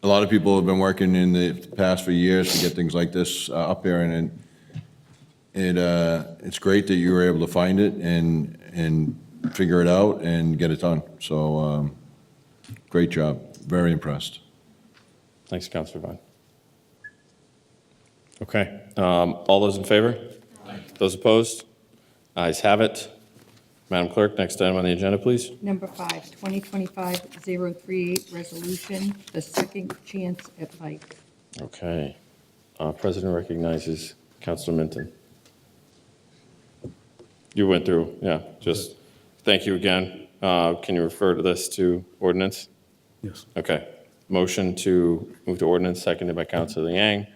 lot of people have been working in the past few years to get things like this up here. And it's great that you were able to find it and figure it out and get it done. So great job. Very impressed. Thanks, Councilor Devine. Okay, all those in favor? Aye. Those opposed? Ayes have it. Madam Clerk, next item on the agenda, please. Number 5, 2025-038 resolution, the second chance at life. Okay. President recognizes Councilor Minton. You went through, yeah, just thank you again. Can you refer to this to ordinance? Yes. Okay. Motion to move to ordinance, seconded by Councilor Liang.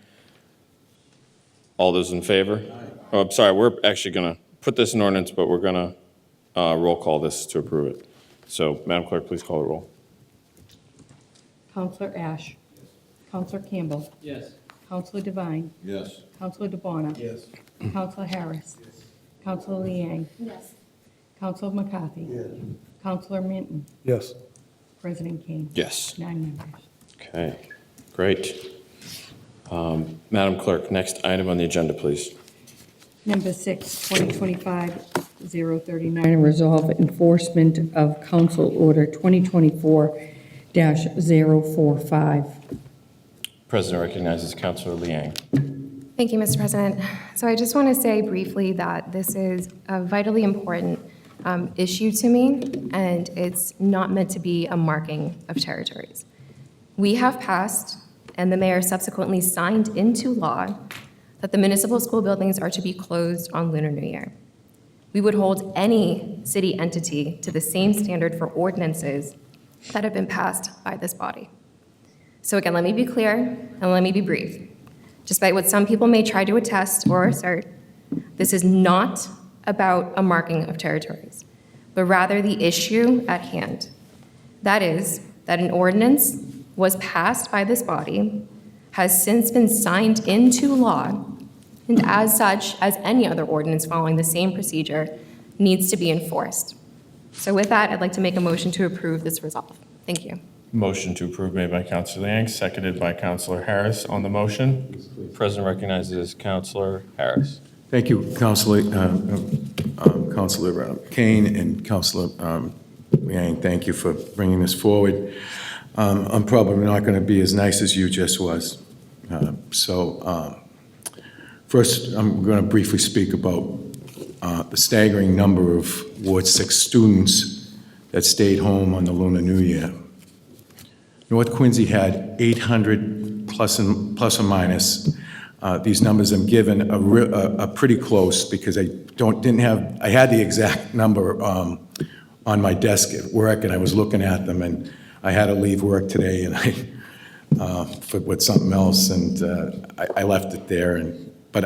All those in favor? Oh, I'm sorry, we're actually going to put this in ordinance, but we're going to roll call this to approve it. So, Madam Clerk, please call the roll. Counselor Ash. Counselor Campbell. Yes. Counselor Devine. Yes. Counselor DeBona. Yes. Counselor Harris. Counselor Liang. Yes. Counselor McCarthy. Counselor Minton. Yes. President Kane. Yes. 9 members. Okay, great. Madam Clerk, next item on the agenda, please. Number 6, 2025-039, resolve enforcement of Council Order 2024-045. President recognizes Councilor Liang. Thank you, Mr. President. So I just want to say briefly that this is a vitally important issue to me, and it's not meant to be a marking of territories. We have passed, and the mayor subsequently signed into law, that the municipal school buildings are to be closed on Lunar New Year. We would hold any city entity to the same standard for ordinances that have been passed by this body. So again, let me be clear and let me be brief. Despite what some people may try to attest or assert, this is not about a marking of territories, but rather the issue at hand. That is, that an ordinance was passed by this body, has since been signed into law, and as such, as any other ordinance following the same procedure, needs to be enforced. So with that, I'd like to make a motion to approve this resolve. Thank you. Motion to approve made by Councilor Liang, seconded by Councilor Harris. On the motion, President recognizes Councilor Harris. Thank you, Councilor Kane and Councilor Liang. Thank you for bringing this forward. I'm probably not going to be as nice as you just was. First, I'm going to briefly speak about the staggering number of Ward 6 students that stayed home on the Lunar New Year. North Quincy had 800 plus or minus. These numbers I'm given are pretty close because I had the exact number on my desk at work, and I was looking at them, and I had to leave work today, and with something else, and I left it there. But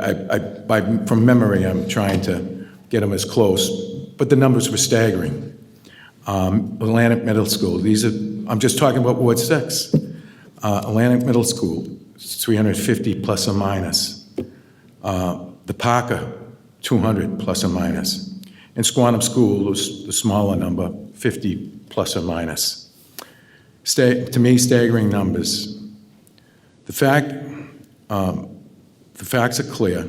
from memory, I'm trying to get them as close. But the numbers were staggering. Atlantic Middle School. I'm just talking about Ward 6. Atlantic Middle School, 350 plus or minus. The Parker, 200 plus or minus. And Squantum School was the smaller number, 50 plus or minus. To me, staggering numbers. The facts are clear.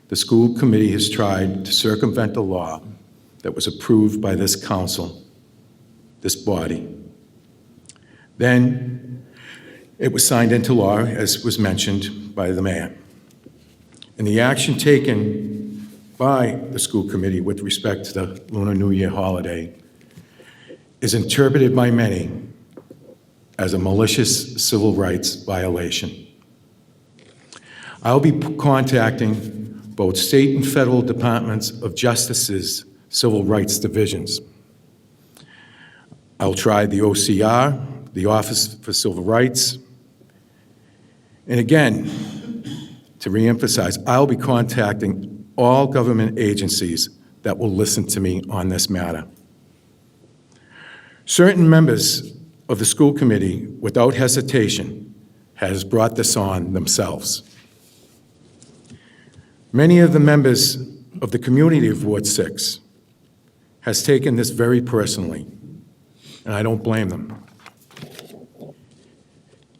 The school committee has tried to circumvent the law that was approved by this council, this body. Then it was signed into law, as was mentioned by the mayor. And the action taken by the school committee with respect to the Lunar New Year holiday is interpreted by many as a malicious civil rights violation. I'll be contacting both state and federal departments of justice's civil rights divisions. I'll try the OCR, the Office for Civil Rights, and again, to reemphasize, I'll be contacting all government agencies that will listen to me on this matter. Certain members of the school committee, without hesitation, has brought this on themselves. Many of the members of the community of Ward 6 has taken this very personally, and I don't blame them.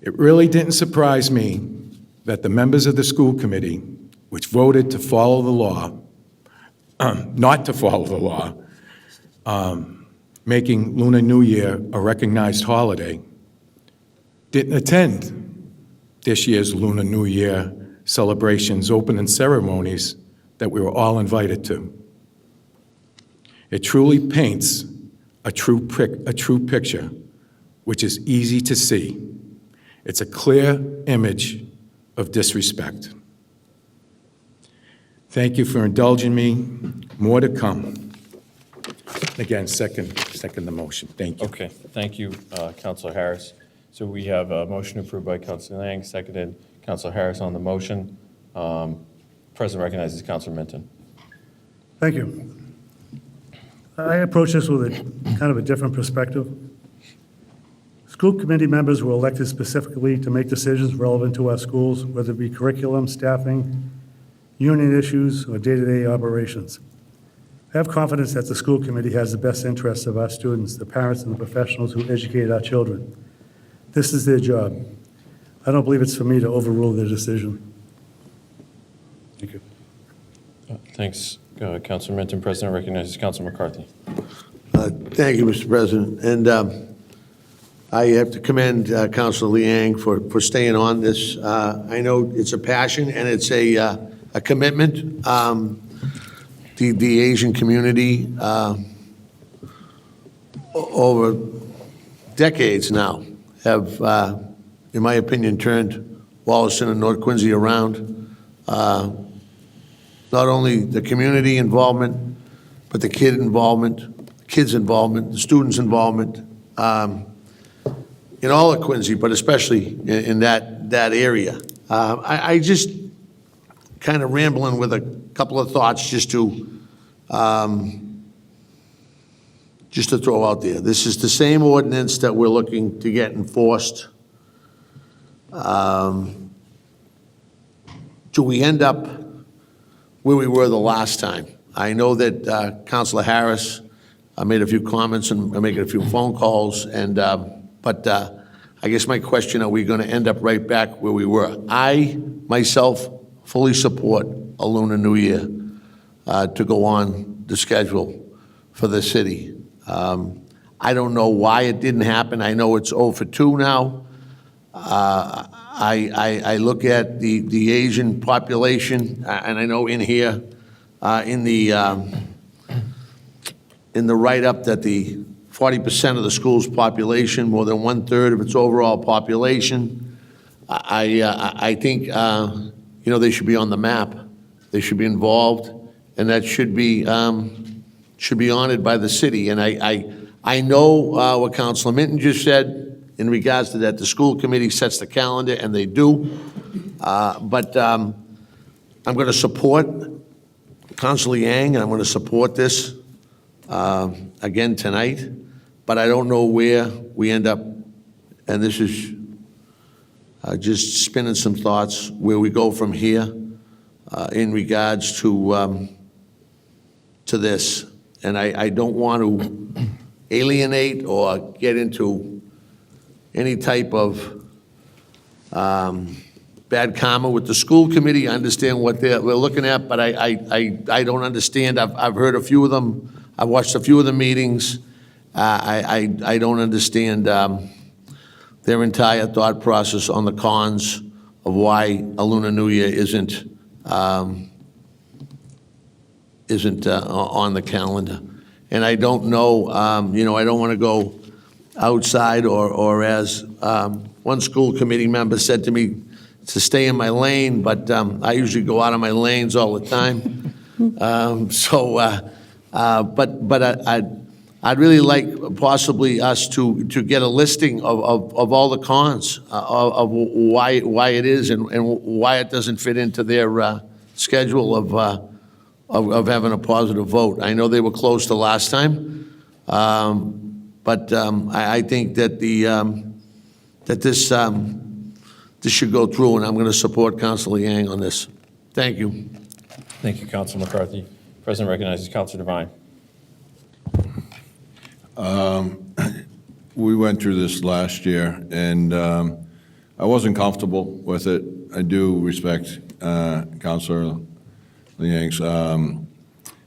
It really didn't surprise me that the members of the school committee, which voted to follow the law, not to follow the law, making Lunar New Year a recognized holiday, didn't attend this year's Lunar New Year celebrations, opening ceremonies that we were all invited to. It truly paints a true picture, which is easy to see. It's a clear image of disrespect. Thank you for indulging me. More to come. Again, second the motion. Thank you. Okay, thank you, Councilor Harris. So we have a motion approved by Councilor Lang, seconded Councilor Harris on the motion. President recognizes Councilor Minton. Thank you. I approach this with a kind of a different perspective. School committee members were elected specifically to make decisions relevant to our schools, whether it be curriculum, staffing, union issues, or day-to-day operations. I have confidence that the school committee has the best interests of our students, the parents, and the professionals who educate our children. This is their job. I don't believe it's for me to overrule their decision. Thank you. Thanks, Councilor Minton. President recognizes Councilor McCarthy. Thank you, Mr. President. And I have to commend Councilor Liang for staying on this. I know it's a passion and it's a commitment. The Asian community over decades now have, in my opinion, turned Wollaston and North Quincy around. Not only the community involvement, but the kids' involvement, the students' involvement in all of Quincy, but especially in that area. I just kind of rambling with a couple of thoughts just to throw out there. This is the same ordinance that we're looking to get enforced. Do we end up where we were the last time? I know that Councilor Harris made a few comments and making a few phone calls, and but I guess my question, are we going to end up right back where we were? I, myself, fully support a Lunar New Year to go on the schedule for the city. I don't know why it didn't happen. I know it's 0 for 2 now. I look at the Asian population, and I know in here, in the write-up that the 40% of the school's population, more than 1/3 of its overall population, I think they should be on the map. They should be involved, and that should be honored by the city. And I know what Councilor Minton just said in regards to that. The school committee sets the calendar, and they do. But I'm going to support Councilor Yang, and I'm going to support this again tonight. But I don't know where we end up, and this is, just spinning some thoughts where we go from here in regards to this. And I don't want to alienate or get into any type of bad karma with the school committee. I understand what we're looking at, but I don't understand. I've heard a few of them. I've watched a few of the meetings. I don't understand their entire thought process on the cons of why a Lunar New Year isn't on the calendar. And I don't know, I don't want to go outside or as one school committee member said to me, to stay in my lane, but I usually go out of my lanes all the time. I'd really like possibly us to get a listing of all the cons of why it is and why it doesn't fit into their schedule of having a positive vote. I know they were close to last time, but I think that this should go through, and I'm going to support Councilor Yang on this. Thank you. Thank you, Councilor McCarthy. President recognizes Councilor Devine. We went through this last year, and I wasn't comfortable with it. I do respect Councilor Liang's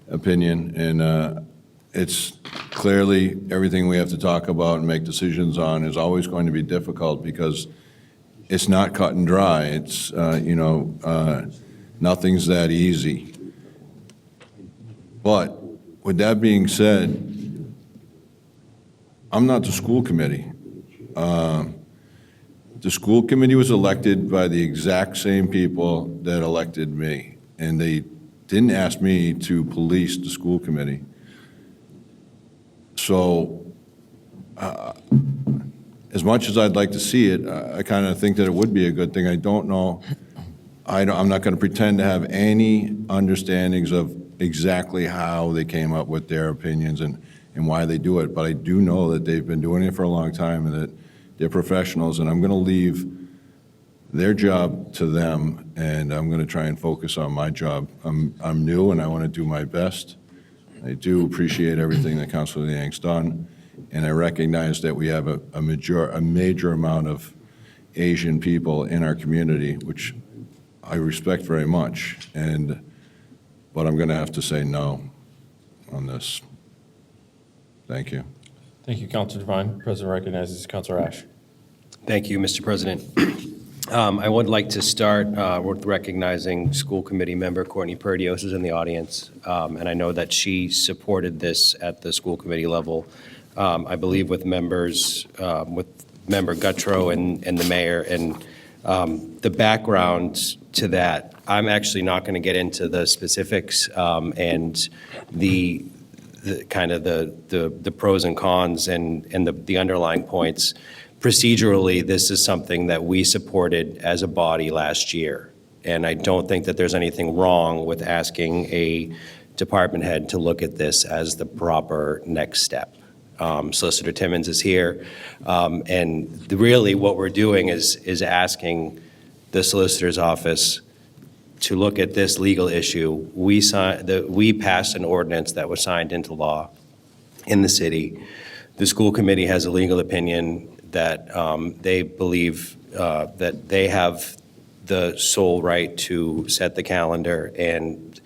opinion, and it's clearly everything we have to talk about and make decisions on is always going to be difficult because it's not cut and dry. It's, nothing's that easy. But with that being said, I'm not the school committee. The school committee was elected by the exact same people that elected me, and they didn't ask me to police the school committee. So, as much as I'd like to see it, I kind of think that it would be a good thing. I don't know. I'm not going to pretend to have any understandings of exactly how they came up with their opinions and why they do it, but I do know that they've been doing it for a long time and that they're professionals, and I'm going to leave their job to them, and I'm going to try and focus on my job. I'm new, and I want to do my best. I do appreciate everything that Councilor Liang's done, and I recognize that we have a major amount of Asian people in our community, which I respect very much, but I'm going to have to say no on this. Thank you. Thank you, Councilor Devine. President recognizes Councilor Ash. Thank you, Mr. President. I would like to start with recognizing school committee member Courtney Perdios is in the audience, and I know that she supported this at the school committee level. I believe with Member Guttrow and the mayor, and the background to that, I'm actually not going to get into the specifics and the kind of the pros and cons and the underlying points. Procedurally, this is something that we supported as a body last year, and I don't think that there's anything wrong with asking a department head to look at this as the proper next step. Solicitor Timmons is here, and really what we're doing is asking the solicitor's office to look at this legal issue. We passed an ordinance that was signed into law in the city. The school committee has a legal opinion that they believe that they have the sole right to set the calendar, and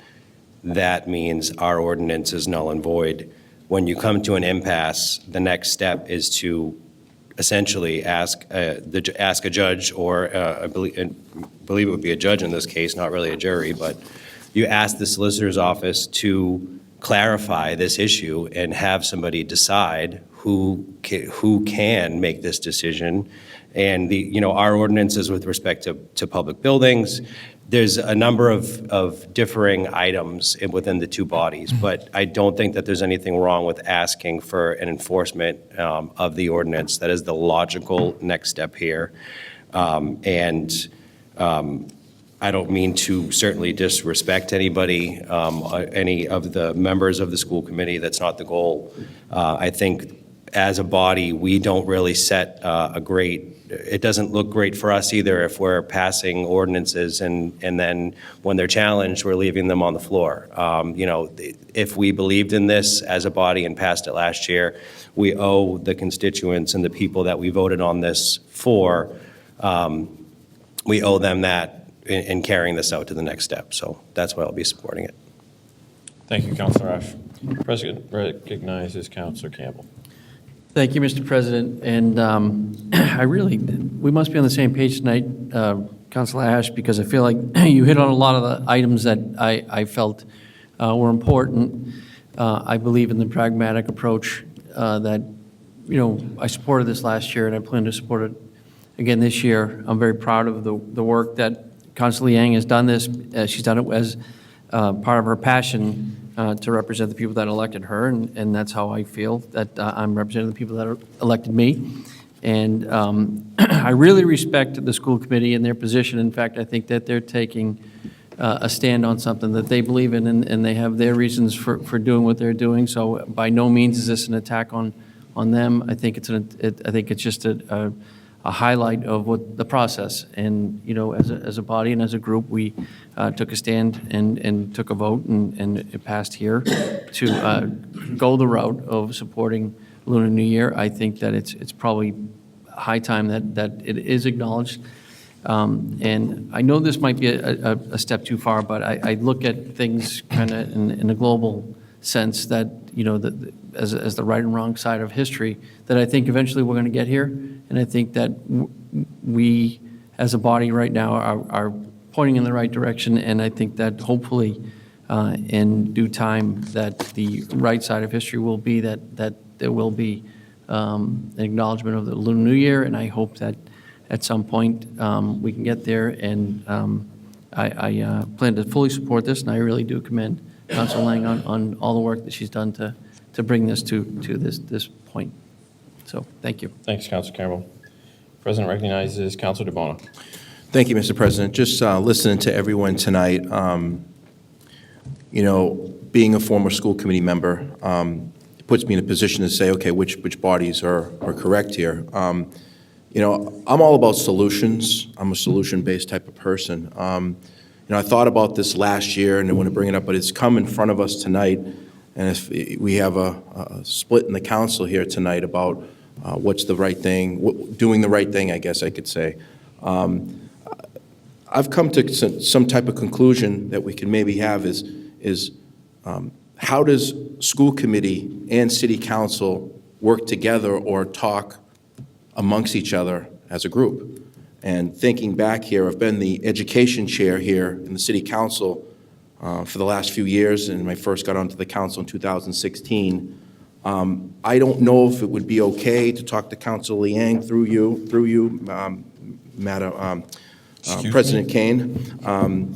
that means our ordinance is null and void. When you come to an impasse, the next step is to essentially ask a judge, or I believe it would be a judge in this case, not really a jury, but you ask the solicitor's office to clarify this issue and have somebody decide who can make this decision. And our ordinances with respect to public buildings, there's a number of differing items within the two bodies, but I don't think that there's anything wrong with asking for an enforcement of the ordinance. That is the logical next step here. I don't mean to certainly disrespect anybody, any of the members of the school committee. That's not the goal. I think as a body, we don't really set it doesn't look great for us either if we're passing ordinances and then when they're challenged, we're leaving them on the floor. If we believed in this as a body and passed it last year, we owe the constituents and the people that we voted on this for, we owe them that in carrying this out to the next step. So that's why I'll be supporting it. Thank you, Councilor Ash. President recognizes Councilor Campbell. Thank you, Mr. President, and we must be on the same page tonight, Councilor Ash, because I feel like you hit on a lot of the items that I felt were important. I believe in the pragmatic approach that, I supported this last year, and I plan to support it again this year. I'm very proud of the work that Councilor Liang has done this. She's done it as part of her passion to represent the people that elected her, and that's how I feel, that I'm representing the people that elected me. And I really respect the school committee and their position. In fact, I think that they're taking a stand on something that they believe in, and they have their reasons for doing what they're doing. So by no means is this an attack on them. I think it's just a highlight of what the process. And, as a body and as a group, we took a stand and took a vote, and it passed here to go the route of supporting Lunar New Year. I think that it's probably high time that it is acknowledged. And I know this might be a step too far, but I look at things kind of in a global sense that, as the right and wrong side of history, that I think eventually we're going to get here. And I think that we, as a body right now, are pointing in the right direction. And I think that hopefully in due time that the right side of history will be that there will be an acknowledgement of the Lunar New Year. And I hope that at some point we can get there. And I plan to fully support this. And I really do commend Councilor Lang on all the work that she's done to bring this to this point. So, thank you. Thanks, Councilor Campbell. President recognizes Councilor DeBona. Thank you, Mr. President. Just listening to everyone tonight, being a former school committee member, it puts me in a position to say, okay, which bodies are correct here. I'm all about solutions. I'm a solution-based type of person. I thought about this last year, and I want to bring it up, but it's come in front of us tonight, and if we have a split in the council here tonight about what's the right thing, doing the right thing, I guess I could say. I've come to some type of conclusion that we can maybe have is how does school committee and city council work together or talk amongst each other as a group? And thinking back here, I've been the education chair here in the city council for the last few years, and when I first got onto the council in 2016. I don't know if it would be okay to talk to Councilor Liang through you, Madam President Kane.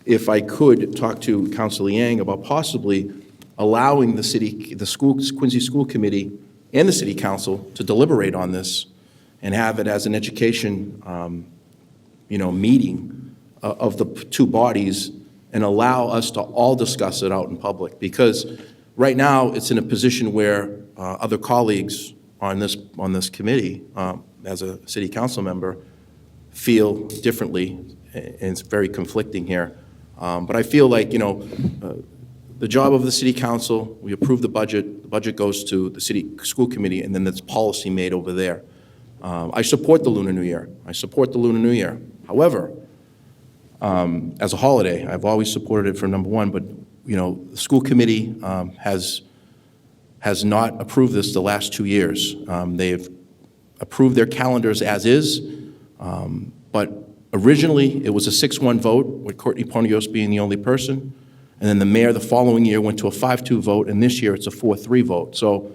If I could talk to Councilor Liang about possibly allowing the Quincy School Committee and the City Council to deliberate on this and have it as an education, meeting of the two bodies and allow us to all discuss it out in public. Because right now, it's in a position where other colleagues on this committee, as a city council member, feel differently, and it's very conflicting here. But I feel like, the job of the city council, we approve the budget goes to the city school committee, and then there's policy made over there. I support the Lunar New Year. However, as a holiday, I've always supported it for number one, but the school committee has not approved this the last 2 years. They've approved their calendars as is, but originally it was a 6-1 vote with Courtney Ponios being the only person, and then the mayor the following year went to a 5-2 vote, and this year it's a 4-3 vote. So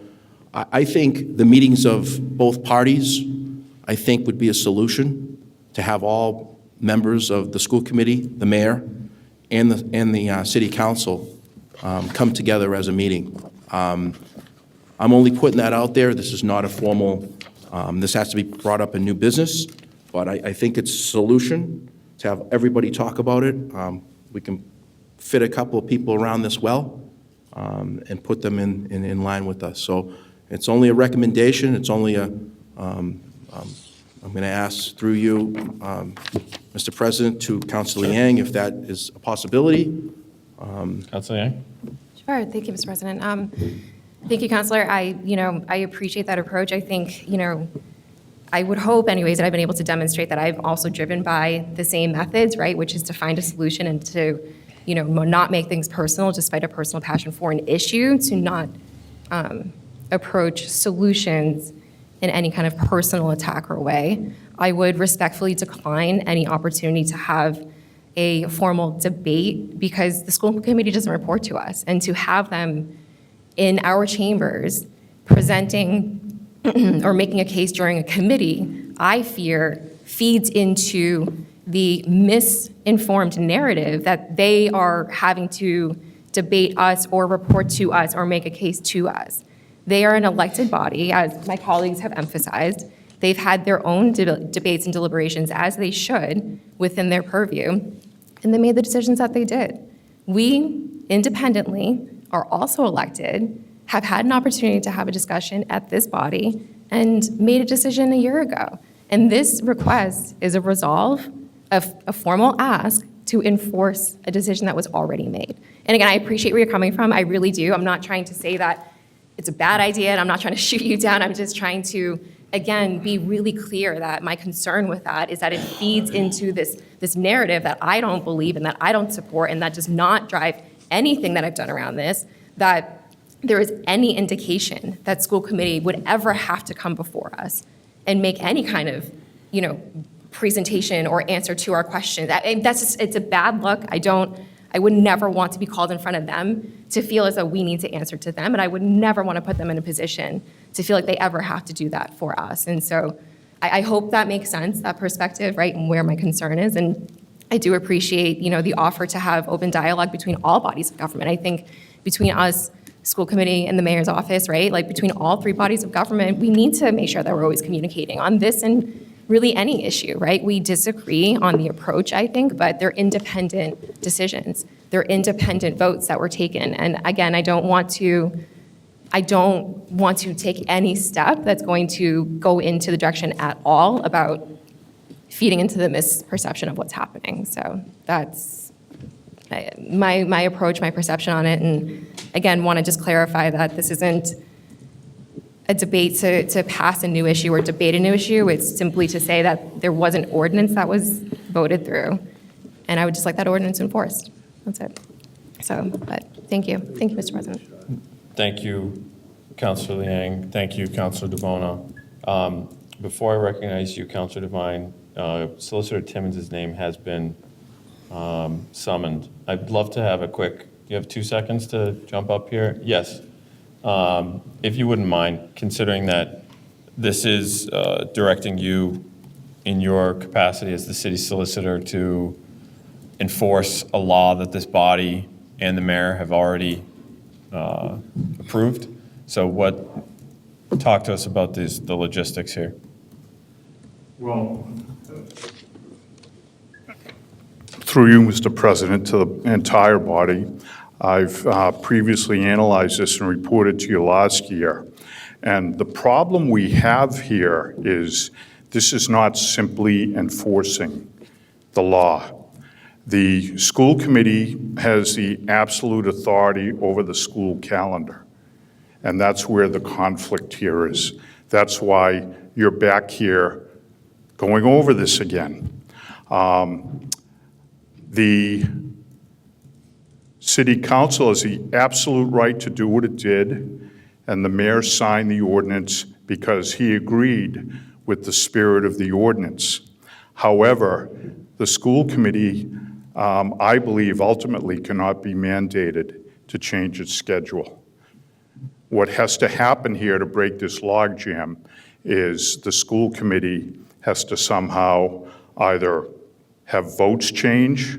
I think the meetings of both parties, I think, would be a solution to have all members of the school committee, the mayor, and the city council come together as a meeting. I'm only putting that out there. This is not a formal, this has to be brought up in new business, but I think it's a solution to have everybody talk about it. We can fit a couple of people around this well and put them in line with us. So It's only a recommendation, it's only I'm going to ask through you, Mr. President, to Councilor Yang, if that is a possibility. Councilor Yang? Sure, thank you, Mr. President. Thank you, Counselor. I appreciate that approach. I think, I would hope anyways that I've been able to demonstrate that I've also driven by the same methods, right, which is to find a solution and to, not make things personal, despite a personal passion for an issue, to not approach solutions in any kind of personal attack or way. I would respectfully decline any opportunity to have a formal debate because the school committee doesn't report to us, and to have them in our chambers presenting or making a case during a committee, I fear feeds into the misinformed narrative that they are having to debate us or report to us or make a case to us. They are an elected body, as my colleagues have emphasized. They've had their own debates and deliberations, as they should, within their purview, and they made the decisions that they did. We, independently, are also elected, have had an opportunity to have a discussion at this body, and made a decision a year ago. And this request is a resolve, a formal ask to enforce a decision that was already made. And again, I appreciate where you're coming from. I really do. I'm not trying to say that it's a bad idea, and I'm not trying to shoot you down. I'm just trying to, again, be really clear that my concern with that is that it feeds into this narrative that I don't believe and that I don't support, and that does not drive anything that I've done around this, that there is any indication that school committee would ever have to come before us and make any kind of, presentation or answer to our questions. That's just, it's a bad look. I would never want to be called in front of them to feel as though we need to answer to them, and I would never want to put them in a position to feel like they ever have to do that for us. And so I hope that makes sense, that perspective, right, and where my concern is. And I do appreciate, the offer to have open dialogue between all bodies of government. I think between us, school committee, and the mayor's office, right, like between all three bodies of government, we need to make sure that we're always communicating on this and really any issue, right? We disagree on the approach, I think, but they're independent decisions. They're independent votes that were taken. And again, I don't want to take any step that's going to go into the direction at all about feeding into the misperception of what's happening. So that's my approach, my perception on it. And again, want to just clarify that this isn't a debate to pass a new issue or debate a new issue. It's simply to say that there was an ordinance that was voted through, and I would just like that ordinance enforced. That's it. So, but thank you. Thank you, Mr. President. Thank you, Councilor Liang. Thank you, Councilor DeBona. Before I recognize you, Councilor Devine, Solicitor Timmons' name has been summoned. I'd love to have you have 2 seconds to jump up here? Yes. If you wouldn't mind, considering that this is directing you in your capacity as the city solicitor to enforce a law that this body and the mayor have already approved. So talk to us about the logistics here. Well, through you, Mr. President, to the entire body, I've previously analyzed this and reported to you last year. And the problem we have here is this is not simply enforcing the law. The school committee has the absolute authority over the school calendar. And that's where the conflict here is. That's why you're back here going over this again. The City Council has the absolute right to do what it did, and the mayor signed the ordinance because he agreed with the spirit of the ordinance. However, the school committee, I believe, ultimately cannot be mandated to change its schedule. What has to happen here to break this logjam is the school committee has to somehow either have votes change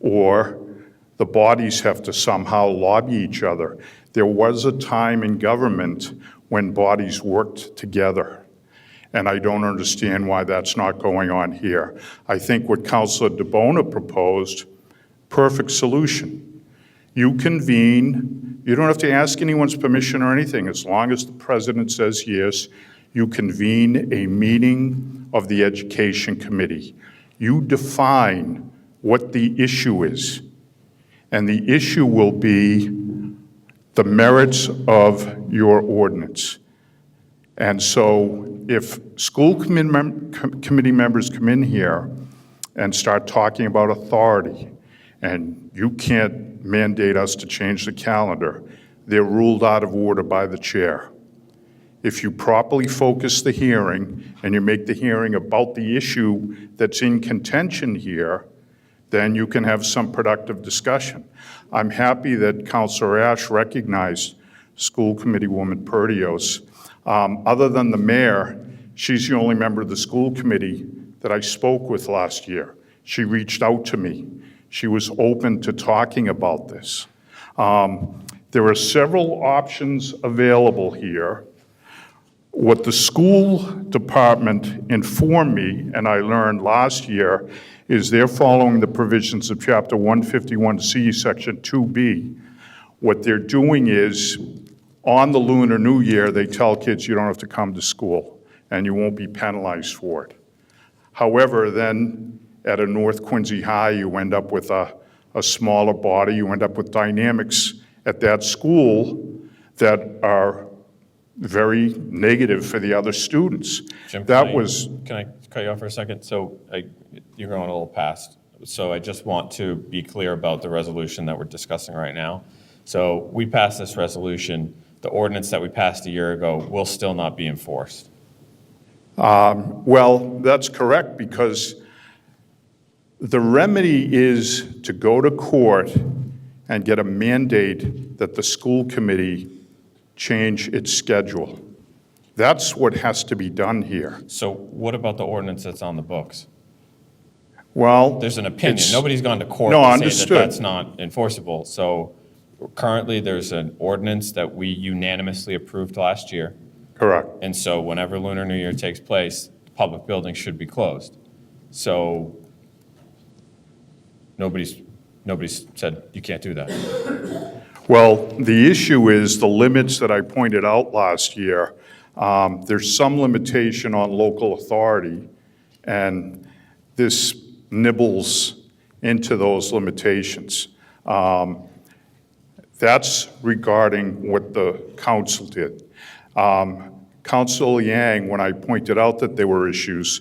or the bodies have to somehow lobby each other. There was a time in government when bodies worked together, and I don't understand why that's not going on here. I think what Councilor DeBona proposed, perfect solution. You convene, you don't have to ask anyone's permission or anything, as long as the president says yes, you convene a meeting of the Education Committee. You define what the issue is, and the issue will be the merits of your ordinance. And so if school committee members come in here and start talking about authority, and you can't mandate us to change the calendar, they're ruled out of order by the chair. If you properly focus the hearing and you make the hearing about the issue that's in contention here, then you can have some productive discussion. I'm happy that Councilor Ash recognized School Committee Woman Perdios. Other than the mayor, she's the only member of the school committee that I spoke with last year. She reached out to me. She was open to talking about this. There are several options available here. What the school department informed me, and I learned last year, is they're following the provisions of Chapter 151C, Section 2B. What they're doing is, on the Lunar New Year, they tell kids you don't have to come to school, and you won't be penalized for it. However, then at a North Quincy High, you end up with a smaller body, you end up with dynamics at that school that are very negative for the other students. Jim, That can was, I cut you off for a second? So you're going a little past. So I just want to be clear about the resolution that we're discussing right now. So we passed this resolution. The ordinance that we passed a year ago will still not be enforced. well, that's correct, because the remedy is to go to court and get a mandate that the school committee change its schedule. That's what has to be done here. So what about the ordinance that's on the books? Well, There's an opinion. it's- Nobody's gone to court No, to say that understood. that's not enforceable. So currently, there's an ordinance that we unanimously approved last year. Correct. And so whenever Lunar New Year takes place, public buildings should be closed. So nobody's said you can't do that. Well, the issue is the limits that I pointed out last year. There's some limitation on local authority, and this nibbles into those limitations. That's regarding what the council did. Council Yang, when I pointed out that there were issues,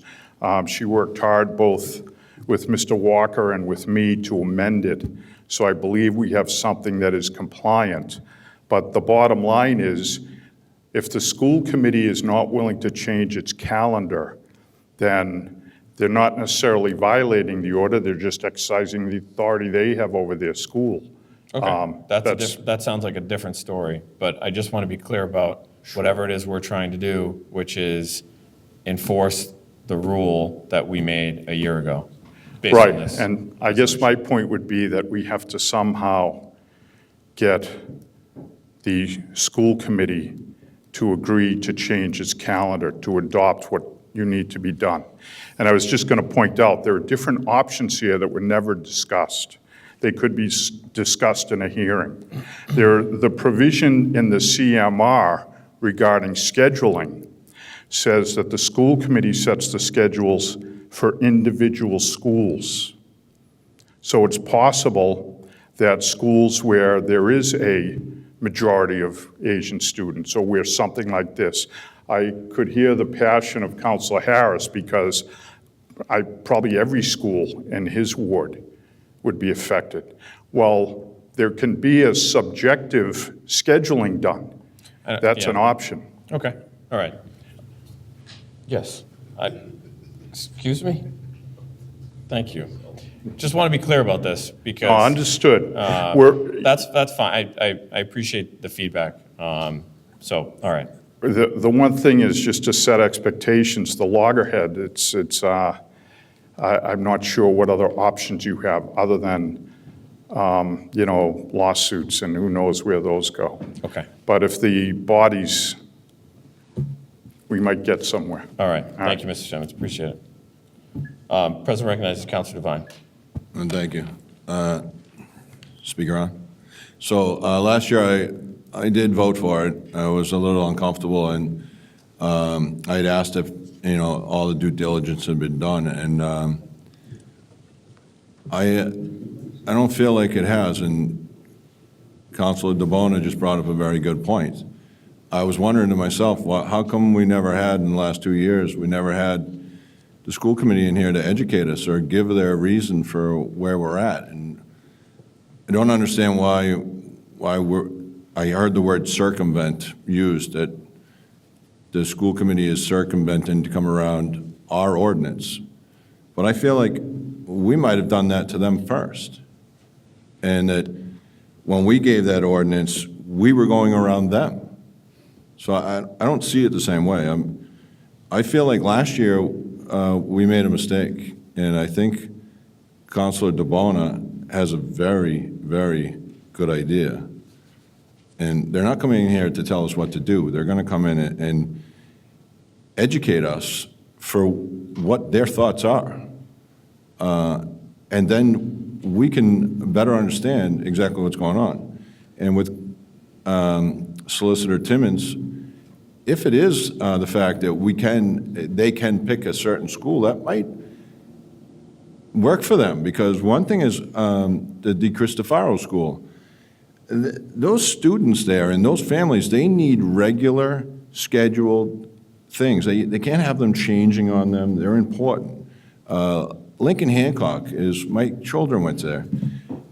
she worked hard both with Mr. Walker and with me to amend it. So I believe we have something that is compliant. But the bottom line is, if the school committee is not willing to change its calendar, then they're not necessarily violating the order, they're just exercising the authority they have over their school. Okay, that sounds like a different story, but I just want to be clear about whatever it is we're trying to do, which is enforce the rule that we made a year ago. based on Right, this. and I guess my point would be that we have to somehow get the school committee to agree to change its calendar, to adopt what you need to be done. And I was just going to point out, there are different options here that were never discussed. They could be discussed in a hearing. The provision in the CMR regarding scheduling says that the school committee sets the schedules for individual schools. So it's possible that schools where there is a majority of Asian students, or where something like this, I could hear the passion of Councilor Harris, because probably every school in his ward would be affected. Well, there can be a subjective scheduling done. That's yeah. an option. Okay, all right. Yes. Excuse me? Thank you. Just want to be clear about this because. Oh, understood. That's fine. I appreciate the feedback. So, all right. The one thing is just to set expectations. The loggerhead, I'm not sure what other options you have other than, lawsuits, and who knows where those go. Okay. But if the bodies, we might get somewhere. All right. Thank you, Mr. Simmons. Appreciate it. President recognizes Councilor Devine. And thank you. Speaker on. So last year, I did vote for it. I was a little uncomfortable, and I'd asked if, all the due diligence had been done, and I don't feel like it has, and Councilor DeBona just brought up a very good point. I was wondering to myself, how come we never had, in the last 2 years, we never had the school committee in here to educate us or give their reason for where we're at? And I don't understand why I heard the word circumvent used, that the school committee is circumventing to come around our ordinance. But I feel like we might have done that to them first. And that when we gave that ordinance, we were going around them. So I don't see it the same way. I feel like last year we made a mistake, and I think Councilor DeBona has a very, very good idea. And they're not coming in here to tell us what to do. They're going to come in and educate us for what their thoughts are. And then we can better understand exactly what's going on. And with Solicitor Timmons, if it is the fact that they can pick a certain school, that might work for them. Because one thing is the De Cristofaro School. Those students there and those families, they need regular, scheduled things. They can't have them changing on them. They're important. Lincoln Hancock my children went there.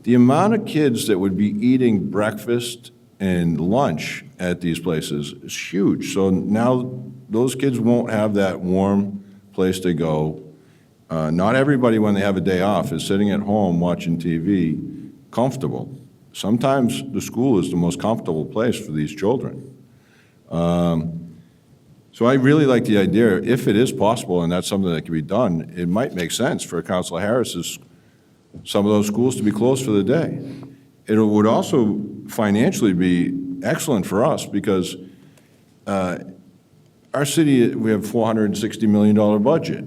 The amount of kids that would be eating breakfast and lunch at these places is huge. So now those kids won't have that warm place to go. Not everybody, when they have a day off, is sitting at home watching TV comfortable. Sometimes the school is the most comfortable place for these children. So I really like the idea, if it is possible and that's something that can be done, it might make sense for Councilor Harris's, some of those schools to be closed for the day. It would also financially be excellent for us because our city, we have $460 million budget.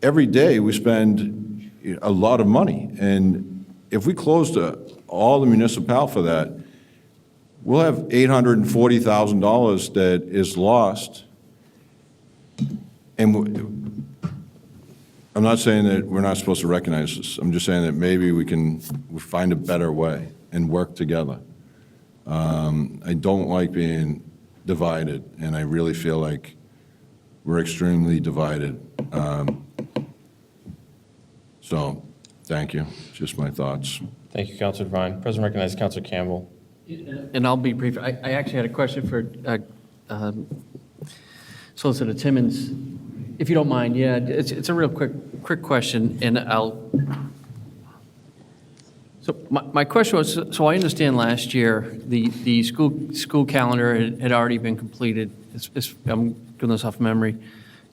Every day we spend a lot of money, and if we closed all the municipal for that, we'll have $840,000 that is lost. And I'm not saying that we're not supposed to recognize this. I'm just saying that maybe we can find a better way and work together. I don't like being divided, and I really feel like we're extremely divided. So, thank you. Just my thoughts. Thank you, Councilor Devine. President recognizes Councilor Campbell. And I'll be brief. I actually had a question for Solicitor Timmons, if you don't mind. Yeah, it's a real quick question, and So my question was, so I understand last year the school calendar had already been completed. I'm doing this off memory.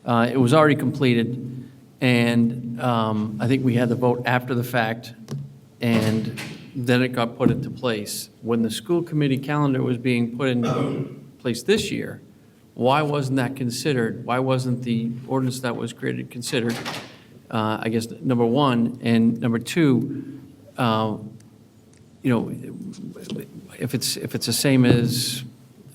It was already completed, and I think we had the vote after the fact, and then it got put into place. When the school committee calendar was being put in place this year, why wasn't that considered? Why wasn't the ordinance that was created considered? I guess, number one. And number two, if it's the same as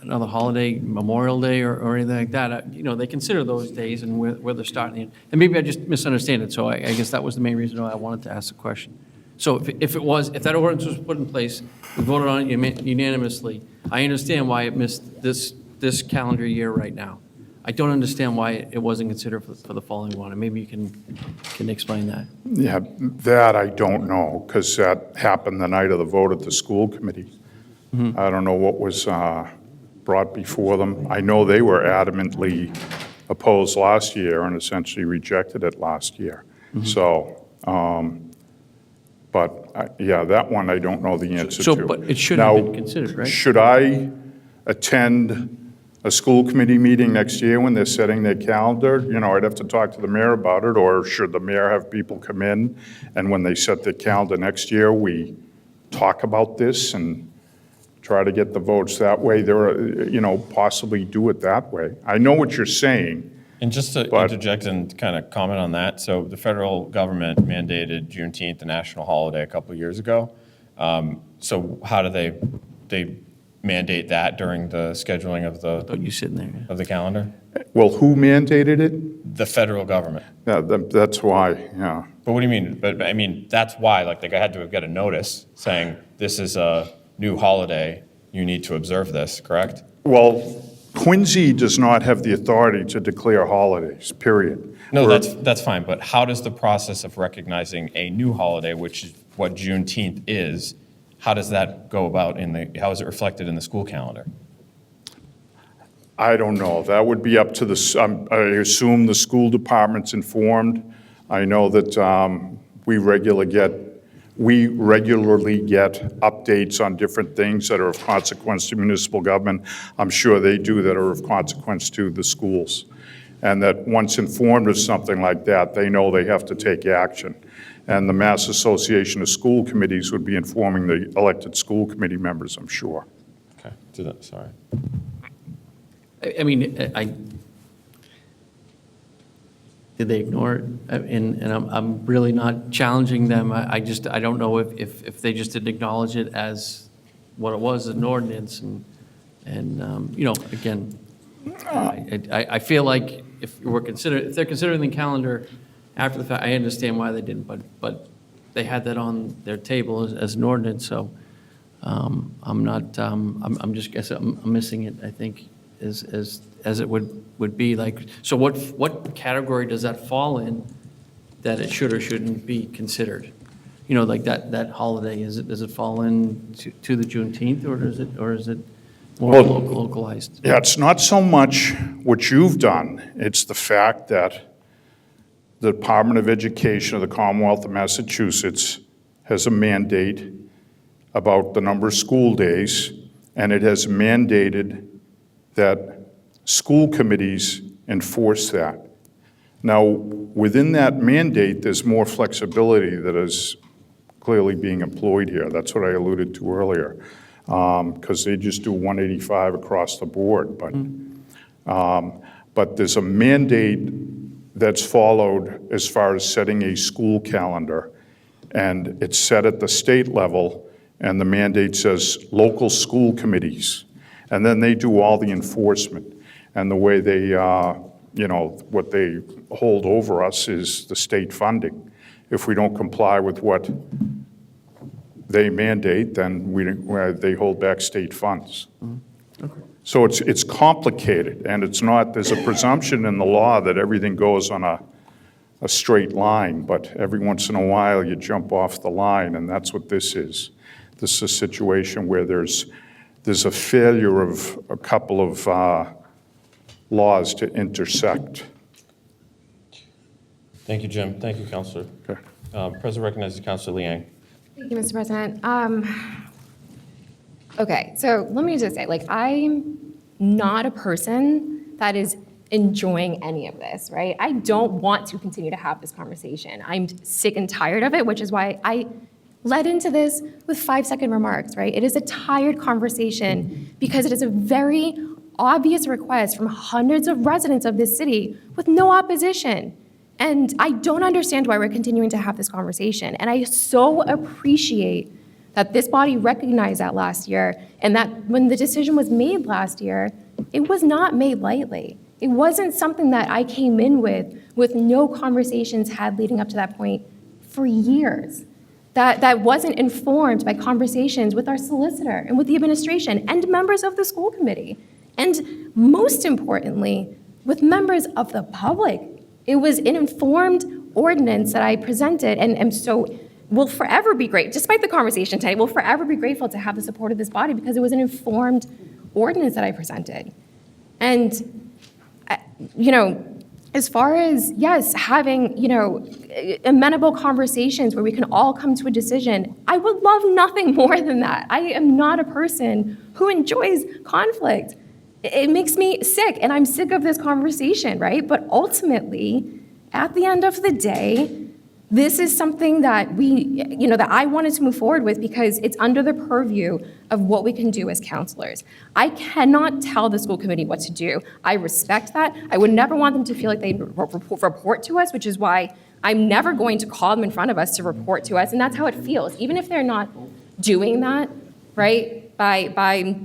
another holiday, Memorial Day or anything like that, they consider those days and where they're starting. And maybe I just misunderstand it, so I guess that was the main reason why I wanted to ask the question. So if that ordinance was put in place, we voted on it unanimously, I understand why it missed this calendar year right now. I don't understand why it wasn't considered for the following one, and maybe you can explain that. Yeah, that I don't know, because that happened the night of the vote at the school committee. Mm-hmm. I don't know what was brought before them. I know they were adamantly opposed last year and essentially rejected it last year. Mm-hmm. So, that one I don't know the answer to. But it should have been considered, right? Should I attend a school committee meeting next year when they're setting their calendar? I'd have to talk to the mayor about it, or should the mayor have people come in, and when they set their calendar next year, we talk about this and try to get the votes that way? Possibly do it that way. I know what you're saying. And just to interject and kind of comment on that, so the federal government mandated Juneteenth a national holiday a couple of years ago, So how do they mandate that during the scheduling of You sitting there. of the calendar? Well, who mandated it? The federal government. Yeah, that's why, yeah. But what do you mean? But I mean, that's why, like I had to get a notice saying, this is a new holiday, you need to observe this, correct? Well, Quincy does not have the authority to declare holidays, period. No, We're- that's fine, but how does the process of recognizing a new holiday, which is what Juneteenth is, how does that go about how is it reflected in the school calendar? I don't know. That would be up to I assume the school department's informed. I know that we regularly get updates on different things that are of consequence to municipal government. I'm sure they do that are of consequence to the schools. And that once informed of something like that, they know they have to take action. And the Mass Association of School Committees would be informing the elected school committee members, I'm sure. Okay, sorry. I mean, did they ignore it? And I'm really not challenging them. I don't know if they just didn't acknowledge it as what it was, an ordinance. And again, I feel like if they're considering the calendar after the fact, I understand why they didn't, but they had that on their table as an ordinance, so I'm missing it, I think, as it would be like. So what category does that fall in that it should or shouldn't be considered? Like that holiday, does it fall in to the Juneteenth, or is it more localized? Yeah, it's not so much what you've done, it's the fact that the Department of Education of the Commonwealth of Massachusetts has a mandate about the number of school days, and it has mandated that school committees enforce that. Now, within that mandate, there's more flexibility that is clearly being employed here. That's what I alluded to earlier, because they just do 185 across the board. But there's a mandate that's followed as far as setting a school calendar, and it's set at the state level, and the mandate says local school committees, and then they do all the enforcement. And the way they, what they hold over us is the state funding. If we don't comply with what they mandate, then they hold back state funds. So it's complicated, and it's not, there's a presumption in the law that everything goes on a straight line, but every once in a while you jump off the line, and that's what this is. This is a situation where there's a failure of a couple of laws to intersect. Thank you, Jim. Thank you, Counselor. Okay. President recognizes Counselor Liang. Thank you, Mr. President. Okay, so let me just say, I'm not a person that is enjoying any of this, right? I don't want to continue to have this conversation. I'm sick and tired of it, which is why I led into this with 5-second remarks, right? It is a tired conversation because it is a very obvious request from hundreds of residents of this city with no opposition. And I don't understand why we're continuing to have this conversation. And I so appreciate that this body recognized that last year, and that when the decision was made last year, it was not made lightly. It wasn't something that I came in with no conversations had leading up to that point for years. That wasn't informed by conversations with our solicitor and with the administration and members of the school committee. And most importantly, with members of the public. It was an informed ordinance that I presented, and so will forever be great, despite the conversation today, we'll forever be grateful to have the support of this body because it was an informed ordinance that I presented. And, as far as, yes, having, amenable conversations where we can all come to a decision, I would love nothing more than that. I am not a person who enjoys conflict. It makes me sick, and I'm sick of this conversation, right? But ultimately, at the end of the day, this is something that that I wanted to move forward with because it's under the purview of what we can do as counselors. I cannot tell the school committee what to do. I respect that. I would never want them to feel like they report to us, which is why I'm never going to call them in front of us to report to us, and that's how it feels. Even if they're not doing that, right, by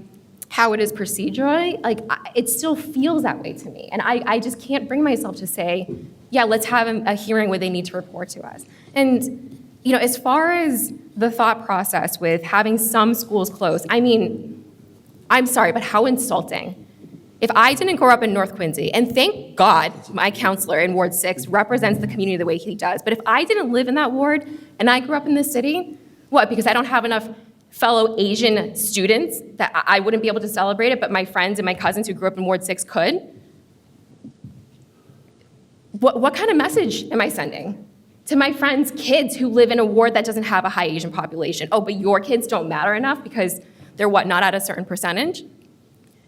how it is procedurally, like, it still feels that way to me. And I just can't bring myself to say, yeah, let's have a hearing where they need to report to us. And, you know, as far as the thought process with having some schools closed, I mean, I'm sorry, but how insulting. If I didn't grow up in North Quincy, and thank God my counselor in Ward 6 represents the community the way he does, but if I didn't live in that ward and I grew up in this city, what, because I don't have enough fellow Asian students that I wouldn't be able to celebrate it, but my friends and my cousins who grew up in Ward 6 could? What kind of message am I sending to my friends' kids who live in a ward that doesn't have a high Asian population? Oh, but your kids don't matter enough because they're what, not at a certain percentage?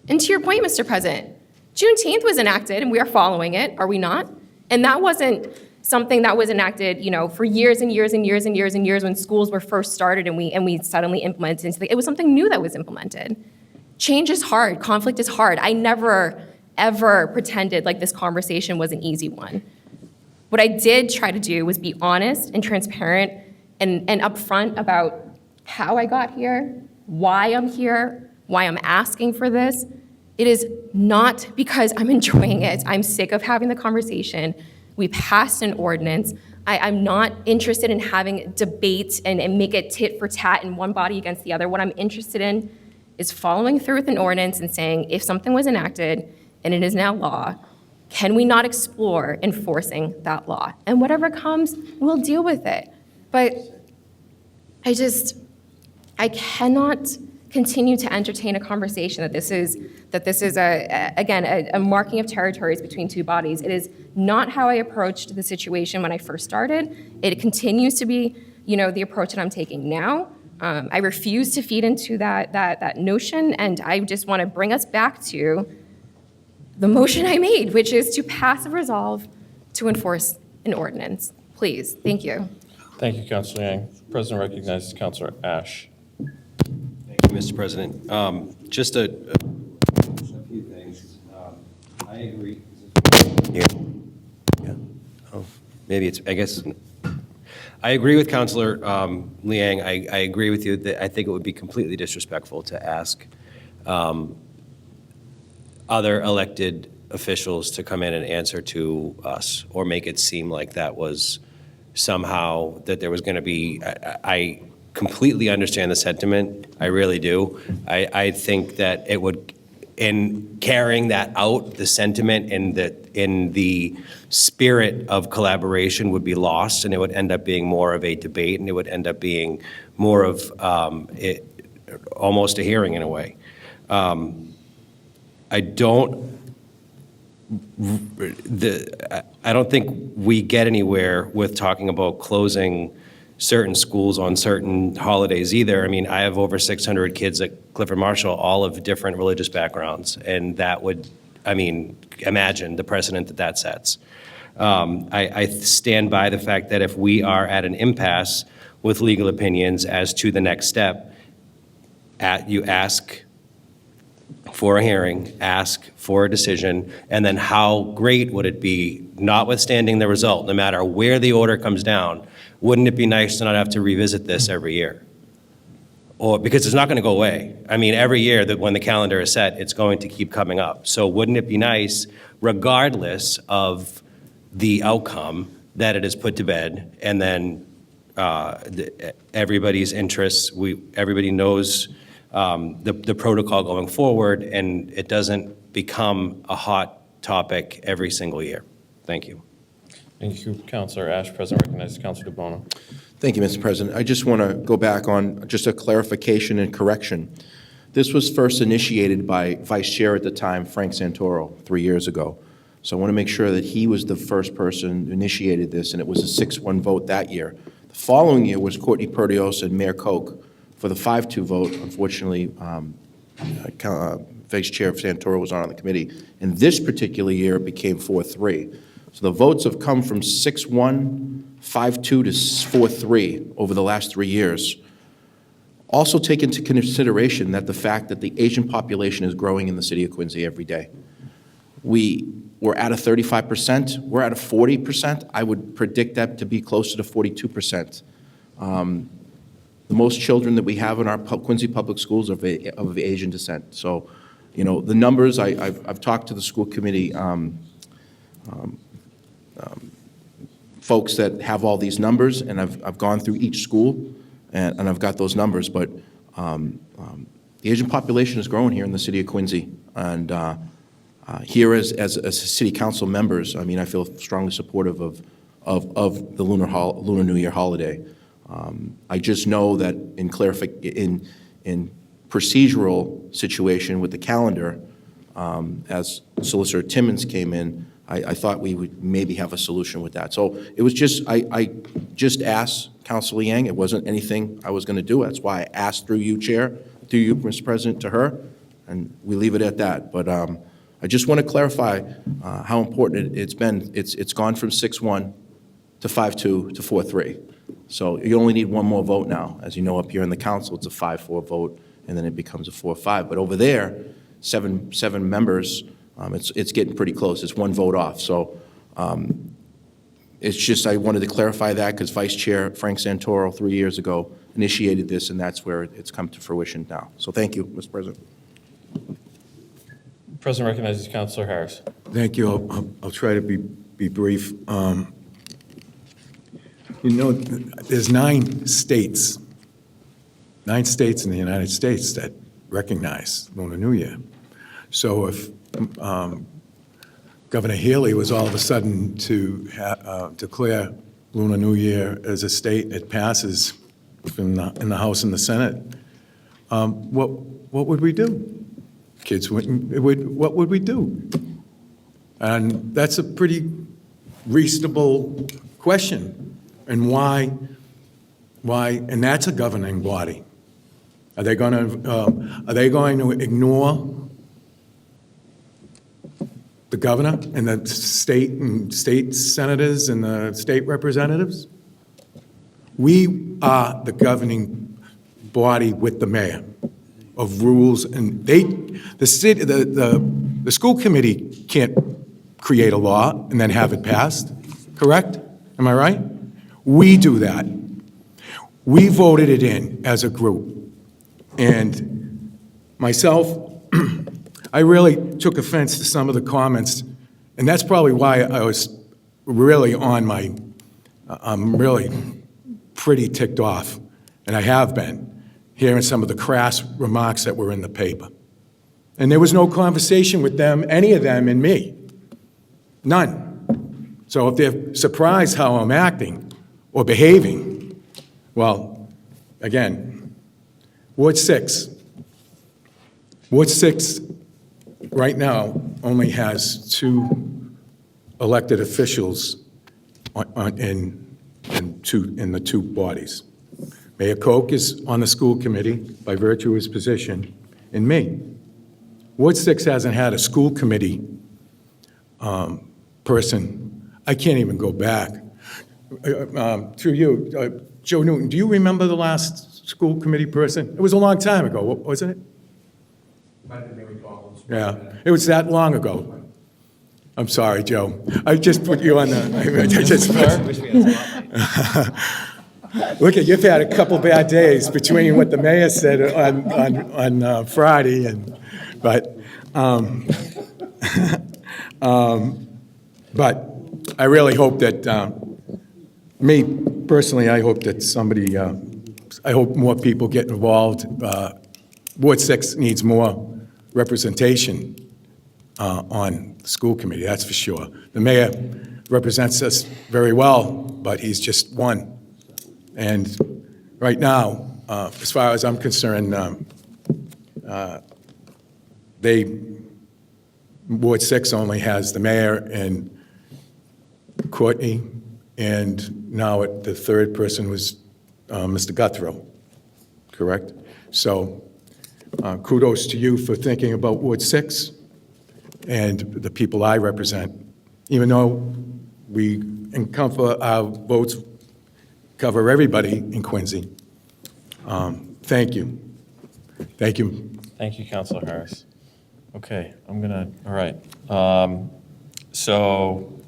And to your point, Mr. President, Juneteenth was enacted and we are following it, are we not? And that wasn't something that was enacted, you know, for years and years and years and years and years when schools were first started and we suddenly implemented into it was something new that was implemented. Change is hard, conflict is hard. I never, ever pretended like this conversation was an easy one. What I did try to do was be honest and transparent and upfront about how I got here, why I'm here, why I'm asking for this. It is not because I'm enjoying it. I'm sick of having the conversation. We passed an ordinance. I'm not interested in having debate and make it tit for tat and one body against the other. What I'm interested in is following through with an ordinance and saying, if something was enacted and it is now law, can we not explore enforcing that law? And whatever comes, we'll deal with it. But I cannot continue to entertain a conversation that this is a marking of territories between two bodies. It is not how I approached the situation when I first started. It continues to be, you know, the approach that I'm taking now. I refuse to feed into that notion, and I just want to bring us back to the motion I made, which is to pass a resolve to enforce an ordinance. Please, thank you. Thank you, Councilor Yang. President recognizes Councilor Ash. Thank you, Mr. President. Just a few things. I agree. Yeah. Oh, maybe it's, I guess. I agree with Councilor Liang. I agree with you that I think it would be completely disrespectful to ask other elected officials to come in and answer to us or make it seem like that was somehow that there was going to be, I completely understand the sentiment. I really do. I think that it would, in carrying that out, the sentiment and in the spirit of collaboration would be lost, and it would end up being more of a debate, and it would end up being more of almost a hearing in a way. I don't think we get anywhere with talking about closing certain schools on certain holidays either. I mean, I have over 600 kids at Clifford Marshall, all of different religious backgrounds, and that would, I mean, imagine the precedent that sets. I stand by the fact that if we are at an impasse with legal opinions as to the next step, you ask for a hearing, ask for a decision, and then how great would it be, notwithstanding the result, no matter where the order comes down, wouldn't it be nice to not have to revisit this every year? Or because it's not going to go away. I mean, every year that when the calendar is set, it's going to keep coming up. So wouldn't it be nice, regardless of the outcome, that it is put to bed, and then everybody's interests, everybody knows the protocol going forward, and it doesn't become a hot topic every single year. Thank you. Thank you, Councilor Ash. President recognizes Councilor DeBono. Thank you, Mr. President. I just want to go back on just a clarification and correction. This was first initiated by Vice Chair at the time, Frank Santoro, 3 years ago. So I want to make sure that he was the first person who initiated this, and it was a 6-1 vote that year. The following year was Courtney Perdios and Mayor Koch for the 5-2 vote. Unfortunately, Vice Chair Santoro was on the committee. And this particular year, it became 4-3. So the votes have come from 6-1, 5-2 to 4-3 over the last 3 years. Also take into consideration that the fact that the Asian population is growing in the city of Quincy every day. We're at a 35%, we're at a 40%. I would predict that to be closer to 42%. the most children that we have in our Quincy Public Schools are of Asian descent. So, you know, the numbers, I've talked to the school committee folks that have all these numbers, and I've gone through each school, and I've got those numbers, but the Asian population is growing here in the city of Quincy, and here as city council members, I mean, I feel strongly supportive of the Lunar New Year holiday. I just know that in procedural situation with the calendar, as Solicitor Timmons came in, I thought we would maybe have a solution with that. So it was just, I just asked Councilor Yang. It wasn't anything I was going to do. That's why I asked through you, Chair, through you, Mr. President, to her, and we leave it at that. But I just want to clarify how important it's been. It's gone from 6-1 to 5-2 to 4-3. So you only need one more vote now. As you know, up here in the council, it's a 5-4 vote, and then it becomes a 4-5. But over there, seven members, it's getting pretty close. It's one vote off. So it's just, I wanted to clarify that because Vice Chair Frank Santoro 3 years ago initiated this, and that's where it's come to fruition now. So thank you, Mr. President. President recognizes Councilor Harris. Thank you. I'll try to be brief. You know, there's 9 states in the United States that recognize Lunar New Year. So if Governor Healy was all of a sudden to declare Lunar New Year as a state, it passes in the House and the Senate, what would we do? Kids wouldn't, what would we do? And that's a pretty reasonable question. And why, and that's a governing body. Are they going to ignore the governor and the state senators and the state representatives? We are the governing body with the mayor of rules, and the school committee can't create a law and then have it passed, correct? Am I right? We do that. We voted it in as a group. And myself, I really took offense to some of the comments, and that's probably why I was really I'm really pretty ticked off, and I have been, hearing some of the crass remarks that were in the paper. And there was no conversation with them, any of them, and me. None. So if they're surprised how I'm acting or behaving, well, again, Ward 6. Ward 6 right now only has 2 elected officials in the 2 bodies. Mayor Koch is on the school committee by virtue of his position, and me. Ward 6 hasn't had a school committee person. I can't even go back. Through you, Joe Newton, do you remember the last school committee person? It was a long time ago, wasn't it? Yeah, it was that long ago. I'm sorry, Joe. I just put you on the. Look, you've had a couple bad days between what the mayor said on Friday, but I really hope that. Me, personally, I hope that somebody, I hope more people get involved. Ward 6 needs more representation on the school committee, that's for sure. The mayor represents us very well, but he's just one. And right now, as far as I'm concerned, Ward 6 only has the mayor and Courtney, and now the third person was Mr. Guthrow, correct? So kudos to you for thinking about Ward 6 and the people I represent, even though our votes cover everybody in Quincy. Thank you. Thank you. Thank you, Councilor Harris. Okay, all right. So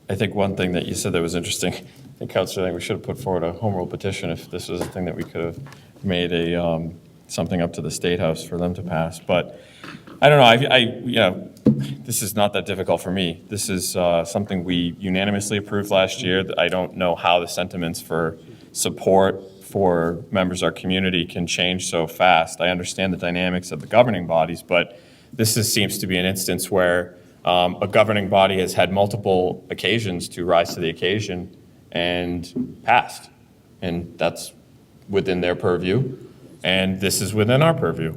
I think one thing that you said that was interesting, think, Councilor, we should have put forward a home rule petition if this was a thing that we could have made a, something up to the State House for them to pass. But I don't know, this is not that difficult for me. This is something we unanimously approved last year. I don't know how the sentiments for support for members of our community can change so fast. I understand the dynamics of the governing bodies, but seems to be an instance where a governing body has had multiple occasions to rise to the occasion and passed. And that's within their purview, and this is within our purview.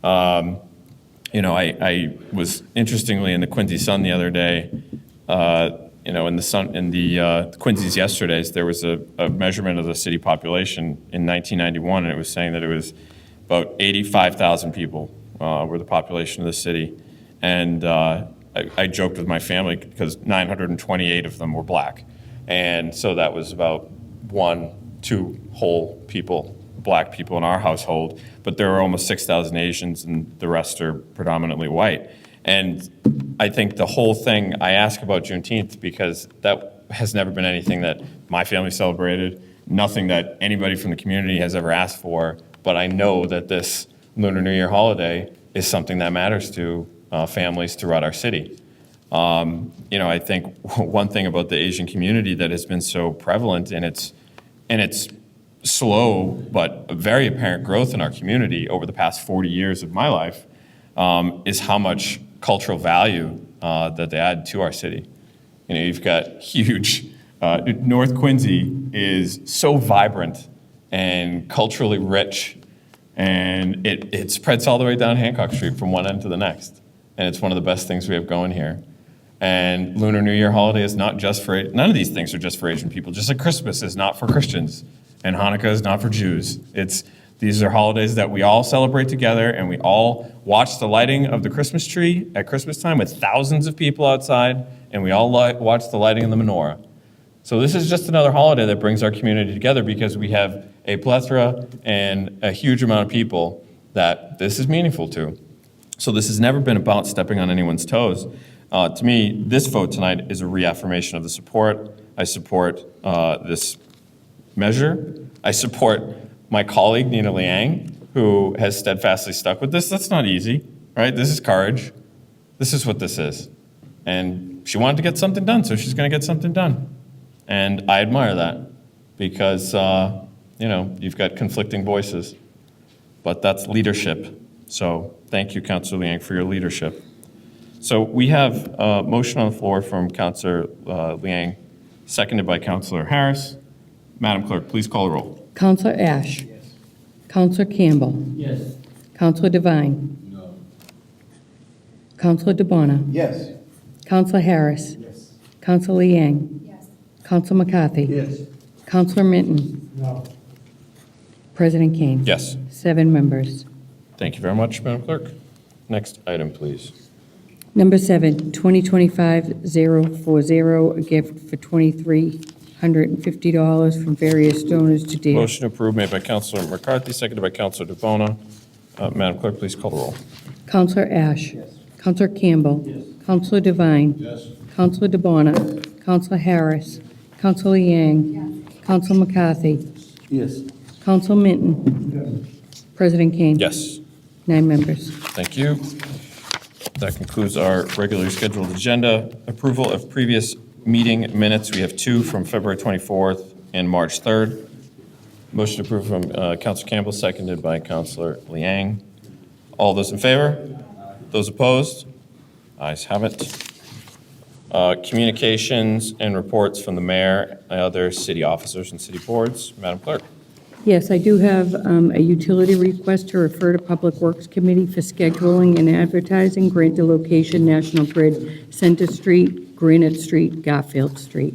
I was interestingly in the Quincy Sun the other day, in the Quincy's Yesterdays, there was a measurement of the city population in 1991, and it was saying that it was about 85,000 people were the population of the city. And I joked with my family because 928 of them were black. And so that was about 1-2 whole people, black people in our household, but there are almost 6,000 Asians and the rest are predominantly white. And I think the whole thing, I ask about Juneteenth because that has never been anything that my family celebrated, nothing that anybody from the community has ever asked for, but I know that this Lunar New Year holiday is something that matters to families throughout our city. I think one thing about the Asian community that has been so prevalent in its slow but very apparent growth in our community over the past 40 years of my life is how much cultural value that they add to our city. You've got huge, North Quincy is so vibrant and culturally rich, and it spreads all the way down Hancock Street from one end to the next. And it's one of the best things we have going here. And Lunar New Year holiday is not just for, none of these things are just for Asian people, just like Christmas is not for Christians, and Hanukkah is not for Jews. These are holidays that we all celebrate together, and we all watch the lighting of the Christmas tree at Christmas time with thousands of people outside, and we all watch the lighting of the menorah. So this is just another holiday that brings our community together because we have a plethora and a huge amount of people that this is meaningful to. So this has never been about stepping on anyone's toes. To me, this vote tonight is a reaffirmation of the support. I support this measure. I support my colleague, Nina Liang, who has steadfastly stuck with this. That's not easy, right? This is courage. This is what this is. And she wanted to get something done, so she's going to get something done. And I admire that because, you've got conflicting voices. But that's leadership. So thank you, Councilor Liang, for your leadership. So we have a motion on the floor from Councilor Liang, seconded by Councilor Harris. Madam Clerk, please call the roll. Counselor Ash. Yes. Counselor Campbell. Yes. Counselor Devine. No. Counselor DeBona. Yes. Counselor Harris. Yes. Counselor Liang. Yes. Counselor McCarthy. Yes. Counselor Minton. No. President Kane. Yes. 7 members. Thank you very much, Madam Clerk. Next item, please. Number 7, 2025-040, a gift for $2,350 from various donors to date. Motion approved made by Councilor McCarthy, seconded by Councilor DeBona. Madam Clerk, please call the roll. Counselor Ash. Yes. Counselor Campbell. Yes. Counselor Devine. Yes. Counselor DeBona. Counselor Harris. Counselor Yang. Yes. Counselor McCarthy. Yes. Counselor Minton. President Kane. Yes. 9 members. Thank you. That concludes our regularly scheduled agenda. Approval of previous meeting minutes. We have 2 from February 24th and March 3rd. Motion approved from Councilor Campbell, seconded by Councilor Liang. All those in favor? Those opposed? Ayes have it. Communications and reports from the mayor and other city officers and city boards. Madam Clerk. Yes, I do have a utility request to refer to Public Works Committee for scheduling and advertising, grant the location, National Grid, Center Street, Granite Street, Garfield Street.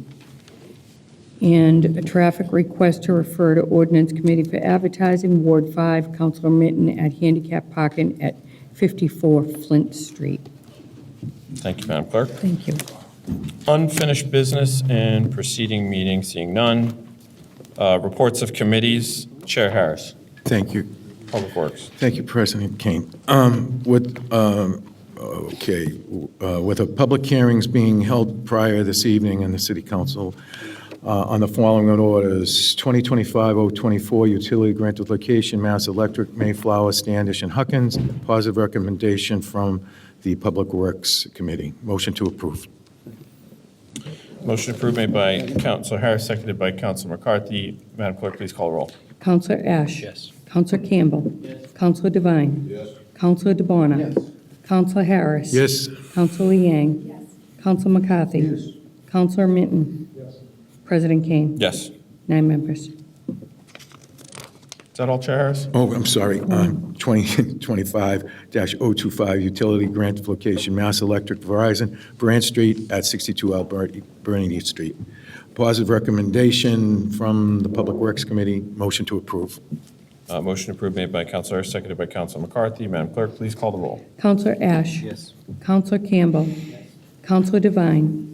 And a traffic request to refer to Ordinance Committee for advertising, Ward 5, Councilor Minton, at handicap parking at 54 Flint Street. Thank you, Madam Clerk. Thank you. Unfinished business and preceding meeting, seeing none. Reports of committees. Chair Harris. Thank you. Public Works. Thank you, President Kane. With a public hearings being held prior this evening in the City Council, on the following orders: 2025-024, utility grant of location, Mass Electric, Mayflower, Standish, and Huckins. Positive recommendation from the Public Works Committee. Motion to approve. Motion approved made by Councilor Harris, seconded by Councilor McCarthy. Madam Clerk, please call the roll. Counselor Ash. Yes. Counselor Campbell. Counselor Devine. Counselor DeBona. Counselor Harris. Yes. Counselor Liang. Counselor McCarthy. Counselor Minton. President Kane. Yes. 9 members. Is that all, Chair Harris? Oh, I'm sorry. 2025-025, utility grant of location, Mass Electric, Verizon, Branch Street at 62 Bernini Street. Positive recommendation from the Public Works Committee. Motion to approve. Motion approved made by Councilor Harris, seconded by Councilor McCarthy. Madam Clerk, please call the roll. Counselor Ash. Yes. Counselor Campbell. Counselor Devine.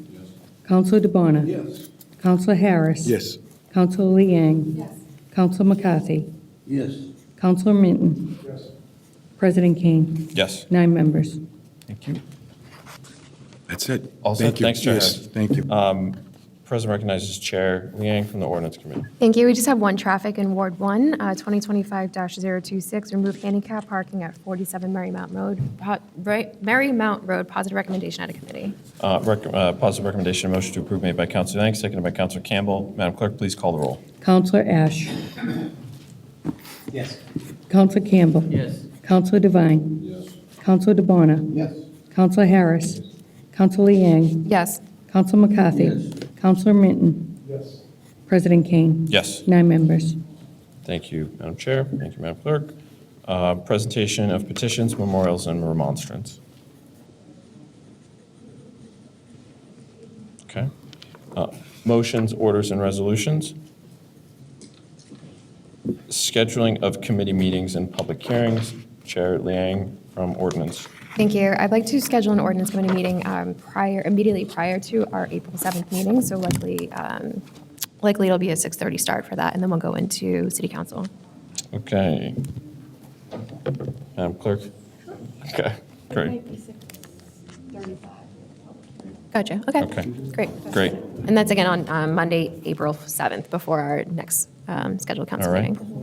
Counselor DeBona. Counselor Harris. Yes. Counselor Liang. Counselor McCarthy. Yes. Counselor Minton. President Kane. Yes. 9 members. Thank you. That's it. All set. Thank you. Thanks, Chair Yes, Harris. thank you. President recognizes Chair Liang from the Ordinance Committee. Thank you. We just have one traffic in Ward 1, 2025-026, remove handicap parking at 47 Marymount Road. Positive recommendation out of committee. Positive recommendation, motion to approve made by Councilor Liang, seconded by Councilor Campbell. Madam Clerk, please call the roll. Counselor Ash. Yes. Counselor Campbell. Yes. Counselor Devine. Counselor DeBona. Counselor Harris. Counselor Liang. Yes. Counselor McCarthy. Counselor Minton. President Kane. Yes. 9 members. Thank you, Madam Chair. Thank you, Madam Clerk. Presentation of petitions, memorials, and remonstrance. Okay. Motions, orders, and resolutions. Scheduling of committee meetings and public hearings. Chair Liang from Ordinance. Thank you. I'd like to schedule an ordinance committee meeting immediately prior to our April 7th meeting, so likely it'll be a 6:30 start for that, and then we'll go into city council. Okay. Madam Clerk? Okay, great. Gotcha. Okay. Okay. Great. Great. And that's again on Monday, April 7th, before our next scheduled council All right. meeting.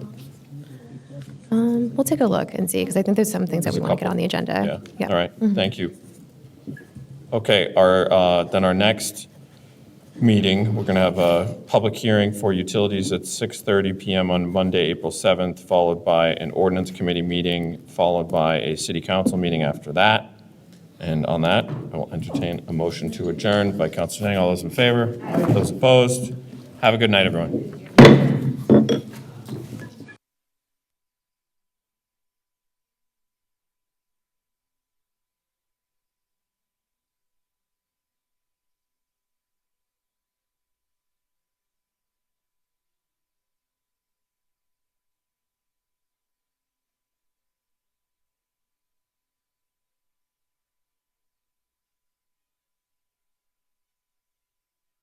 We'll take a look and see, because I think there's some things that we There's a want to get couple. on the agenda. Yeah, all right, thank you. Okay, then our next meeting, we're going to have a public hearing for utilities at 6:30 PM on Monday, April 7th, followed by an ordinance committee meeting, followed by a city council meeting after that. And on that, I will entertain a motion to adjourn by Councilor Chang. All those in favor? Those opposed? Have a good night, everyone.